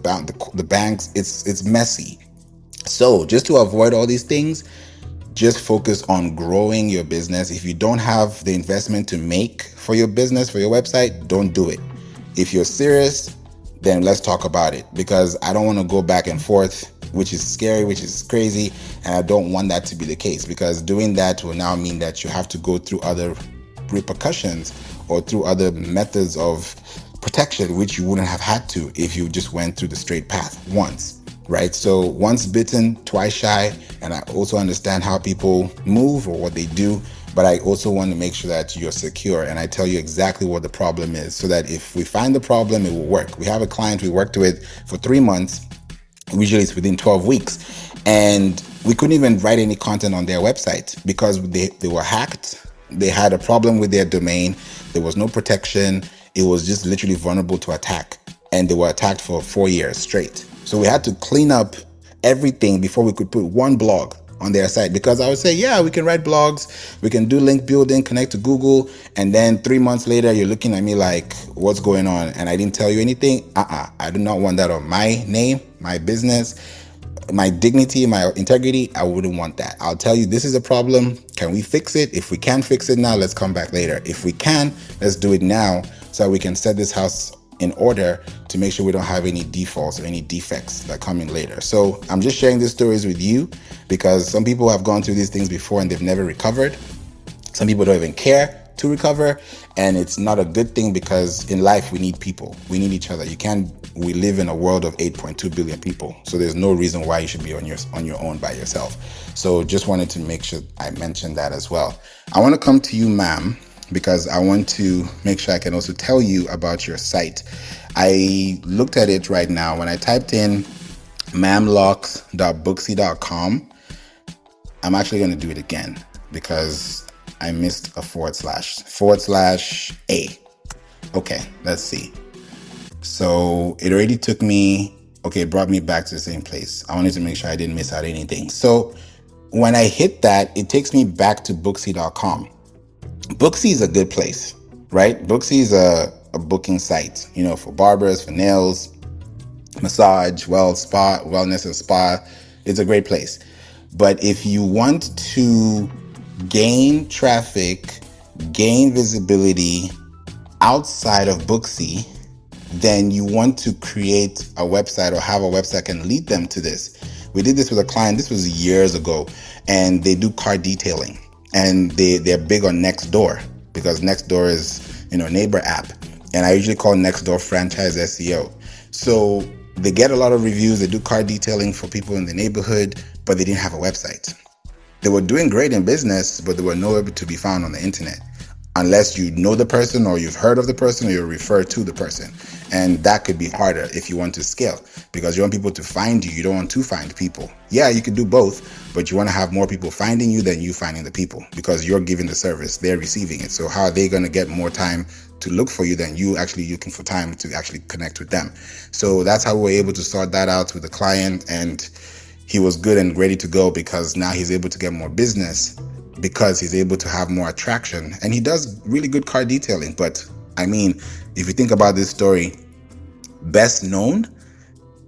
banks. It's messy. So just to avoid all these things, just focus on growing your business. If you don't have the investment to make for your business, for your website, don't do it. If you're serious, then let's talk about it, because I don't want to go back and forth, which is scary, which is crazy. And I don't want that to be the case, because doing that will now mean that you have to go through other repercussions or through other methods of protection, which you wouldn't have had to if you just went through the straight path once, right? So once bitten, twice shy. And I also understand how people move or what they do, but I also want to make sure that you're secure. And I tell you exactly what the problem is so that if we find the problem, it will work. We have a client we worked with for 3 months. Usually it's within 12 weeks. And we couldn't even write any content on their website because they were hacked. They had a problem with their domain. There was no protection. It was just literally vulnerable to attack. And they were attacked for 4 years straight. So we had to clean up everything before we could put one blog on their site, because I would say, yeah, we can write blogs, we can do link building, connect to Google, and then 3 months later, you're looking at me like, what's going on? And I didn't tell you anything. I do not want that on my name, my business, my dignity, my integrity. I wouldn't want that. I'll tell you, this is a problem. Can we fix it? If we can't fix it now, let's come back later. If we can, let's do it now so we can set this house in order to make sure we don't have any defaults or any defects that come in later. So I'm just sharing these stories with you because some people have gone through these things before and they've never recovered. Some people don't even care to recover, and it's not a good thing because in life we need people. We need each other. We live in a world of 8.2 billion people. So there's no reason why you should be on your own by yourself. So just wanted to make sure I mentioned that as well. I want to come to you, ma'am, because I want to make sure I can also tell you about your site. I looked at it right now. When I typed in mamlocks.booksy.com, I'm actually going to do it again because I missed a / A. Okay, let's see. So it already took me, it brought me back to the same place. I wanted to make sure I didn't miss out anything. So when I hit that, it takes me back to booksy.com. Booksy is a good place, right? Booksy is a booking site, for barbers, for nails, massage, wellness and spa. It's a great place. But if you want to gain traffic, gain visibility outside of Booksy, then you want to create a website or have a website that can lead them to this. We did this with a client. This was years ago, and they do car detailing, and they're big on Nextdoor because Nextdoor is, a neighbor app, and I usually call Nextdoor franchise SEO. So they get a lot of reviews. They do car detailing for people in the neighborhood, but they didn't have a website. They were doing great in business, but they were nowhere to be found on the internet unless you know the person or you've heard of the person or you're referred to the person. And that could be harder if you want to scale because you want people to find you. You don't want to find people. Yeah, you could do both, but you want to have more people finding you than you finding the people because you're giving the service, they're receiving it. So how are they going to get more time to look for you than you actually looking for time to actually connect with them? So that's how we were able to sort that out with the client, and he was good and ready to go because now he's able to get more business because he's able to have more attraction, and he does really good car detailing. But I mean, if you think about this story, best known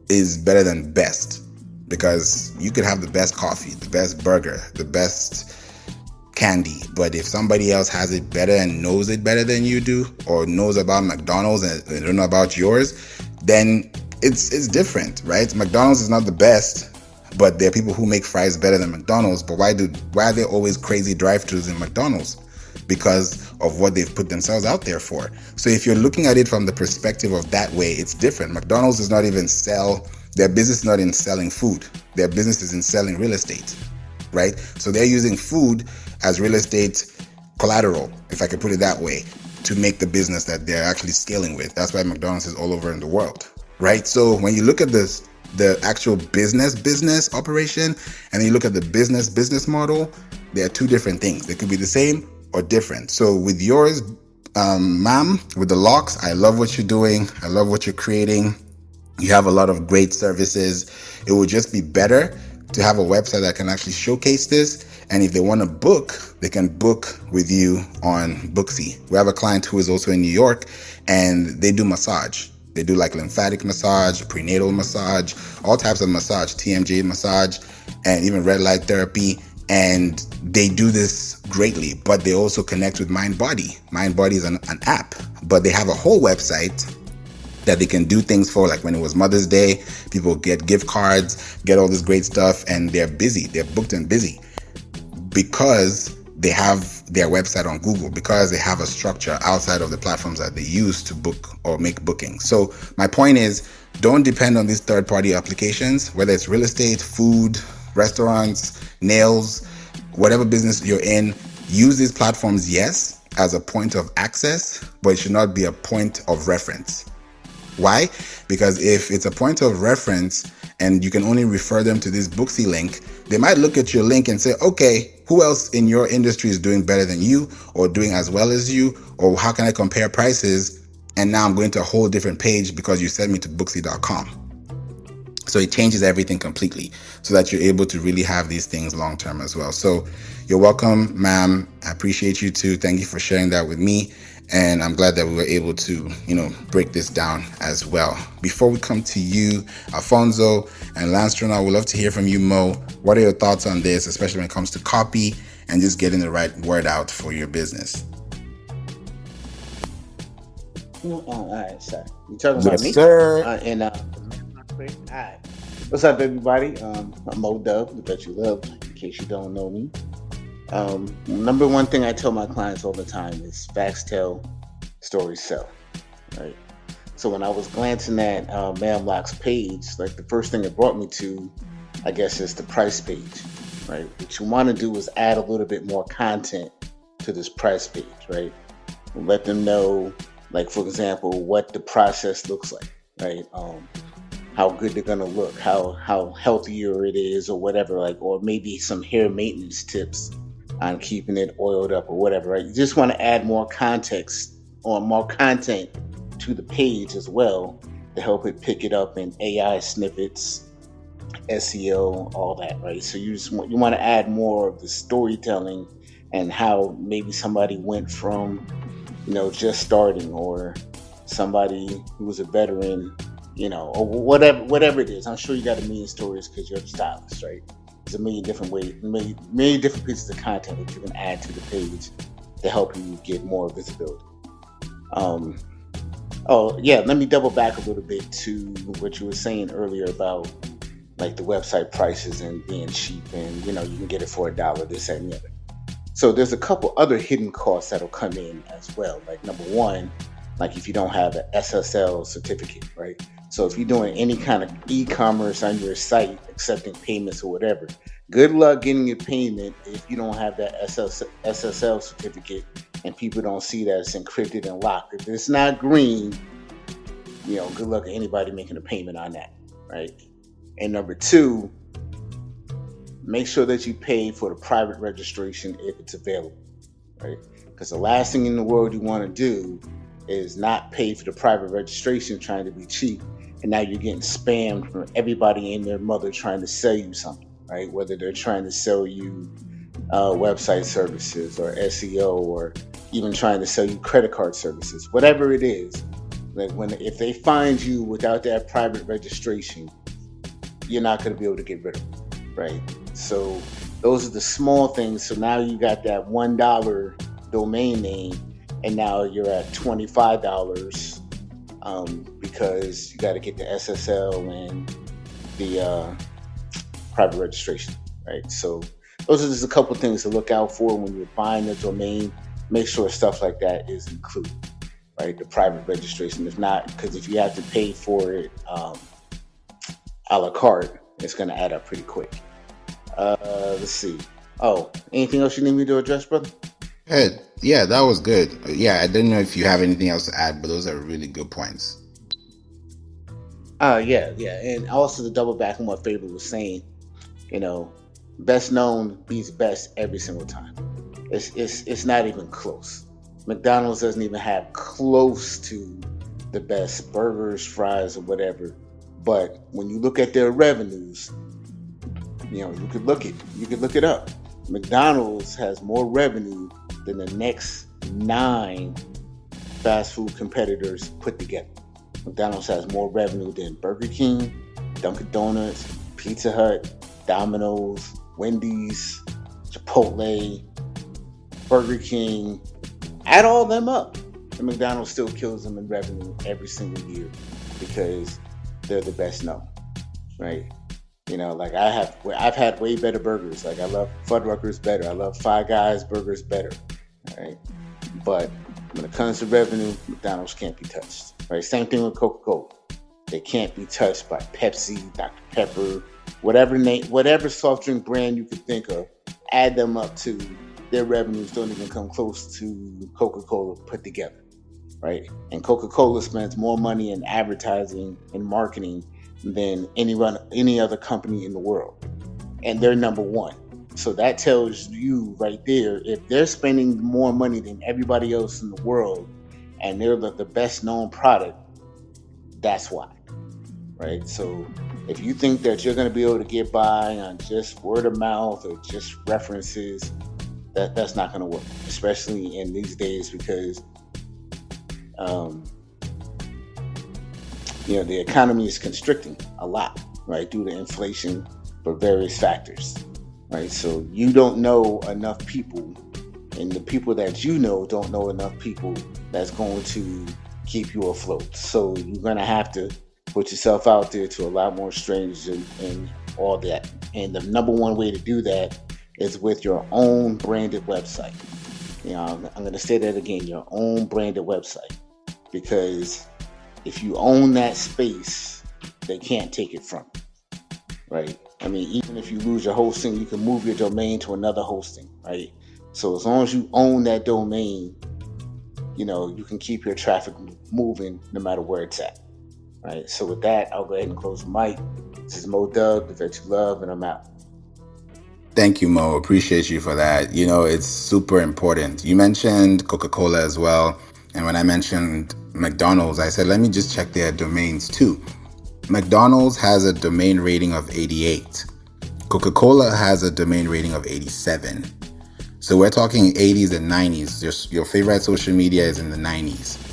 is better than best because you could have the best coffee, the best burger, the best candy, but if somebody else has it better and knows it better than you do, or knows about McDonald's and they don't know about yours, then it's different, right? McDonald's is not the best, but there are people who make fries better than McDonald's. But why are there always crazy drive-thrus in McDonald's? Because of what they've put themselves out there for. So if you're looking at it from the perspective of that way, it's different. McDonald's does not even their business is not in selling food. Their business is in selling real estate, right? So they're using food as real estate collateral, if I could put it that way, to make the business that they're actually scaling with. That's why McDonald's is all over in the world, right? So when you look at this, the actual business operation, and then you look at the business model, they are two different things. They could be the same or different. So with yours, ma'am, with the locks, I love what you're doing. I love what you're creating. You have a lot of great services. It would just be better to have a website that can actually showcase this. And if they want to book, they can book with you on Booksy. We have a client who is also in New York, and they do massage. They do like lymphatic massage, prenatal massage, all types of massage, TMJ massage, and even red light therapy. And they do this greatly, but they also connect with MindBody. MindBody is an app, but they have a whole website that they can do things for. Like when it was Mother's Day, people get gift cards, get all this great stuff, and they're busy. They're booked and busy because they have their website on Google, because they have a structure outside of the platforms that they use to book or make bookings. So my point is, don't depend on these third-party applications, whether it's real estate, food, restaurants, nails, whatever business you're in. Use these platforms, yes, as a point of access, but it should not be a point of reference. Why? Because if it's a point of reference and you can only refer them to this Booksy link, they might look at your link and say, okay, who else in your industry is doing better than you or doing as well as you? Or how can I compare prices? And now I'm going to a whole different page because you sent me to Booksy.com. So it changes everything completely so that you're able to really have these things long term as well. So you're welcome, ma'am. I appreciate you too. Thank you for sharing that with me. And I'm glad that we were able to, break this down as well. Before we come to you, Alfonso and Landstrom, I would love to hear from you, Mo. What are your thoughts on this, especially when it comes to copy and just getting the right word out for your business? All right, sorry. You talking about Yes, me? sir. All right. What's up, everybody? I'm Mo Dub, that you love, in case you don't know me. Number one thing I tell my clients all the time is facts tell, stories sell, right? So when I was glancing at Mamlock's page, like the first thing it brought me to, I guess, is the price page, right? What you want to do is add a little bit more content to this price page, right? Let them know, like, for example, what the process looks like, right? How good they're gonna look, how healthier it is, or whatever, like, or maybe some hair maintenance tips on keeping it oiled up or whatever, right? You just want to add more context or more content to the page as well to help it pick it up in AI snippets, SEO, all that, right? So you want to add more of the storytelling and how maybe somebody went from just starting, or somebody who was a veteran, or whatever it is. I'm sure you got a million stories because you're a stylist, right? There's a million different ways, many different pieces of content that you can add to the page to help you get more visibility. Oh yeah, let me double back a little bit to what you were saying earlier about like the website prices and being cheap, and you can get it for $1, this, that, and the other. So there's a couple other hidden costs that'll come in as well. Like number one, like if you don't have an SSL certificate, right? So if you're doing any kind of e-commerce on your site, accepting payments or whatever, good luck getting your payment if you don't have that SSL certificate and people don't see that it's encrypted and locked. If it's not green, good luck to anybody making a payment on that, right? And number two, make sure that you pay for the private registration if it's available, right? Because the last thing in the world you want to do is not pay for the private registration trying to be cheap, and now you're getting spammed from everybody and their mother trying to sell you something, right? Whether they're trying to sell you website services or SEO, or even trying to sell you credit card services, whatever it is. Like if they find you without that private registration, you're not going to be able to get rid of them, right? So those are the small things. So now you got that $1 domain name, and now you're at $25 because you got to get the SSL and the private registration, right? So those are just a couple things to look out for when you're buying a domain. Make sure stuff like that is included, right? The private registration. If not, because if you have to pay for it a la carte, it's going to add up pretty quick. Let's see. Oh, anything else you need me to address, brother? Good. Yeah, that was good. Yeah, I didn't know if you have anything else to add, but those are really good points. Yeah. And also to double back on what Favour was saying, best known beats best every single time. It's not even close. McDonald's doesn't even have close to the best burgers, fries, or whatever. But when you look at their revenues, you could look it up. McDonald's has more revenue than the next 9 fast food competitors put together. McDonald's has more revenue than Burger King, Dunkin' Donuts, Pizza Hut, Domino's, Wendy's, Chipotle, Burger King. Add all them up, and McDonald's still kills them in revenue every single year because they're the best known, right? Like I've had way better burgers. Like I love Fuddruckers better. I love Five Guys burgers better, right? But when it comes to revenue, McDonald's can't be touched, right? Same thing with Coca-Cola. They can't be touched by Pepsi, Dr. Pepper, whatever soft drink brand you could think of. Add them up to their revenues don't even come close to Coca-Cola put together, right? And Coca-Cola spends more money in advertising and marketing than any other company in the world, and they're number one. So that tells you right there, if they're spending more money than everybody else in the world, and they're the best known product, that's why, right? So if you think that you're going to be able to get by on just word of mouth or just references, that's not going to work, especially in these days, because um, the economy is constricting a lot, right, due to inflation for various factors, right? So you don't know enough people, and the people that you know don't know enough people that's going to keep you afloat. So you're going to have to put yourself out there to a lot more strangers and all that. And the number one way to do that is with your own branded website. I'm going to say that again, your own branded website, because if you own that space, they can't take it from you, right? I mean, even if you lose your hosting, you can move your domain to another hosting, right? So as long as you own that domain, you can keep your traffic moving no matter where it's at, right? So with that, I'll go ahead and close the mic. This is Mo Dub, the Vet You Love, and I'm out. Thank you, Mo. Appreciate you for that. It's super important. You mentioned Coca-Cola as well. And when I mentioned McDonald's, I said, let me just check their domains too. McDonald's has a domain rating of 88. Coca-Cola has a domain rating of 87. So we're talking 80s and 90s. Your favorite social media is in the 90s.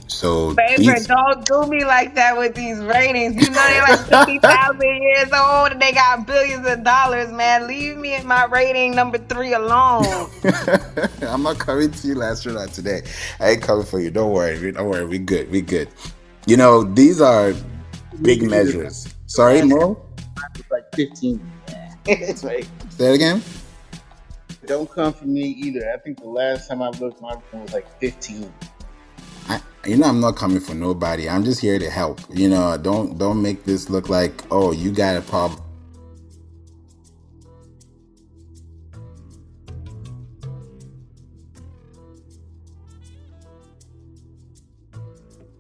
So Favorite, these don't do me like that with these ratings. You know they like 50,000 years old and they got billions of dollars, man. Leave me at my rating number 3 alone. I'm not coming to you last astronaut today. I ain't coming for you. Don't worry. Don't worry. We good. We good. These are Me big either. measures. The Sorry, last time Mo? it was like 15. It's right. Say it again. Don't come for me either. I think the last time I looked, my rating was like 15. I'm not coming for nobody. I'm just here to help. Don't make this look like, oh, you got a problem.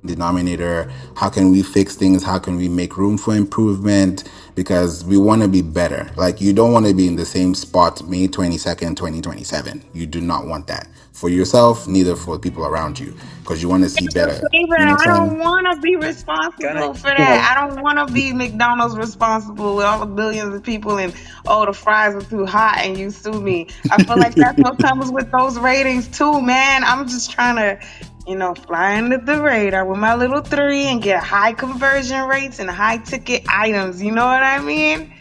Denominator. How can we fix things? How can we make room for improvement? Because we want to be better. Like, you don't want to be in the same spot May 22nd, 2027. You do not want that for yourself, neither for people around you, because you want to see better. Favorite, You know I what I'm don't saying? want to be responsible for that. I don't want to be McDonald's responsible with all the billions of people and, oh, the fries are too hot and you sue me. I feel like that's what comes with those ratings too, man. I'm just trying to, fly under the radar with my little 3 and get high conversion rates and high ticket items. You know what I mean?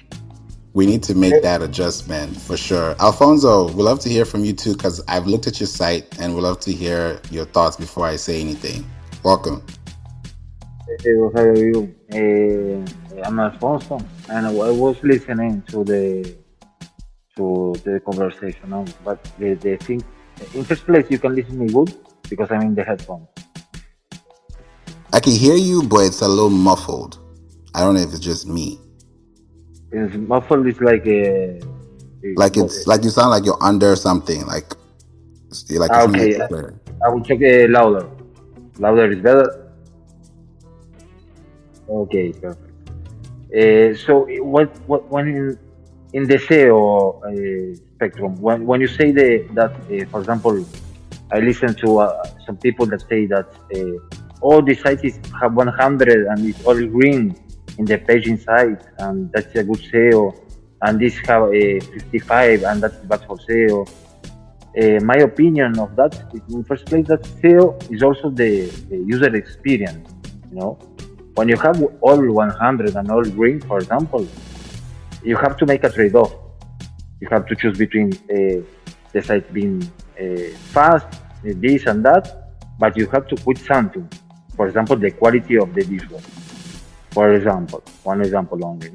We need to make that adjustment for sure. Alfonso, we'd love to hear from you too, because I've looked at your site and we'd love to hear your thoughts before I say anything. Welcome. How are you? I'm Alfonso, and I was listening to the conversation. But the thing, in first place, you can listen me good because I'm in the headphones. I can hear you, but it's a little muffled. I don't know if it's just me. It's muffled is like Like it's like you sound like you're under something. Like it's not okay. clear. I will check louder. Louder is better. Okay, perfect. So what when in the SEO spectrum, when you say that for example, I listen to some people that say that all the sites have 100 and it's all green in the page inside, and that's a good SEO, and this have a 55 and that's bad for SEO. My opinion of that, in first place, that SEO is also the user experience. When you have all 100 and all green, for example, you have to make a trade-off. You have to choose between the site being fast, this and that, but you have to put something. For example, the quality of the visual. For example, one example only.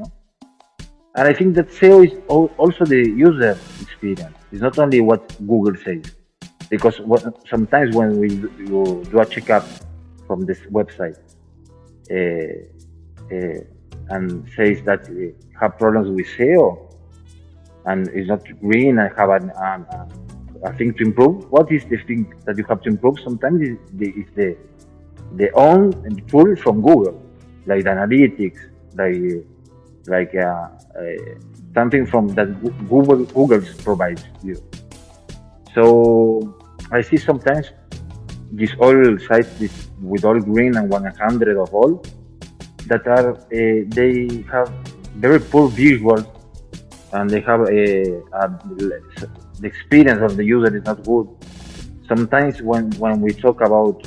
And I think that SEO is also the user experience. It's not only what Google says, because sometimes when you do a checkup from this website and says that have problems with SEO and it's not green and have a thing to improve. What is the thing that you have to improve? Sometimes the own tool from Google, like the analytics, like something from that Google provides you. So I see sometimes these all sites with all green and 100 of all that are they have very poor visuals, and they have the experience of the user is not good. Sometimes when we talk about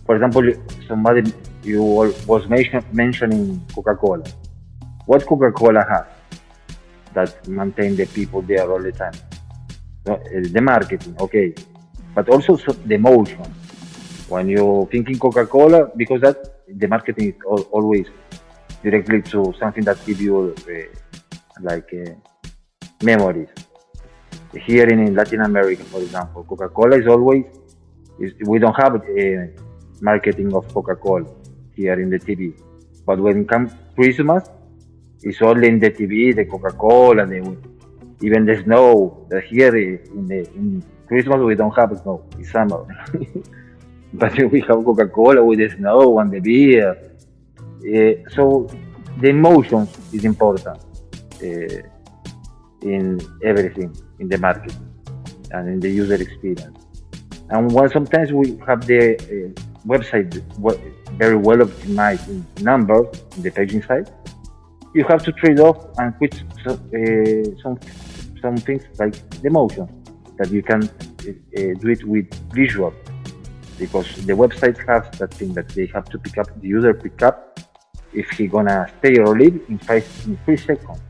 for example, somebody was mentioning Coca-Cola. What Coca-Cola has that maintain the people there all the time? The marketing, okay, but also the emotion. When you're thinking Coca-Cola, because that the marketing is always directly to something that gives you memories. Here in Latin America, for example, Coca-Cola is always we don't have marketing of Coca-Cola here in the TV, but when it comes Christmas, it's only in the TV, the Coca-Cola, even the snow. Here in Christmas we don't have snow; it's summer, but we have Coca-Cola with the snow and the beer. So the emotions is important in everything in the market and in the user experience. And while sometimes we have the website very well optimized in numbers in the paging side, you have to trade off and quit some things like the motion that you can do it with visual, because the website has that thing that they have to pick up the user pick up if he gonna stay or leave in 3 seconds.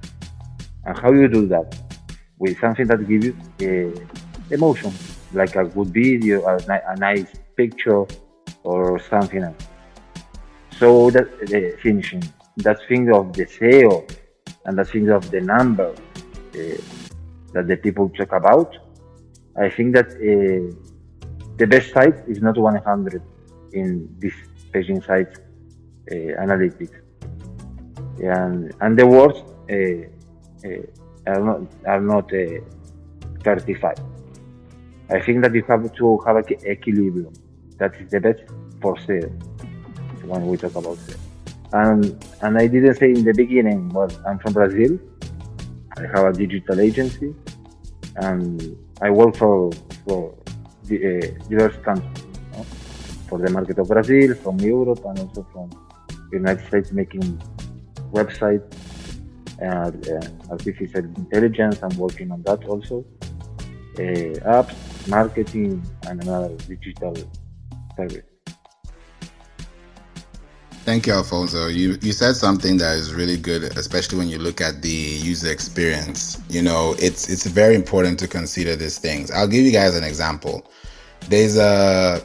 And how you do that? With something that gives you emotion, like a good video, a nice picture, or something else. So that finishing, that thing of the SEO and that thing of the number that the people talk about, I think that the best site is not 100 in this paging site analytics, and the worst are not 35. I think that you have to have an equilibrium. That is the best for sale when we talk about sale. And I didn't say in the beginning, but I'm from Brazil. I have a digital agency, and I work for diverse countries, for the market of Brazil, from Europe, and also from the United States, making websites and artificial intelligence. I'm working on that also. Apps, marketing, and another digital service. Thank you, Alfonso. You said something that is really good, especially when you look at the user experience. It's very important to consider these things. I'll give you guys an example. There's a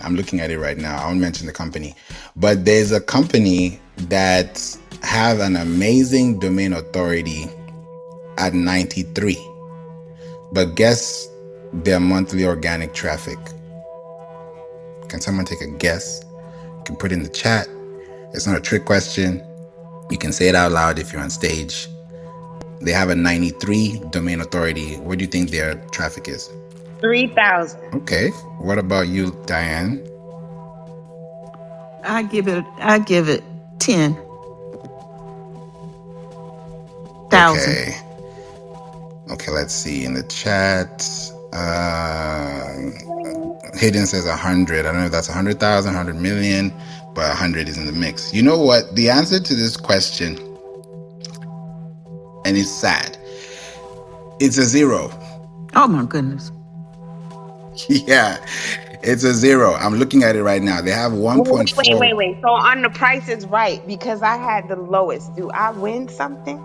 I'm looking at it right now. I won't mention the company, but there's a company that have an amazing domain authority at 93. But guess their monthly organic traffic. Can someone take a guess? You can put it in the chat. It's not a trick question. You can say it out loud if you're on stage. They have a 93 domain authority. What do you think their traffic is? 3,000. Okay. What about you, Diane? I give it 10,000. Okay. Okay, let's see in the chat. Hayden says 100. I don't know if that's 100,000, 100 million, but 100 is in the mix. You know what? The answer to this question, and it's sad, it's a 0. Oh my goodness. Yeah, it's a 0. I'm looking at it right now. They have 1.4. Wait. So on the Price is Right, because I had the lowest. Do I win something?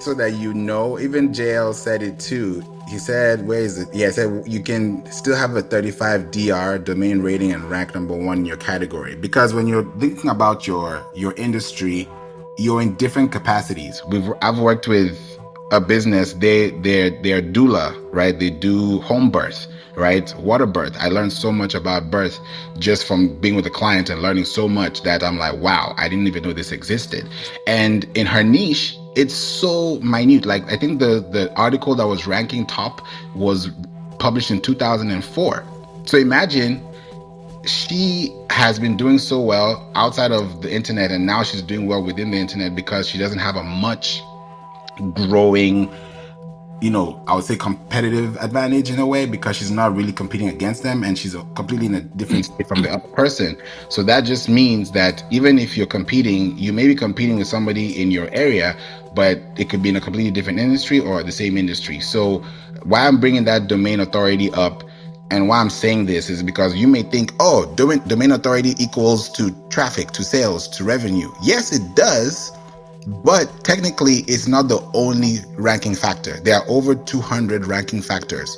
So that even JL said it too. He said, where is it? Yeah, he said you can still have a 35 DR domain rating and rank number 1 in your category. Because when you're thinking about your industry, you're in different capacities. I've worked with a business, they're doula, right? They do home birth, right? Water birth. I learned so much about birth just from being with a client and learning so much that I'm like, wow, I didn't even know this existed. And in her niche, it's so minute. Like I think the article that was ranking top was published in 2004. So imagine she has been doing so well outside of the internet, and now she's doing well within the internet because she doesn't have a much growing, I would say competitive advantage in a way, because she's not really competing against them and she's completely in a different state from the other person. So that just means that even if you're competing, you may be competing with somebody in your area, but it could be in a completely different industry or the same industry. So why I'm bringing that domain authority up and why I'm saying this is because you may think, oh, domain authority equals to traffic, to sales, to revenue. Yes, it does. But technically, it's not the only ranking factor. There are over 200 ranking factors,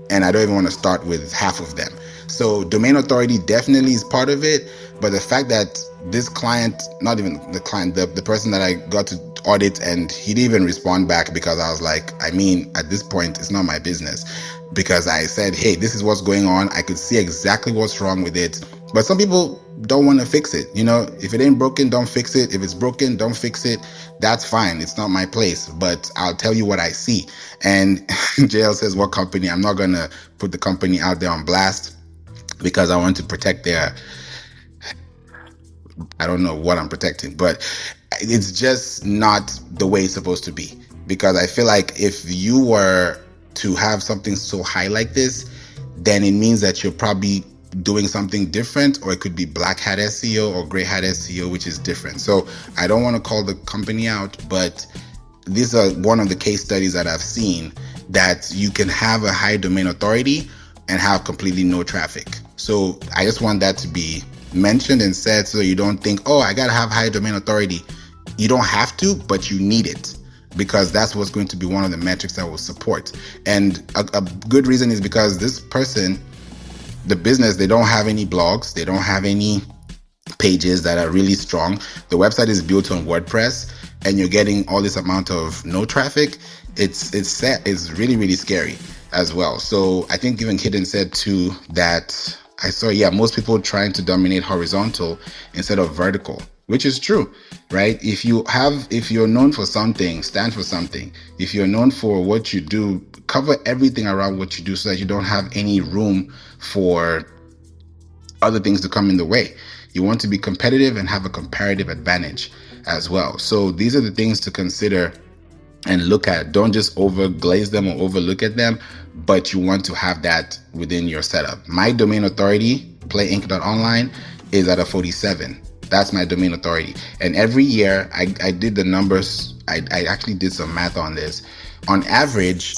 and I don't even want to start with half of them. So domain authority definitely is part of it. But the fact that this client, not even the client, the person that I got to audit, and he didn't even respond back because I was like, I mean, at this point, it's not my business. Because I said, hey, this is what's going on. I could see exactly what's wrong with it. But some people don't want to fix it. If it ain't broken, don't fix it. If it's broken, don't fix it. That's fine. It's not my place, but I'll tell you what I see. And JL says, what company? I'm not going to put the company out there on blast because I want to protect I don't know what I'm protecting, but it's just not the way it's supposed to be. Because I feel like if you were to have something so high like this, then it means that you're probably doing something different, or it could be black hat SEO or gray hat SEO, which is different. So I don't want to call the company out, but these are one of the case studies that I've seen that you can have a high domain authority and have completely no traffic. So I just want that to be mentioned and said so you don't think, oh, I got to have high domain authority. You don't have to, but you need it, because that's what's going to be one of the metrics that will support. And a good reason is because this person, the business, they don't have any blogs, they don't have any pages that are really strong. The website is built on WordPress, and you're getting all this amount of no traffic. It's really, really scary as well. So I think even Hidden said too that I saw, most people trying to dominate horizontal instead of vertical, which is true, right? If you're known for something, stand for something. If you're known for what you do, cover everything around what you do so that you don't have any room for other things to come in the way. You want to be competitive and have a comparative advantage as well. So these are the things to consider and look at. Don't just overglaze them or overlook at them, but you want to have that within your setup. My domain authority, playinc.online, is at a 47. That's my domain authority. And every year I did the numbers. I actually did some math on this. On average,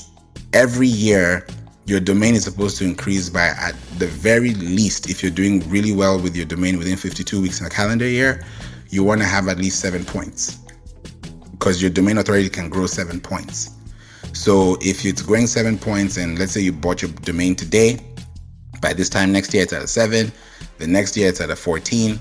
every year, your domain is supposed to increase by, at the very least, if you're doing really well with your domain within 52 weeks in a calendar year, you want to have at least 7 points, because your domain authority can grow 7 points. So if it's growing 7 points, and let's say you bought your domain today, by this time next year it's at a 7, the next year it's at a 14,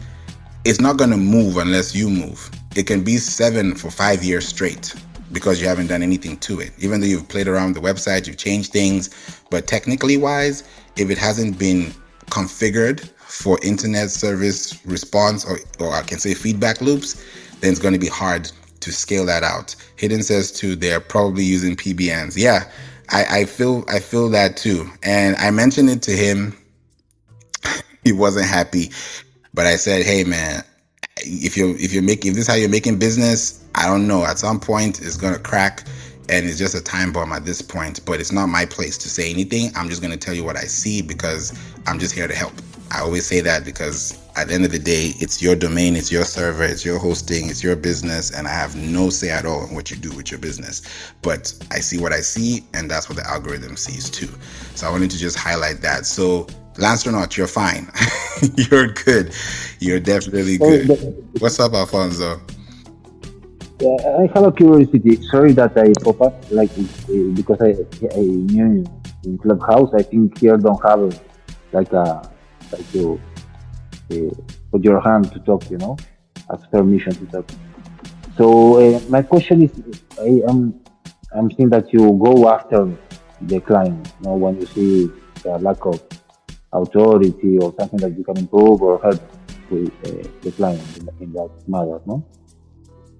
it's not going to move unless you move. It can be 7 for 5 years straight because you haven't done anything to it. Even though you've played around with the website, you've changed things, but technically wise, if it hasn't been configured for internet service response, or I can say feedback loops, then it's going to be hard to scale that out. Hidden says too, they're probably using PBNs. Yeah, I feel that too. And I mentioned it to him. He wasn't happy, but I said, hey man, if this is how you're making business, I don't know. At some point, it's gonna crack, and it's just a time bomb at this point. But it's not my place to say anything. I'm just gonna tell you what I see because I'm just here to help. I always say that because at the end of the day, it's your domain, it's your server, it's your hosting, it's your business, and I have no say at all in what you do with your business. But I see what I see, and that's what the algorithm sees too. So I wanted to just highlight that. So Lancernaut, you're fine. You're good. You're definitely So good. What's up, Alfonso? I have a curiosity. Sorry that I pop up, because I new in Clubhouse. I think here don't have like you put your hand to talk, ask permission to talk. So my question is, I'm seeing that you go after the client. You know, when you see the lack of authority or something that you can improve or help with the client in that matter, no?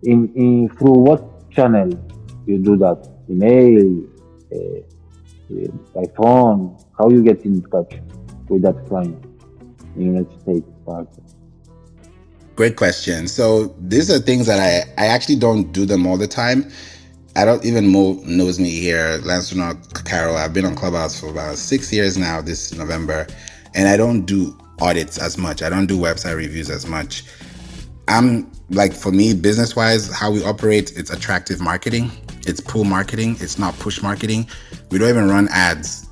In through what channel you do that? Email, by phone? How you get in touch with that client in the United States? Great question. So these are things that I actually don't do them all the time. I don't even Mo knows me here, Lancelot Carol. I've been on Clubhouse for about 6 years now this November, and I don't do audits as much. I don't do website reviews as much. I'm like, for me, business wise, how we operate, it's attractive marketing. It's pull marketing. It's not push marketing. We don't even run ads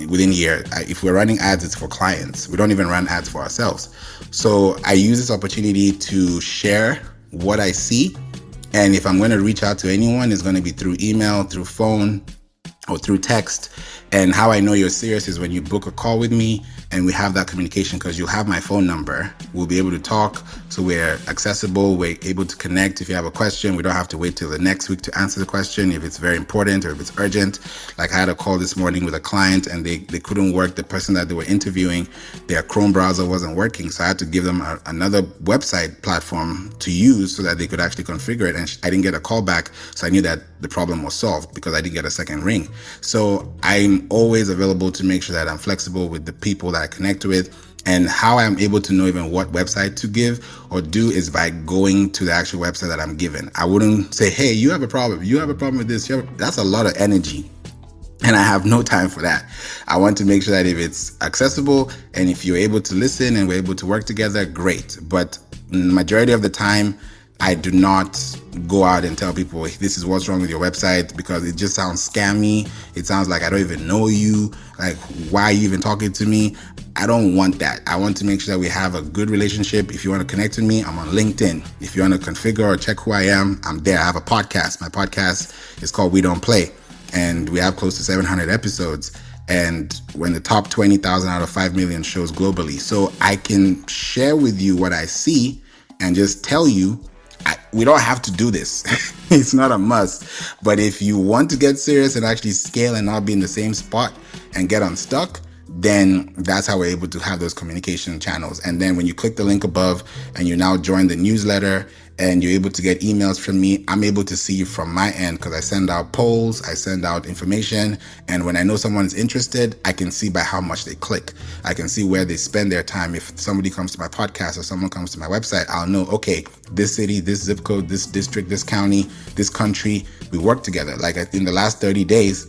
within a year. If we're running ads, it's for clients. We don't even run ads for ourselves. So I use this opportunity to share what I see. And if I'm going to reach out to anyone, it's going to be through email, through phone, or through text. And how I know you're serious is when you book a call with me and we have that communication, because you'll have my phone number. We'll be able to talk. So we're accessible. We're able to connect. If you have a question, we don't have to wait till the next week to answer the question. If it's very important or if it's urgent, like I had a call this morning with a client and they couldn't work. The person that they were interviewing, their Chrome browser wasn't working. So I had to give them another website platform to use so that they could actually configure it. And I didn't get a call back. So I knew that the problem was solved because I didn't get a second ring. So I'm always available to make sure that I'm flexible with the people that I connect with. And how I'm able to know even what website to give or do is by going to the actual website that I'm given. I wouldn't say, hey, you have a problem. You have a problem with this. That's a lot of energy. And I have no time for that. I want to make sure that if it's accessible and if you're able to listen and we're able to work together, great. But majority of the time, I do not go out and tell people this is what's wrong with your website, because it just sounds scammy. It sounds like I don't even know you. Like, why are you even talking to me? I don't want that. I want to make sure that we have a good relationship. If you want to connect with me, I'm on LinkedIn. If you want to configure or check who I am, I'm there. I have a podcast. My podcast is called We Don't Play, and we have close to 700 episodes. And we're in the top 20,000 out of 5 million shows globally. So I can share with you what I see and just tell you, we don't have to do this. It's not a must. But if you want to get serious and actually scale and not be in the same spot and get unstuck, then that's how we're able to have those communication channels. And then when you click the link above and you now join the newsletter and you're able to get emails from me, I'm able to see from my end because I send out polls, I send out information. And when I know someone's interested, I can see by how much they click. I can see where they spend their time. If somebody comes to my podcast or someone comes to my website, I'll know, okay, this city, this zip code, this district, this county, this country, we work together. Like in the last 30 days,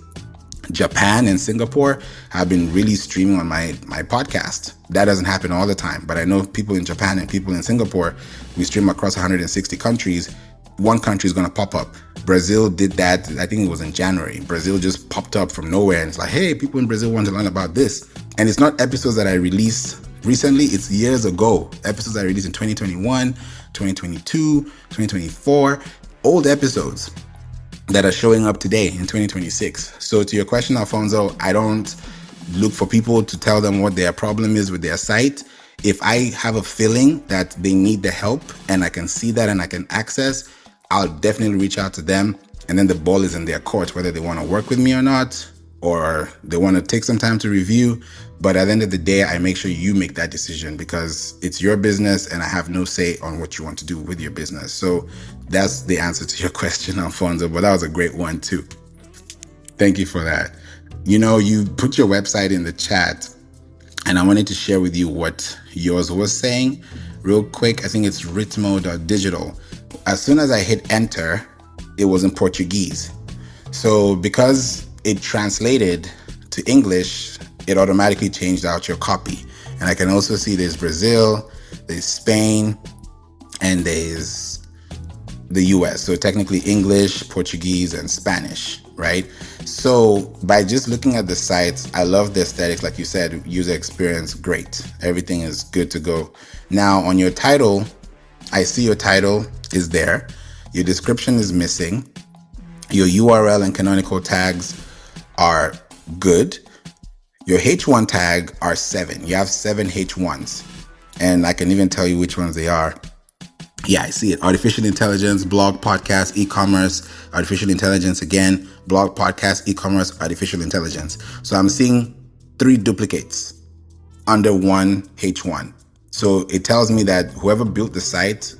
Japan and Singapore have been really streaming on my podcast. That doesn't happen all the time, but I know people in Japan and people in Singapore, we stream across 160 countries. One country is going to pop up. Brazil did that. I think it was in January. Brazil just popped up from nowhere and it's like, hey, people in Brazil want to learn about this. And it's not episodes that I released recently. It's years ago. Episodes I released in 2021, 2022, 2024, old episodes that are showing up today in 2026. So to your question, Alfonso, I don't look for people to tell them what their problem is with their site. If I have a feeling that they need the help and I can see that and I can access, I'll definitely reach out to them. And then the ball is in their court, whether they want to work with me or not, or they want to take some time to review. But at the end of the day, I make sure you make that decision because it's your business and I have no say on what you want to do with your business. So that's the answer to your question, Alfonso, but that was a great one too. Thank you for that. You know, you put your website in the chat and I wanted to share with you what yours was saying real quick. I think it's ritmo.digital. As soon as I hit enter, it was in Portuguese. So because it translated to English, it automatically changed out your copy. And I can also see there's Brazil, there's Spain, and there's the US. So technically English, Portuguese, and Spanish, right? So by just looking at the sites, I love the aesthetics. Like you said, user experience, great. Everything is good to go. Now on your title, I see your title is there. Your description is missing. Your URL and canonical tags are good. Your H1 tag are 7. You have 7 H1s. And I can even tell you which ones they are. Yeah, I see it. Artificial intelligence, blog, podcast, e-commerce, artificial intelligence again, blog, podcast, e-commerce, artificial intelligence. So I'm seeing 3 duplicates under one H1. So it tells me that whoever built the site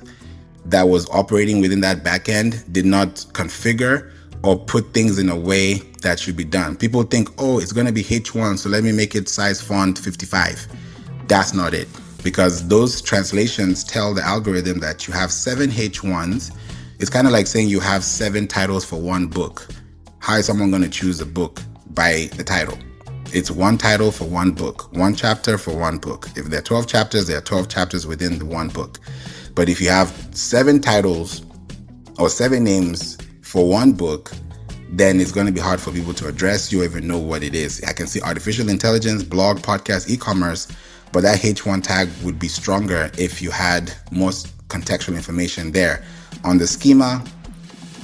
that was operating within that backend did not configure or put things in a way that should be done. People think, oh, it's going to be H1, so let me make it size font 55. That's not it, because those translations tell the algorithm that you have 7 H1s. It's kind of like saying you have 7 titles for one book. How is someone going to choose a book by the title? It's one title for one book, one chapter for one book. If there are 12 chapters, there are 12 chapters within the one book. But if you have 7 titles or 7 names for one book, then it's going to be hard for people to address you or even know what it is. I can see artificial intelligence, blog, podcast, e-commerce, but that H1 tag would be stronger if you had more contextual information there. On the schema,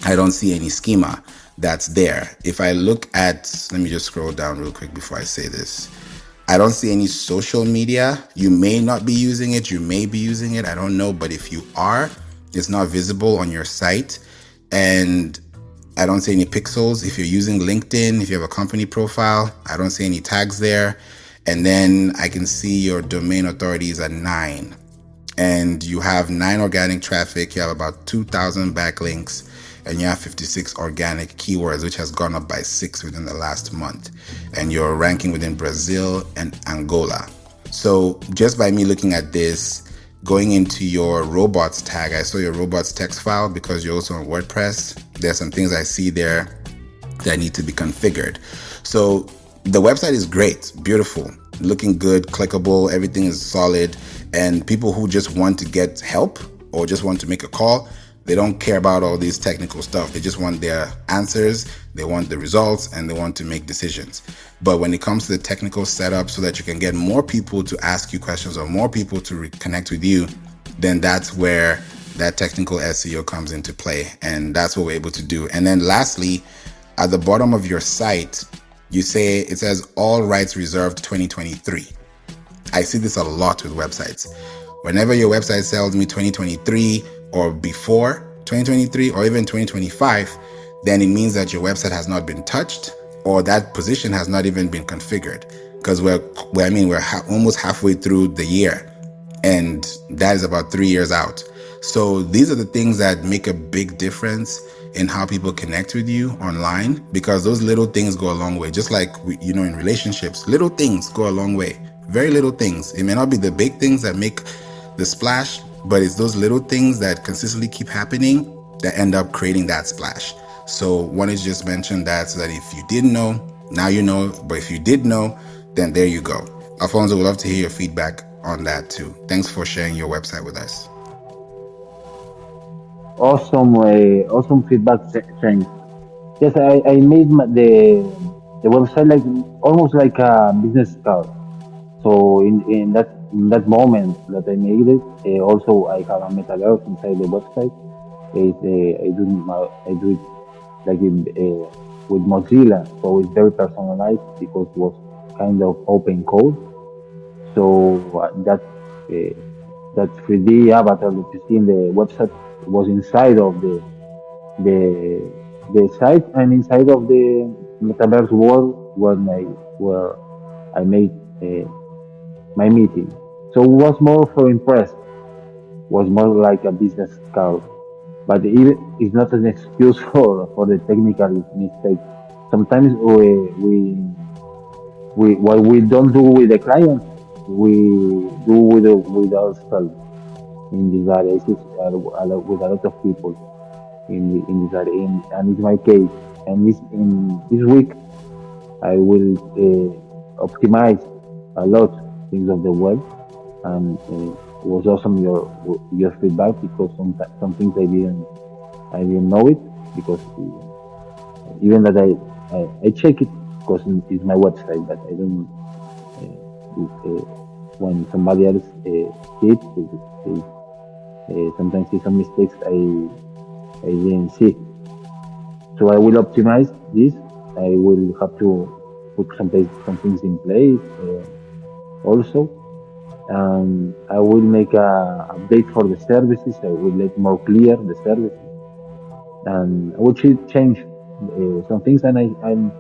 I don't see any schema that's there. If I look at, let me just scroll down real quick before I say this. I don't see any social media. You may not be using it. You may be using it. I don't know. But if you are, it's not visible on your site. And I don't see any pixels. If you're using LinkedIn, if you have a company profile, I don't see any tags there. And then I can see your domain authorities at 9. And you have 9 organic traffic. You have about 2,000 backlinks. And you have 56 organic keywords, which has gone up by 6 within the last month. And you're ranking within Brazil and Angola. So just by me looking at this, going into your robots tag, I saw your robots text file because you're also on WordPress. There's some things I see there that need to be configured. So the website is great, beautiful, looking good, clickable, everything is solid. And people who just want to get help or just want to make a call, they don't care about all these technical stuff. They just want their answers, they want the results, and they want to make decisions. But when it comes to the technical setup so that you can get more people to ask you questions or more people to connect with you, then that's where that technical SEO comes into play. And that's what we're able to do. And then lastly, at the bottom of your site, it says all rights reserved 2023. I see this a lot with websites. Whenever your website tells me 2023 or before 2023 or even 2025, then it means that your website has not been touched or that position has not even been configured, because we're almost halfway through the year, and that is about 3 years out. So these are the things that make a big difference in how people connect with you online, because those little things go a long way. Just like in relationships, little things go a long way. Very little things. It may not be the big things that make the splash, but it's those little things that consistently keep happening that end up creating that splash. So wanted to just mention that, so that if you didn't know, now you know. But if you did know, then there you go. Alfonso, would love to hear your feedback on that too. Thanks for sharing your website with us. Awesome feedback, James. Yes, I made the website like almost like a business card. So in that moment that I made it, also I have a metal earth inside the website. I do it like with Mozilla, so it's very personalized because it was kind of open code. So that 3D avatar that you see in the website was inside of the the site and inside of the metaverse world where I made my meeting. So it was more for impress, was more like a business card. But it's not an excuse for the technical mistake. Sometimes we what we don't do with the client, we do with ourselves in this area. With a lot of people in this area, and it's my case. And in this week, I will optimize a lot things of the web, and it was awesome your feedback, because some things I didn't know it, because even that I check it because it's my website, but I don't when somebody else see it, sometimes see some mistakes I didn't see. So I will optimize this. I will have to put some things in place also. I will make a update for the services. I will make more clear the services, and I will change some things. And I'm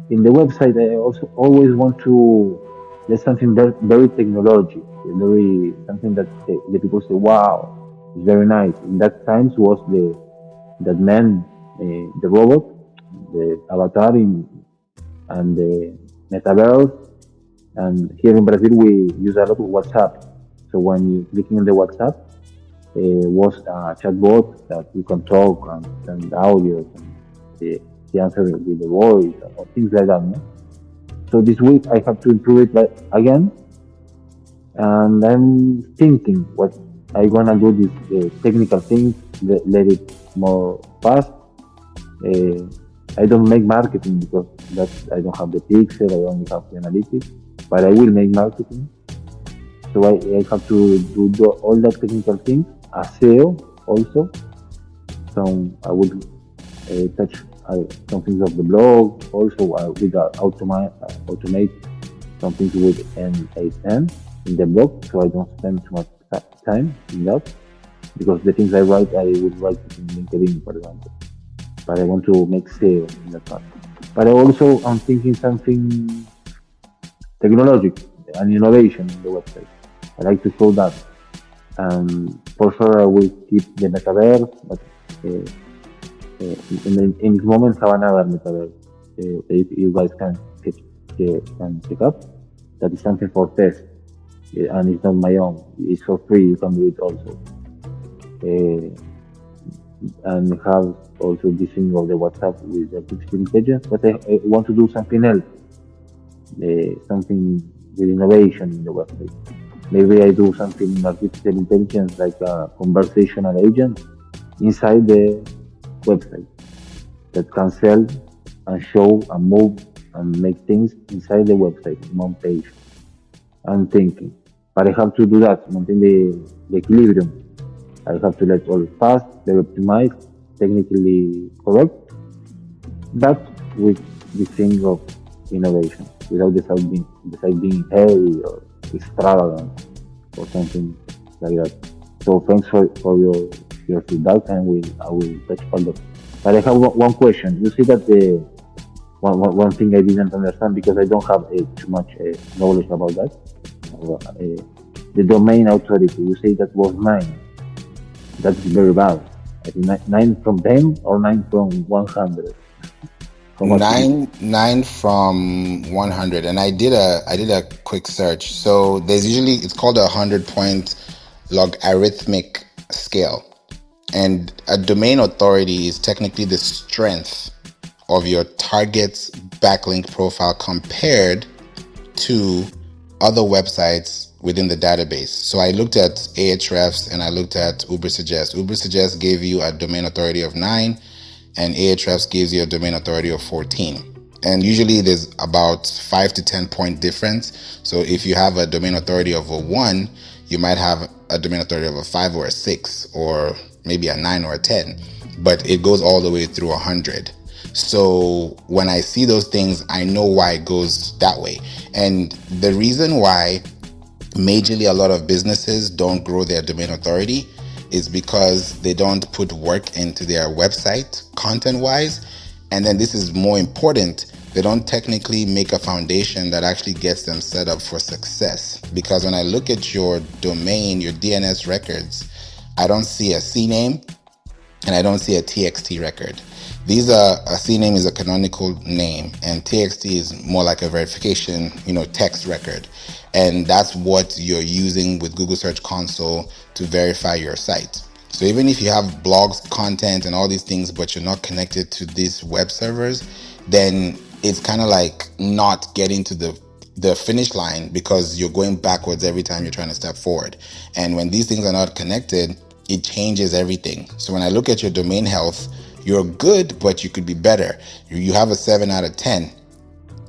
in the website. I also always want to let something very technology, very something that the people say, "Wow, it's very nice." In that times was that man, the robot, the avatar and the metaverse. And here in Brazil, we use a lot of WhatsApp. So when you clicking on the WhatsApp, was a chatbot that you can talk and send audio and the answer with the voice or things like that. No? So this week I have to improve it again, and I'm thinking what I gonna do this technical things, let it more fast. Uh, I don't make marketing because I don't have the pixel, I only have the analytics, but I will make marketing. So I have to do all that technical things, as SEO also. So I will touch some things of the blog, also with automate some things with N8N in the blog, so I don't spend too much time in that. Because the things I write, I would write it in LinkedIn, for example. But I want to make SEO in that part. But I'm thinking something technological and innovation in the website. I like to show that. For sure, I will keep the metaverse, but in this moment, have another metaverse. If you guys can pick up, that is something for test, and it's not my own. It's for free. You can do it also. And have also this thing of the WhatsApp with artificial intelligence, but I want to do something else, something with innovation in the website. Maybe I do something in artificial intelligence like a conversational agent inside the website that can sell and show and move and make things inside the website in one page. I'm thinking, but I have to do that, maintain the equilibrium. I have to let all fast, very optimized, technically correct, but with the thing of innovation, without the site being heavy or extravagant or something like that. So thanks for your feedback, and I will touch all that. But I have one question. You see that the one thing I didn't understand because I don't have too much knowledge about that. The domain authority. You say that was 9. That's very bad. I think 9 from 10 or 9 from 100. Nine from 100, and I did a quick search. So it's called a 100-point logarithmic scale, and a domain authority is technically the strength of your target's backlink profile compared to other websites within the database. So I looked at Ahrefs and I looked at Ubersuggest. Ubersuggest gave you a domain authority of 9, and Ahrefs gives you a domain authority of 14. And usually there's about 5 to 10 point difference. So if you have a domain authority of a 1, you might have a domain authority of a 5 or a 6, or maybe a 9 or a 10. But it goes all the way through 100. So when I see those things, I know why it goes that way. And the reason why majorly a lot of businesses don't grow their domain authority is because they don't put work into their website content wise. And then this is more important, they don't technically make a foundation that actually gets them set up for success. Because when I look at your domain, your DNS records, I don't see a CNAME and I don't see a TXT record. A CNAME is a canonical name, and TXT is more like a verification, text record. And that's what you're using with Google Search Console to verify your site. So even if you have blogs, content, and all these things, but you're not connected to these web servers, then it's kind of like not getting to the finish line, because you're going backwards every time you're trying to step forward. And when these things are not connected, it changes everything. So when I look at your domain health, you're good, but you could be better. You have a 7 out of 10,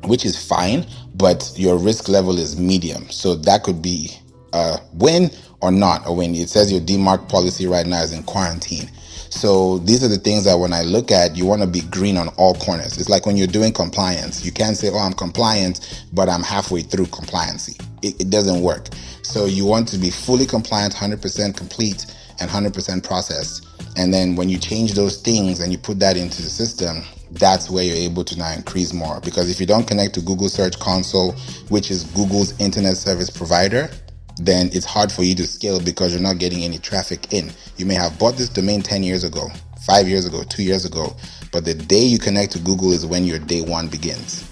which is fine, but your risk level is medium. So that could be a win or not a win. It says your DMARC policy right now is in quarantine. So these are the things that when I look at, you want to be green on all corners. It's like when you're doing compliance, you can't say, oh, I'm compliant, but I'm halfway through compliancy. It doesn't work. So you want to be fully compliant, 100% complete, and 100% processed. And then when you change those things and you put that into the system, that's where you're able to now increase more. Because if you don't connect to Google Search Console, which is Google's internet service provider, then it's hard for you to scale because you're not getting any traffic in. You may have bought this domain 10 years ago, 5 years ago, 2 years ago, but the day you connect to Google is when your day one begins.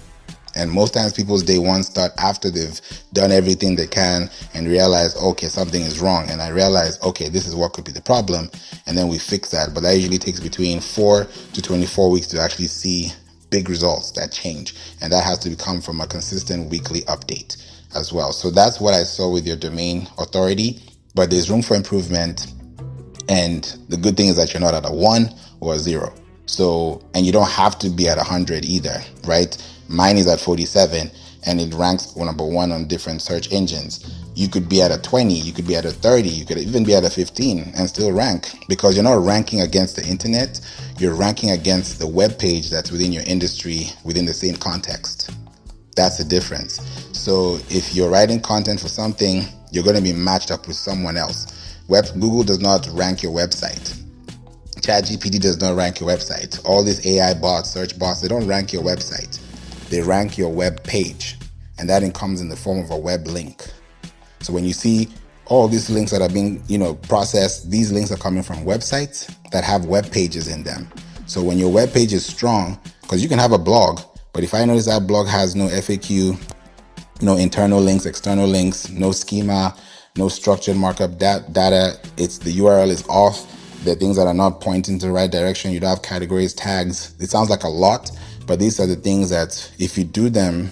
And most times people's day one start after they've done everything they can and realize, okay, something is wrong. And I realize, okay, this is what could be the problem. And then we fix that. But that usually takes between 4 to 24 weeks to actually see big results that change. And that has to come from a consistent weekly update as well. So that's what I saw with your domain authority, but there's room for improvement. And the good thing is that you're not at a 1 or a 0. So, and you don't have to be at 100 either, right? Mine is at 47 and it ranks number 1 on different search engines. You could be at a 20, you could be at a 30, you could even be at a 15 and still rank, because you're not ranking against the internet, you're ranking against the web page that's within your industry, within the same context. That's the difference. So if you're writing content for something, you're going to be matched up with someone else. Google does not rank your website. ChatGPT does not rank your website. All these AI bots, search bots, they don't rank your website. They rank your web page. And that comes in the form of a web link. So when you see all these links that are being, processed, these links are coming from websites that have web pages in them. So when your web page is strong, because you can have a blog, but if I notice that blog has no FAQ, no internal links, external links, no schema, no structured markup data, it's the URL is off, the things that are not pointing to the right direction, you don't have categories, tags. It sounds like a lot, but these are the things that if you do them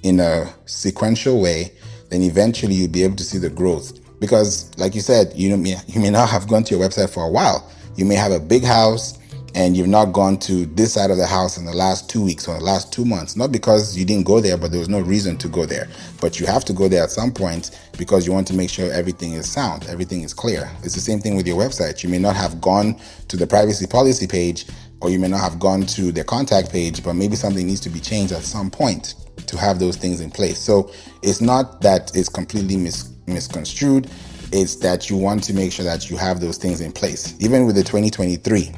in a sequential way, then eventually you'll be able to see the growth. Because like you said, you may not have gone to your website for a while. You may have a big house and you've not gone to this side of the house in the last 2 weeks or the last 2 months. Not because you didn't go there, but there was no reason to go there. But you have to go there at some point because you want to make sure everything is sound, everything is clear. It's the same thing with your website. You may not have gone to the privacy policy page, or you may not have gone to the contact page, but maybe something needs to be changed at some point to have those things in place. So it's not that it's completely misconstrued. It's that you want to make sure that you have those things in place. Even with the 2023,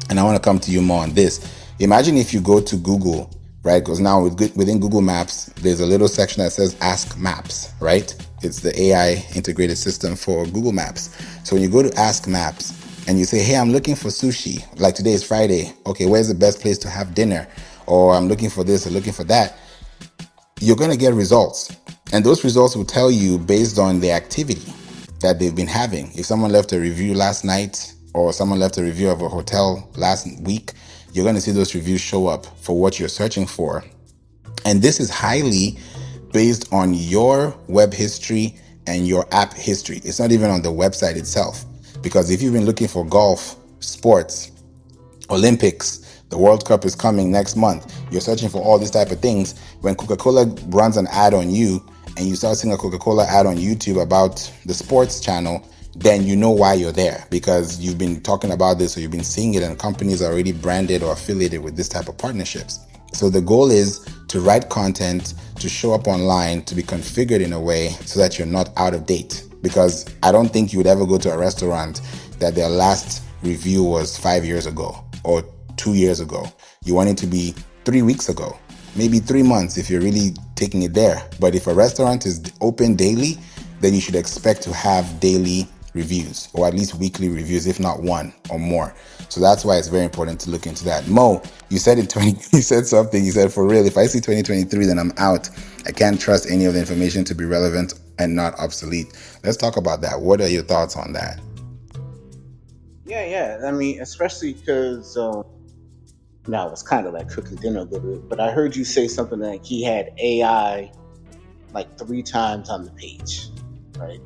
and I want to come to you more on this. Imagine if you go to Google, right? Because now within Google Maps, there's a little section that says Ask Maps, right? It's the AI integrated system for Google Maps. So when you go to Ask Maps and you say, hey, I'm looking for sushi, like today is Friday. Okay, where's the best place to have dinner? Or I'm looking for this or looking for that. You're going to get results. And those results will tell you based on the activity that they've been having. If someone left a review last night or someone left a review of a hotel last week, you're going to see those reviews show up for what you're searching for. And this is highly based on your web history and your app history. It's not even on the website itself. Because if you've been looking for golf, sports, Olympics, the World Cup is coming next month, you're searching for all these type of things. When Coca-Cola runs an ad on you and you start seeing a Coca-Cola ad on YouTube about the sports channel, then you know why you're there, because you've been talking about this or you've been seeing it and companies are already branded or affiliated with this type of partnerships. So the goal is to write content, to show up online, to be configured in a way so that you're not out of date. Because I don't think you would ever go to a restaurant that their last review was 5 years ago or 2 years ago. You want it to be 3 weeks ago, maybe 3 months if you're really taking it there. But if a restaurant is open daily, then you should expect to have daily reviews, or at least weekly reviews, if not one or more. So that's why it's very important to look into that. Mo, you said you said something. You said, for real, if I see 2023, then I'm out. I can't trust any of the information to be relevant and not obsolete. Let's talk about that. What are your thoughts on that? Yeah. I mean, especially because now it's kind of like cooking dinner a little bit, but I heard you say something like he had AI like 3 times on the page, right?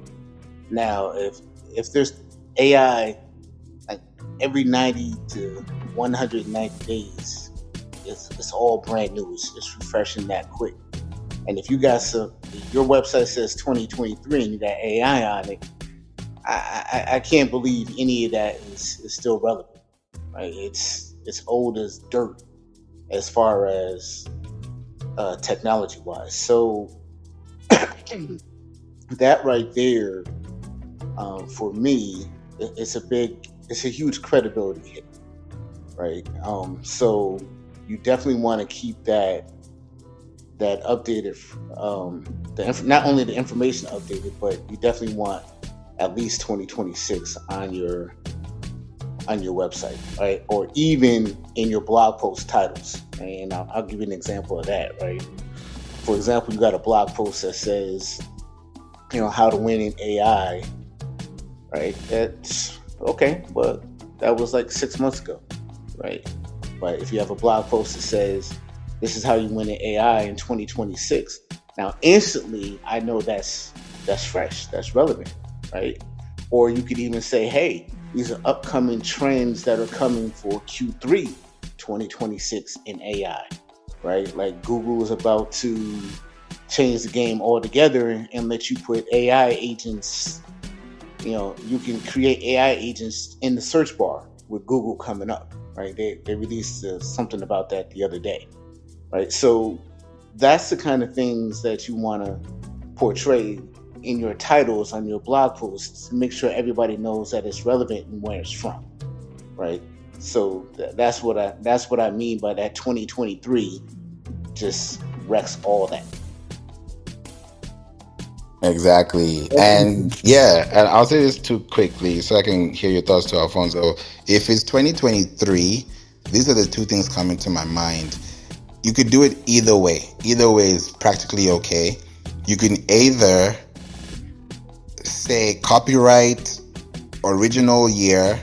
Now, if there's AI like every 90 to 190 days, it's all brand new. It's refreshing that quick. And if you got your website says 2023 and you got AI on it, I can't believe any of that is still relevant. Right? It's old as dirt as far as technology wise. So that right there, for me, it's a huge credibility hit, right? So you definitely want to keep that updated, not only the information updated, but you definitely want at least 2026 on your website, right? Or even in your blog post titles. And I'll give you an example of that, right? For example, you got a blog post that says, how to win in AI, right? That's okay, but that was like 6 months ago, right? But if you have a blog post that says, this is how you win in AI in 2026, now instantly I know that's fresh, that's relevant, right? Or you could even say, hey, these are upcoming trends that are coming for Q3 2026 in AI, right? Like Google is about to change the game altogether and let you put AI agents, you can create AI agents in the search bar with Google coming up, right? They released something about that the other day, right? So that's the kind of things that you want to portray in your titles on your blog posts to make sure everybody knows that it's relevant and where it's from, right? So that's what I mean by that 2023 just wrecks all that. Exactly. And yeah, and I'll say this too quickly so I can hear your thoughts to Alfonso. If it's 2023, these are the two things coming to my mind. You could do it either way. Either way is practically okay. You can either say copyright original year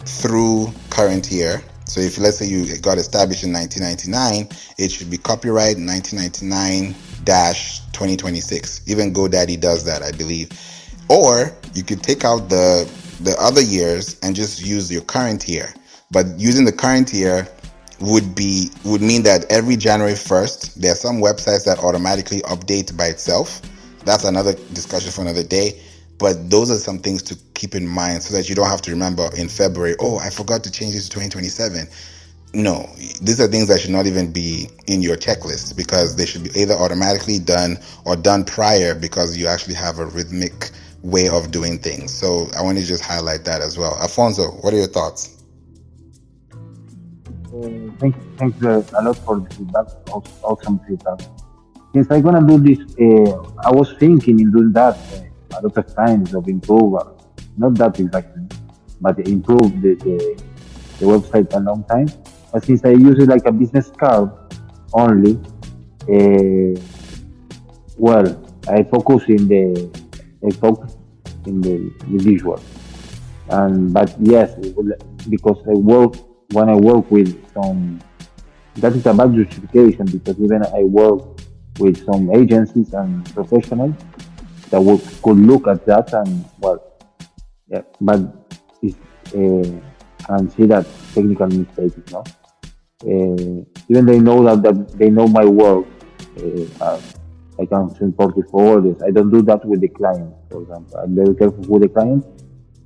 through current year. So if let's say you got established in 1999, it should be copyright 1999-2026. Even GoDaddy does that, I believe. Or you could take out the other years and just use your current year. But using the current year would mean that every January 1st, there are some websites that automatically update by itself. That's another discussion for another day. But those are some things to keep in mind so that you don't have to remember in February, oh, I forgot to change this to 2027. No, these are things that should not even be in your checklist because they should be either automatically done or done prior because you actually have a rhythmic way of doing things. So I want to just highlight that as well. Alfonso, what are your thoughts? Thanks a lot for the feedback. Awesome feedback. Since I'm gonna do this, I was thinking in doing that a lot of times of improve, not that exactly, but improve the website a long time. But since I use it like a business card only, well, I focus in the visual. But yes, because when I work with some, that is a bad justification because even I work with some agencies and professionals that could look at that and yeah, but it's, and see that technical mistakes, even they know that they know my work. I can send portfolios. I don't do that with the client, for example. I'm very careful with the client,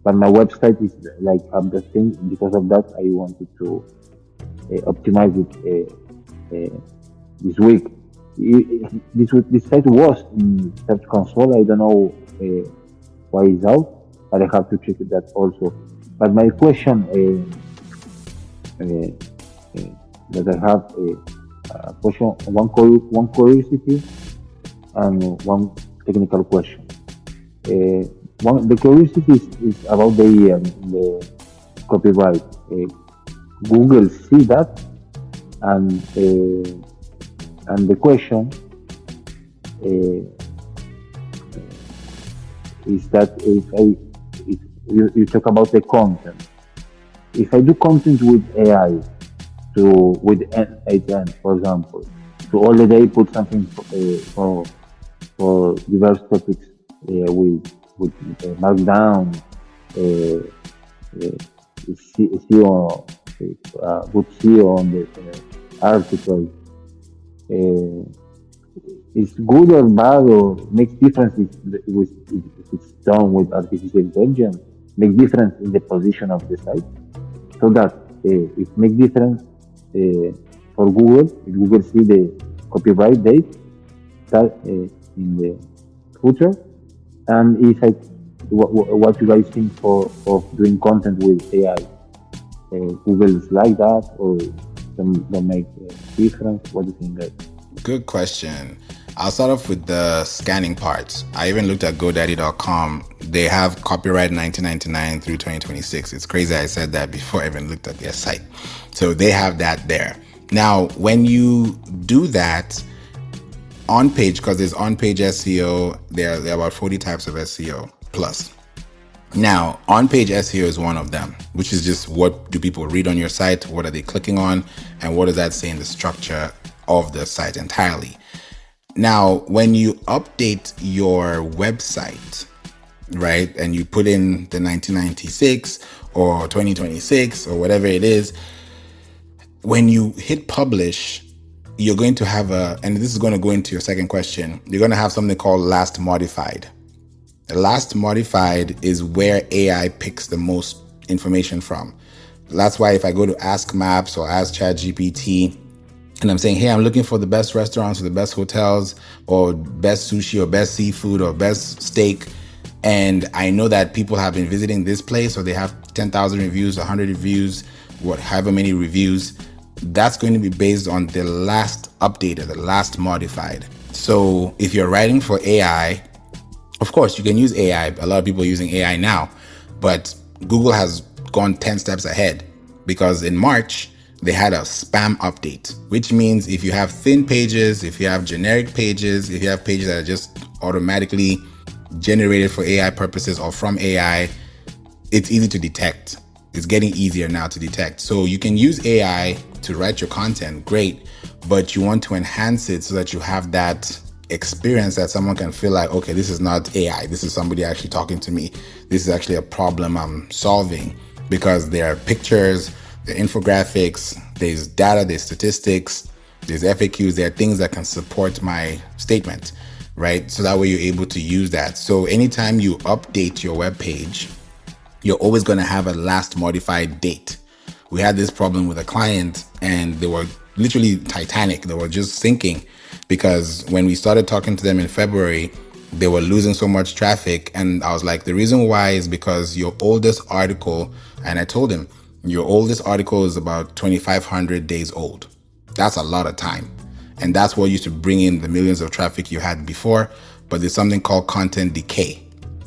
but my website is like I'm the thing. Because of that, I wanted to optimize it this week. This site was in Search Console. I don't know why it's out, but I have to check that also. But my question that I have a question, one curiosity and one technical question. The curiosity is about the copyright. Google see that, and the question is that if you talk about the content, if I do content with AI with an agent, for example, to all the day put something for diverse topics with markdown, SEO, good SEO on the article. It's good or bad or makes difference if it's done with artificial intelligence. Make difference in the position of the site, so that it make difference for Google. If Google see the copyright date that in the footer, and it's like what you guys think for of doing content with AI. Google is like that, or don't make a difference. What do you think, guys? Good question. I'll start off with the scanning part. I even looked at GoDaddy.com. They have copyright 1999 through 2026. It's crazy I said that before I even looked at their site. So they have that there. Now, when you do that on page, because there's on page SEO, there are about 40 types of SEO plus. Now, on-page SEO is one of them, which is just what do people read on your site? What are they clicking on? And what does that say in the structure of the site entirely? Now, when you update your website, right, and you put in the 1996 or 2026 or whatever it is, when you hit publish, you're going to have and this is going to go into your second question, you're going to have something called last modified. The last modified is where AI picks the most information from. That's why if I go to Ask Maps or Ask ChatGPT and I'm saying, hey, I'm looking for the best restaurants or the best hotels or best sushi or best seafood or best steak, and I know that people have been visiting this place or they have 10,000 reviews, 100 reviews, however many reviews, that's going to be based on the last updated, the last modified. So if you're writing for AI, of course, you can use AI. A lot of people are using AI now, but Google has gone 10 steps ahead because in March, they had a spam update, which means if you have thin pages, if you have generic pages, if you have pages that are just automatically generated for AI purposes or from AI, it's easy to detect. It's getting easier now to detect. So you can use AI to write your content, great, but you want to enhance it so that you have that experience that someone can feel like, okay, this is not AI. This is somebody actually talking to me. This is actually a problem I'm solving, because there are pictures, there are infographics, there's data, there's statistics, there's FAQs, there are things that can support my statement, right? So that way you're able to use that. So anytime you update your web page, you're always going to have a last modified date. We had this problem with a client and they were literally Titanic. They were just sinking because when we started talking to them in February, they were losing so much traffic. And I was like, the reason why is because your oldest article, and I told him, your oldest article is about 2,500 days old. That's a lot of time. And that's what used to bring in the millions of traffic you had before. But there's something called content decay.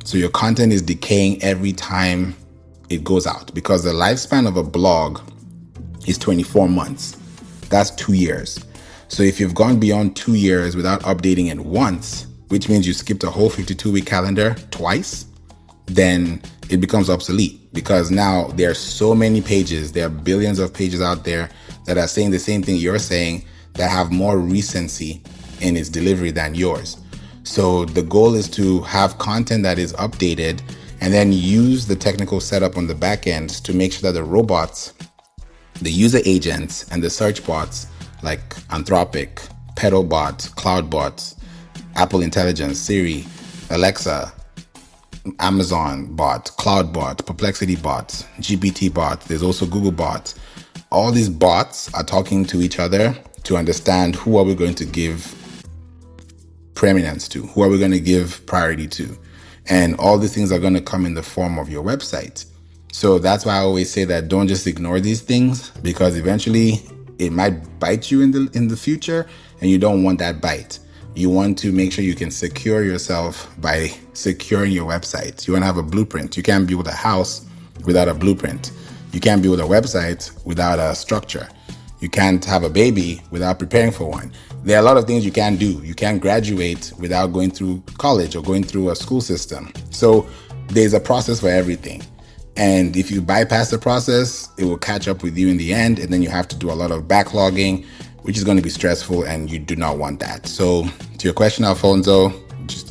So your content is decaying every time it goes out, because the lifespan of a blog is 24 months. That's 2 years. So if you've gone beyond 2 years without updating it once, which means you skipped a whole 52-week calendar twice, then it becomes obsolete, because now there are so many pages, there are billions of pages out there that are saying the same thing you're saying, that have more recency in its delivery than yours. So the goal is to have content that is updated and then use the technical setup on the back end to make sure that the robots, the user agents, and the search bots like Anthropic, Pedalbot, Cloudbot, Apple Intelligence, Siri, Alexa, Amazon bot, Cloudbot, Perplexity bot, GPT bot, there's also Google bot. All these bots are talking to each other to understand who are we going to give preeminence to, who are we going to give priority to. And all these things are going to come in the form of your website. So that's why I always say that don't just ignore these things, because eventually it might bite you in the future, and you don't want that bite. You want to make sure you can secure yourself by securing your website. You want to have a blueprint. You can't build a house without a blueprint. You can't build a website without a structure. You can't have a baby without preparing for one. There are a lot of things you can't do. You can't graduate without going through college or going through a school system. So there's a process for everything. And if you bypass the process, it will catch up with you in the end. And then you have to do a lot of backlogging, which is going to be stressful, and you do not want that. So to your question, Alfonso,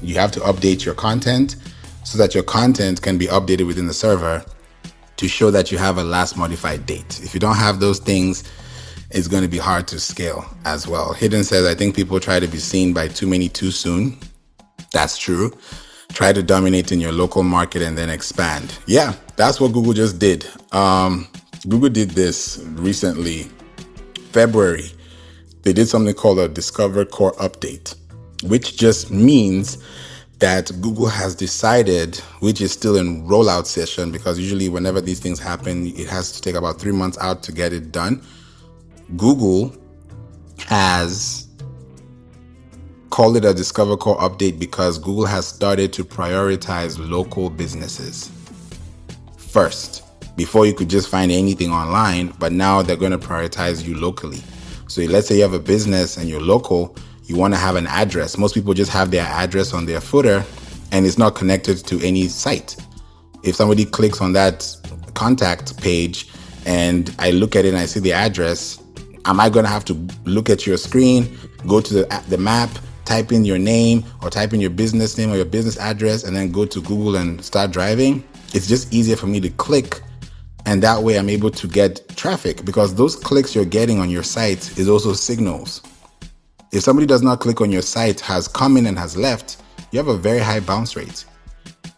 you have to update your content so that your content can be updated within the server to show that you have a last modified date. If you don't have those things, it's going to be hard to scale as well. Hidden says, I think people try to be seen by too many too soon. That's true. Try to dominate in your local market and then expand. Yeah, that's what Google just did. Google did this recently, February. They did something called a Discover Core Update, which just means that Google has decided, which is still in rollout session, because usually whenever these things happen, it has to take about 3 months out to get it done. Google has called it a Discover Core Update because Google has started to prioritize local businesses first. Before you could just find anything online, but now they're going to prioritize you locally. So let's say you have a business and you're local, you want to have an address. Most people just have their address on their footer and it's not connected to any site. If somebody clicks on that contact page and I look at it and I see the address, am I going to have to look at your screen, go to the map, type in your name or type in your business name or your business address and then go to Google and start driving? It's just easier for me to click, and that way I'm able to get traffic, because those clicks you're getting on your site is also signals. If somebody does not click on your site, has come in and has left, you have a very high bounce rate.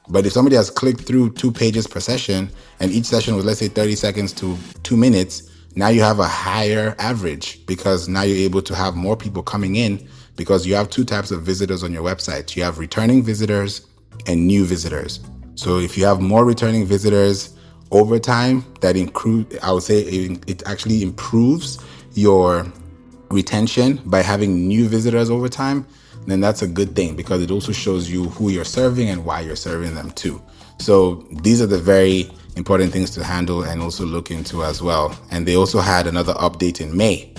But if somebody has clicked through 2 pages per session and each session was, let's say, 30 seconds to 2 minutes, now you have a higher average, because now you're able to have more people coming in, because you have 2 types of visitors on your website. You have returning visitors and new visitors. So if you have more returning visitors over time, that I would say it actually improves your retention by having new visitors over time, then that's a good thing, because it also shows you who you're serving and why you're serving them too. So these are the very important things to handle and also look into as well. And they also had another update in May.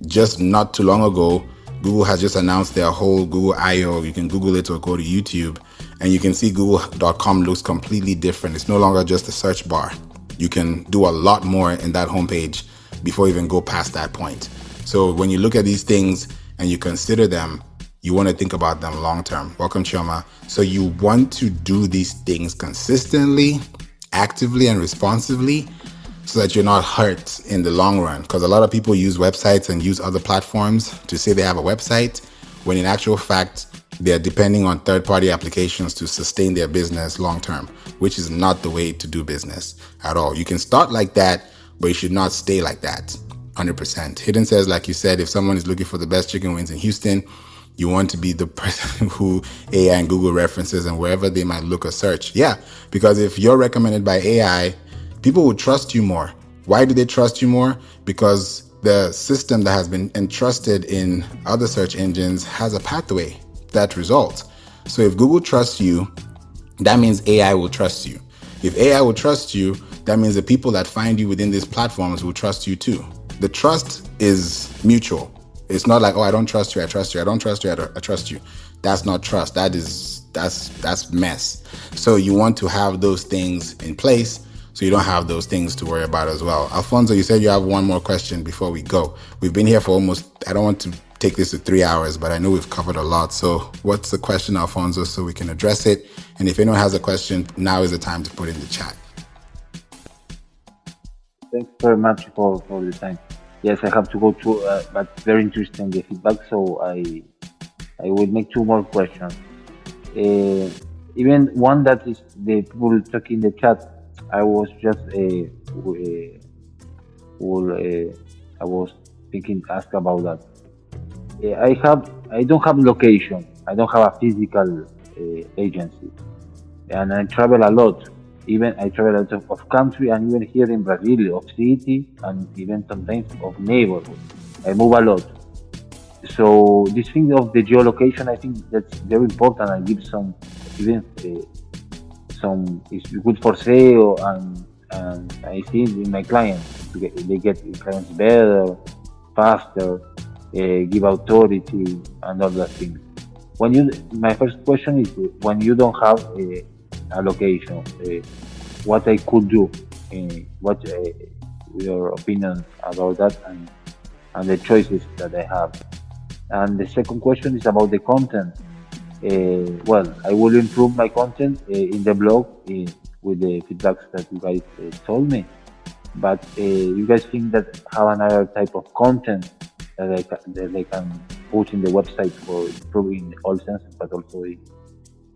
Just not too long ago, Google has just announced their whole Google I/O. You can Google it or go to YouTube and you can see google.com looks completely different. It's no longer just a search bar. You can do a lot more in that homepage before you even go past that point. So when you look at these things and you consider them, you want to think about them long term. Welcome, Chioma. So you want to do these things consistently, actively, and responsively, so that you're not hurt in the long run. Because a lot of people use websites and use other platforms to say they have a website, when in actual fact, they're depending on third-party applications to sustain their business long term, which is not the way to do business at all. You can start like that, but you should not stay like that. 100%. Hidden says, like you said, if someone is looking for the best chicken wings in Houston, you want to be the person who AI and Google references and wherever they might look or search. Yeah, because if you're recommended by AI, people will trust you more. Why do they trust you more? Because the system that has been entrusted in other search engines has a pathway that results. So if Google trusts you, that means AI will trust you. If AI will trust you, that means the people that find you within these platforms will trust you too. The trust is mutual. It's not like, oh, I don't trust you, I trust you. I don't trust you, I trust you. That's not trust. That's mess. So you want to have those things in place so you don't have those things to worry about as well. Alfonso, you said you have one more question before we go. We've been here for I don't want to take this to 3 hours, but I know we've covered a lot. So what's the question, Alfonso, so we can address it? And if anyone has a question, now is the time to put it in the chat. Thanks very much for the time. Yes, I have to go to, but very interesting the feedback. So I will make 2 more questions. Even one that is the people talking in the chat. I was just I was thinking ask about that. I don't have location. I don't have a physical agency, and I travel a lot. Even I travel out of country, and even here in Brazil, of city, and even sometimes of neighborhood. I move a lot. So this thing of the geolocation, I think that's very important. I give some even it's good for SEO, and I see it in my clients. They get clients better, faster, give authority, and all that thing. My first question is, when you don't have a location, what I could do, what your opinion about that, and the choices that I have. And the second question is about the content. Well, I will improve my content in the blog with the feedbacks that you guys told me. But you guys think that have another type of content that they can put in the website for improving all senses, but also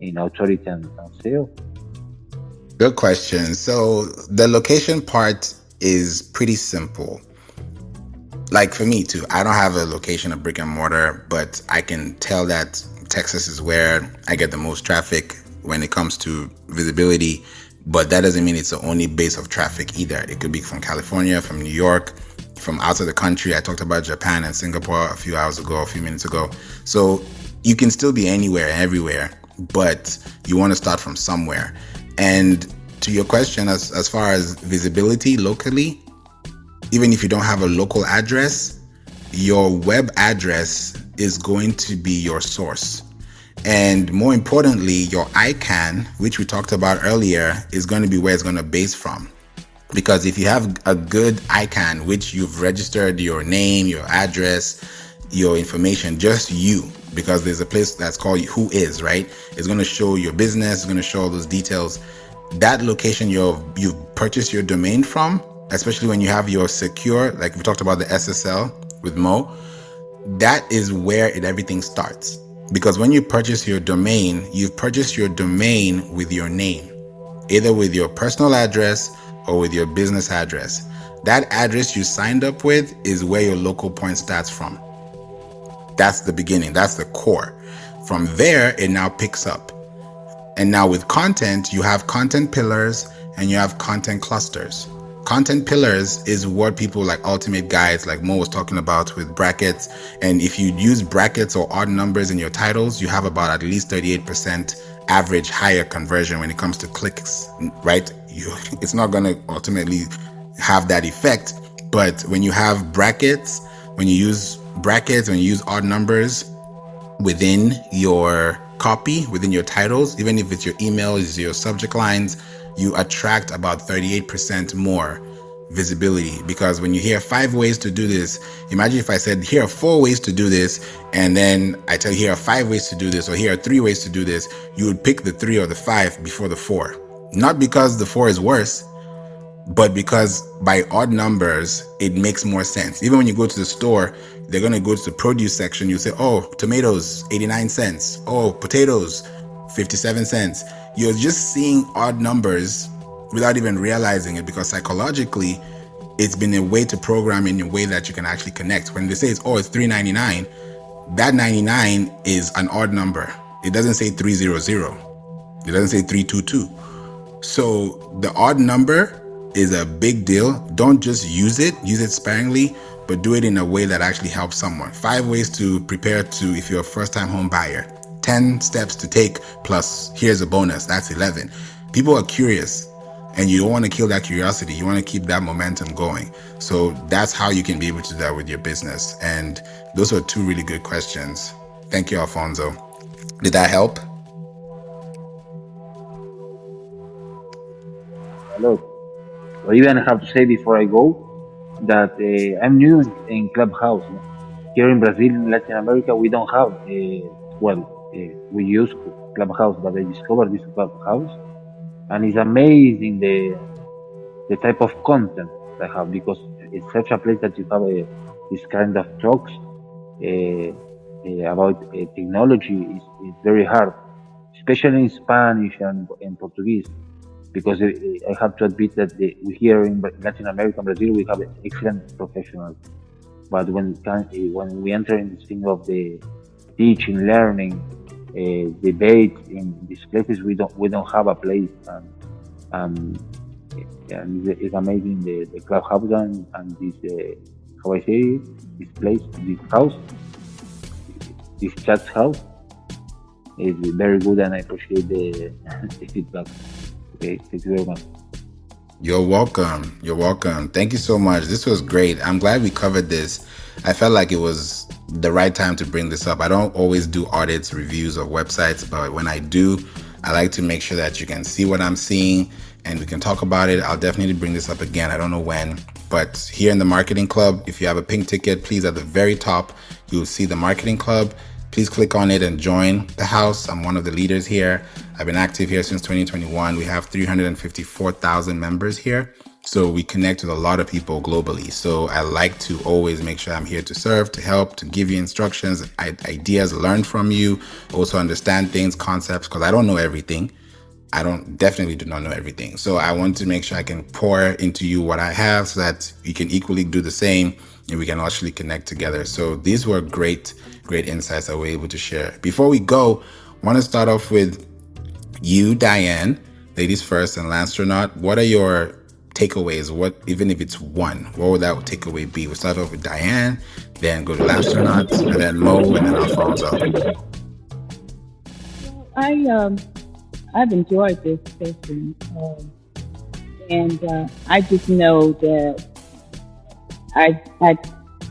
in authority and SEO? Good question. So the location part is pretty simple. Like for me too, I don't have a location of brick and mortar, but I can tell that Texas is where I get the most traffic when it comes to visibility. But that doesn't mean it's the only base of traffic either. It could be from California, from New York, from outside the country. I talked about Japan and Singapore a few minutes ago. So you can still be anywhere, everywhere, but you want to start from somewhere. And to your question, as far as visibility locally, even if you don't have a local address, your web address is going to be your source. And more importantly, your ICANN, which we talked about earlier, is going to be where it's going to base from. Because if you have a good ICANN, which you've registered your name, your address, your information, just you, because there's a place that's called Who Is, right? It's going to show your business, it's going to show all those details. That location you've purchased your domain from, especially when you have your secure, like we talked about the SSL with Mo, that is where everything starts. Because when you purchase your domain, you've purchased your domain with your name, either with your personal address or with your business address. That address you signed up with is where your local point starts from. That's the beginning. That's the core. From there, it now picks up. And now with content, you have content pillars and you have content clusters. Content pillars is what people like Ultimate Guides, like Mo was talking about with brackets. And if you use brackets or odd numbers in your titles, you have about at least 38% average higher conversion when it comes to clicks, right? It's not going to ultimately have that effect. But when you have brackets, when you use odd numbers within your copy, within your titles, even if it's your emails, your subject lines, you attract about 38% more visibility. Because when you hear 5 ways to do this, imagine if I said, here are 4 ways to do this, and then I tell you, here are 5 ways to do this, or here are 3 ways to do this, you would pick the 3 or the 5 before the 4. Not because the 4 is worse, but because by odd numbers, it makes more sense. Even when you go to the store, they're going to go to the produce section. You say, oh, tomatoes, 89 cents. Oh, potatoes, 57 cents. You're just seeing odd numbers without even realizing it, because psychologically, it's been a way to program in a way that you can actually connect. When they say it's $3.99, that 99 is an odd number. It doesn't say 300. It doesn't say 322. So the odd number is a big deal. Don't just use it sparingly, but do it in a way that actually helps someone. 5 ways to prepare if you're a first-time home buyer. 10 steps to take, plus here's a bonus. That's 11. People are curious, and you don't want to kill that curiosity. You want to keep that momentum going. So that's how you can be able to do that with your business. And those are 2 really good questions. Thank you, Alfonso. Did that help? A lot. Or even I have to say before I go that I'm new in Clubhouse. Here in Brazil, in Latin America, we don't have, we use Clubhouse, but I discovered this Clubhouse, and it's amazing the type of content I have, because it's such a place that you have this kind of talks about technology is very hard, especially in Spanish and Portuguese. Because I have to admit that we here in Latin America, Brazil, we have excellent professionals. But when we enter in this thing of the teaching, learning, debate in these places, we don't have a place. And it's amazing the clubhouse and this how I say this place, this house, this chat house is very good, and I appreciate the feedback. Okay, thank you very much. You're welcome. You're welcome. Thank you so much. This was great. I'm glad we covered this. I felt like it was the right time to bring this up. I don't always do audits, reviews of websites, but when I do, I like to make sure that you can see what I'm seeing and we can talk about it. I'll definitely bring this up again. I don't know when, but here in the Marketing Club, if you have a pink ticket, please at the very top, you'll see the Marketing Club. Please click on it and join the house. I'm one of the leaders here. I've been active here since 2021. We have 354,000 members here. So we connect with a lot of people globally. So I like to always make sure I'm here to serve, to help, to give you instructions, ideas, learn from you, also understand things, concepts, because I don't know everything. I definitely do not know everything. So I want to make sure I can pour into you what I have so that you can equally do the same and we can actually connect together. So these were great insights that we're able to share. Before we go, I want to start off with you, Diane, ladies first, and Lancernaut. What are your takeaways? What, even if it's one, what would that takeaway be? We'll start off with Diane, then go to Lancernaut, and then Mo, and then Alfonso. I've enjoyed this session, and I just know that I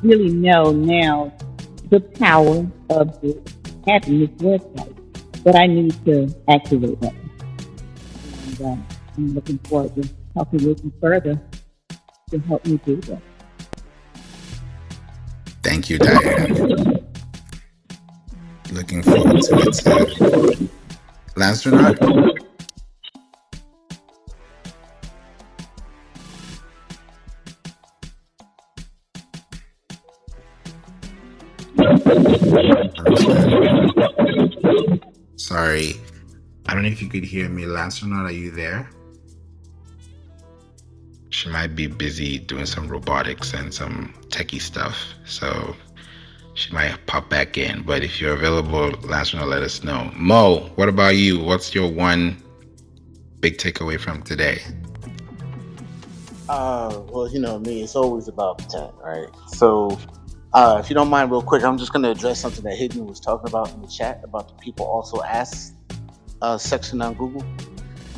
really know now the power of having this website, but I need to activate that. And I'm looking forward to talking with you further to help me do that. Thank you, Diane. Looking forward to it too. Lancernaut? Sorry. I don't know if you could hear me. Lancernaut, are you there? She might be busy doing some robotics and some techie stuff. So she might pop back in. But if you're available, Lancernaut, let us know. Mo, what about you? What's your one big takeaway from today? Well, you know me, it's always about content, right? So, if you don't mind, real quick, I'm just going to address something that Hidden was talking about in the chat about the people also ask section on Google.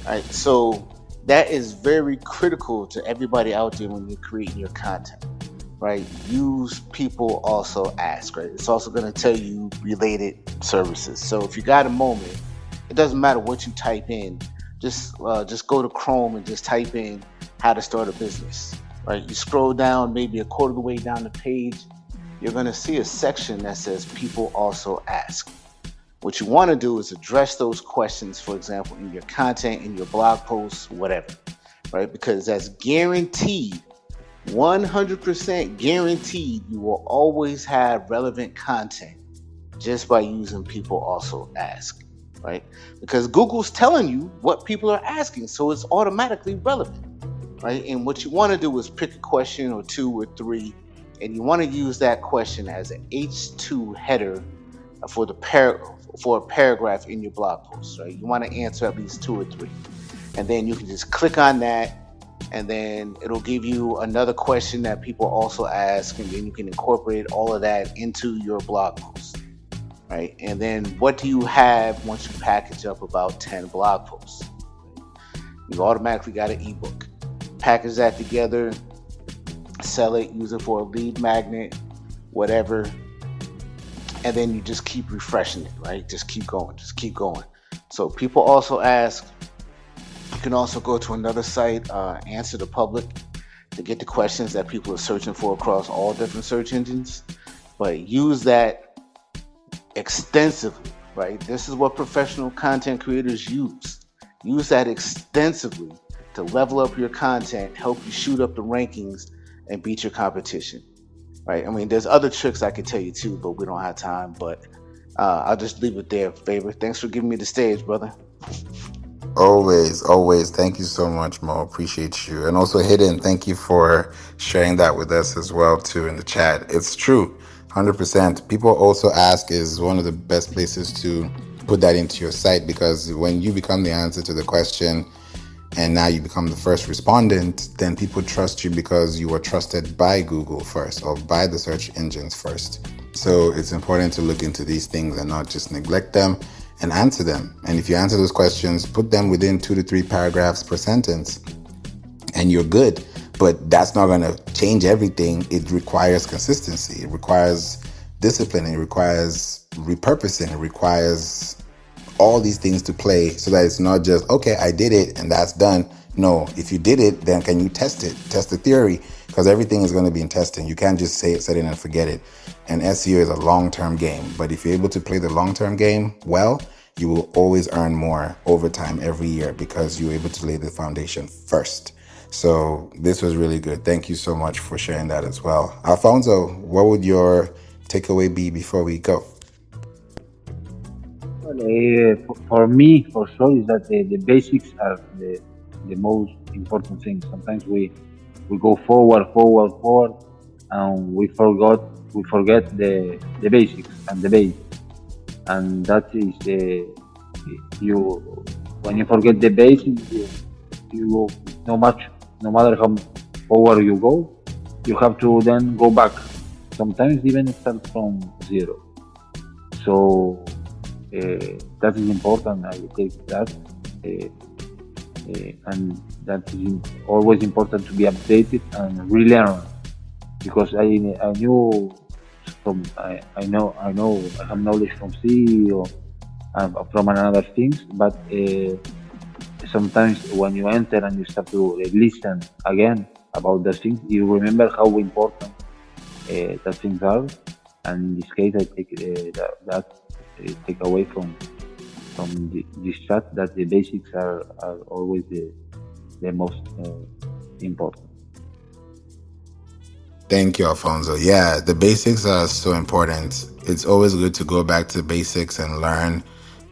All right, so that is very critical to everybody out there when you're creating your content, right? Use people also ask, right? It's also going to tell you related services. So if you got a moment, it doesn't matter what you type in. Just go to Chrome and just type in how to start a business, right? You scroll down maybe a quarter of the way down the page, you're going to see a section that says people also ask. What you want to do is address those questions, for example, in your content, in your blog posts, whatever, right? Because that's guaranteed, 100% guaranteed, you will always have relevant content just by using people also ask, right? Because Google's telling you what people are asking, so it's automatically relevant, right? And what you want to do is pick a question or two or three, and you want to use that question as an H2 header for a paragraph in your blog post, right? You want to answer at least two or three, and then you can just click on that, and then it'll give you another question that people also ask, and then you can incorporate all of that into your blog post, right? And then what do you have once you package up about 10 blog posts? You automatically got an ebook. Package that together, sell it, use it for a lead magnet, whatever. And then you just keep refreshing it, right? Just keep going. So people also ask, you can also go to another site, Answer the Public, to get the questions that people are searching for across all different search engines. But use that extensively, right? This is what professional content creators use. Use that extensively to level up your content, help you shoot up the rankings, and beat your competition. Right. I mean, there's other tricks I could tell you too, but we don't have time. But I'll just leave it there. Favour, thanks for giving me the stage, brother. Always. Thank you so much, Mo. Appreciate you. And also, Hidden, thank you for sharing that with us as well too in the chat. It's true, 100%. People also ask is one of the best places to put that into your site, because when you become the answer to the question, and now you become the first respondent, then people trust you because you were trusted by Google first, or by the search engines first. So it's important to look into these things and not just neglect them, and answer them. And if you answer those questions, put them within 2 to 3 paragraphs per sentence, and you're good. But that's not going to change everything. It requires consistency. It requires discipline. It requires repurposing. It requires all these things to play, so that it's not just, okay, I did it and that's done. No, if you did it, then can you test it? Test the theory, because everything is going to be in testing. You can't just say it, set it, and forget it. And SEO is a long-term game. But if you're able to play the long-term game well, you will always earn more over time every year, because you're able to lay the foundation first. So this was really good. Thank you so much for sharing that as well. Alfonso, what would your takeaway be before we go? Well, for me, for sure, is that the basics are the most important thing. Sometimes we go forward, and we forget the basics and the base, and that is you when you forget the basics, you go no matter how forward you go, you have to then go back. Sometimes even start from zero. So that is important. I take that, and that is always important to be updated and relearn, because I knew I know I have knowledge from CEO and from another things, but sometimes when you enter and you start to listen again about the things, you remember how important the things are. And in this case, I take take away from this chat that the basics are always the most important. Thank you, Alfonso. Yeah, the basics are so important. It's always good to go back to the basics and learn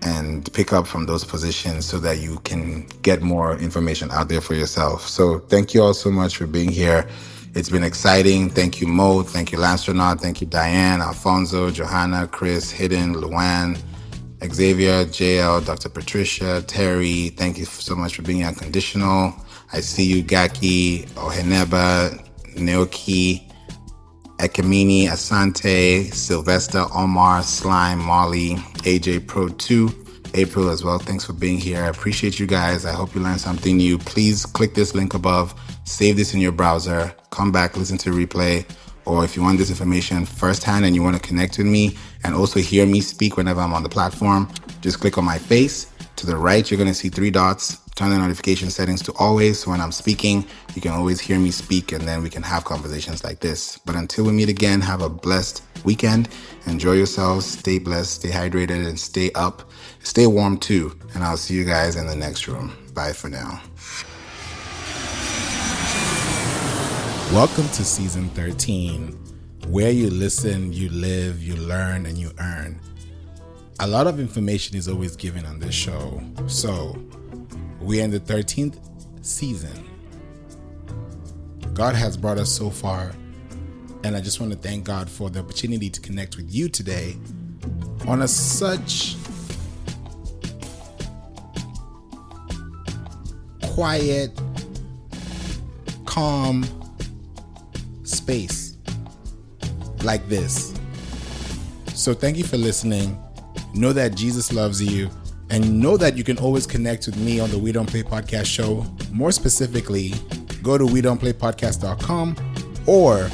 and pick up from those positions so that you can get more information out there for yourself. So thank you all so much for being here. It's been exciting. Thank you, Mo. Thank you, Lancernaut. Thank you, Diane, Alfonso, Johanna, Chris, Hidden, Luan, Xavier, JL, Dr. Patricia, Terry. Thank you so much for being unconditional. I see you, Gaki, Oheneba, Neoki, Ekemini, Asante, Sylvester, Omar, Slime, Molly, AJ Pro 2, April as well. Thanks for being here. I appreciate you guys. I hope you learned something new. Please click this link above, save this in your browser, come back, listen to the replay, or if you want this information firsthand and you want to connect with me and also hear me speak whenever I'm on the platform, just click on my face. To the right, you're going to see 3 dots. Turn the notification settings to always. So when I'm speaking, you can always hear me speak, and then we can have conversations like this. But until we meet again, have a blessed weekend. Enjoy yourselves. Stay blessed, stay hydrated, and stay up. Stay warm too. And I'll see you guys in the next room. Bye for now. Welcome to season 13, where you listen, you live, you learn, and you earn. A lot of information is always given on this show. So we're in the 13th season. God has brought us so far, and I just want to thank God for the opportunity to connect with you today on a such quiet, calm space like this. So thank you for listening. Know that Jesus loves you, and know that you can always connect with me on the We Don't Play Podcast show. More specifically, go to wedon'tplaypodcast.com, or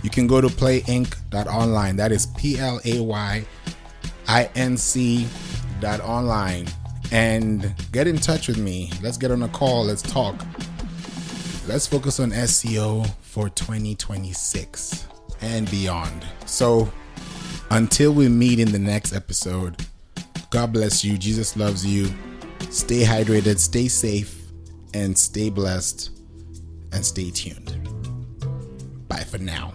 you can go to playinc.online. That is PLAYINC.online, and get in touch with me. Let's get on a call. Let's talk. Let's focus on SEO for 2026 and beyond. So until we meet in the next episode, God bless you. Jesus loves you. Stay hydrated, stay safe, and stay blessed, and stay tuned. Bye for now.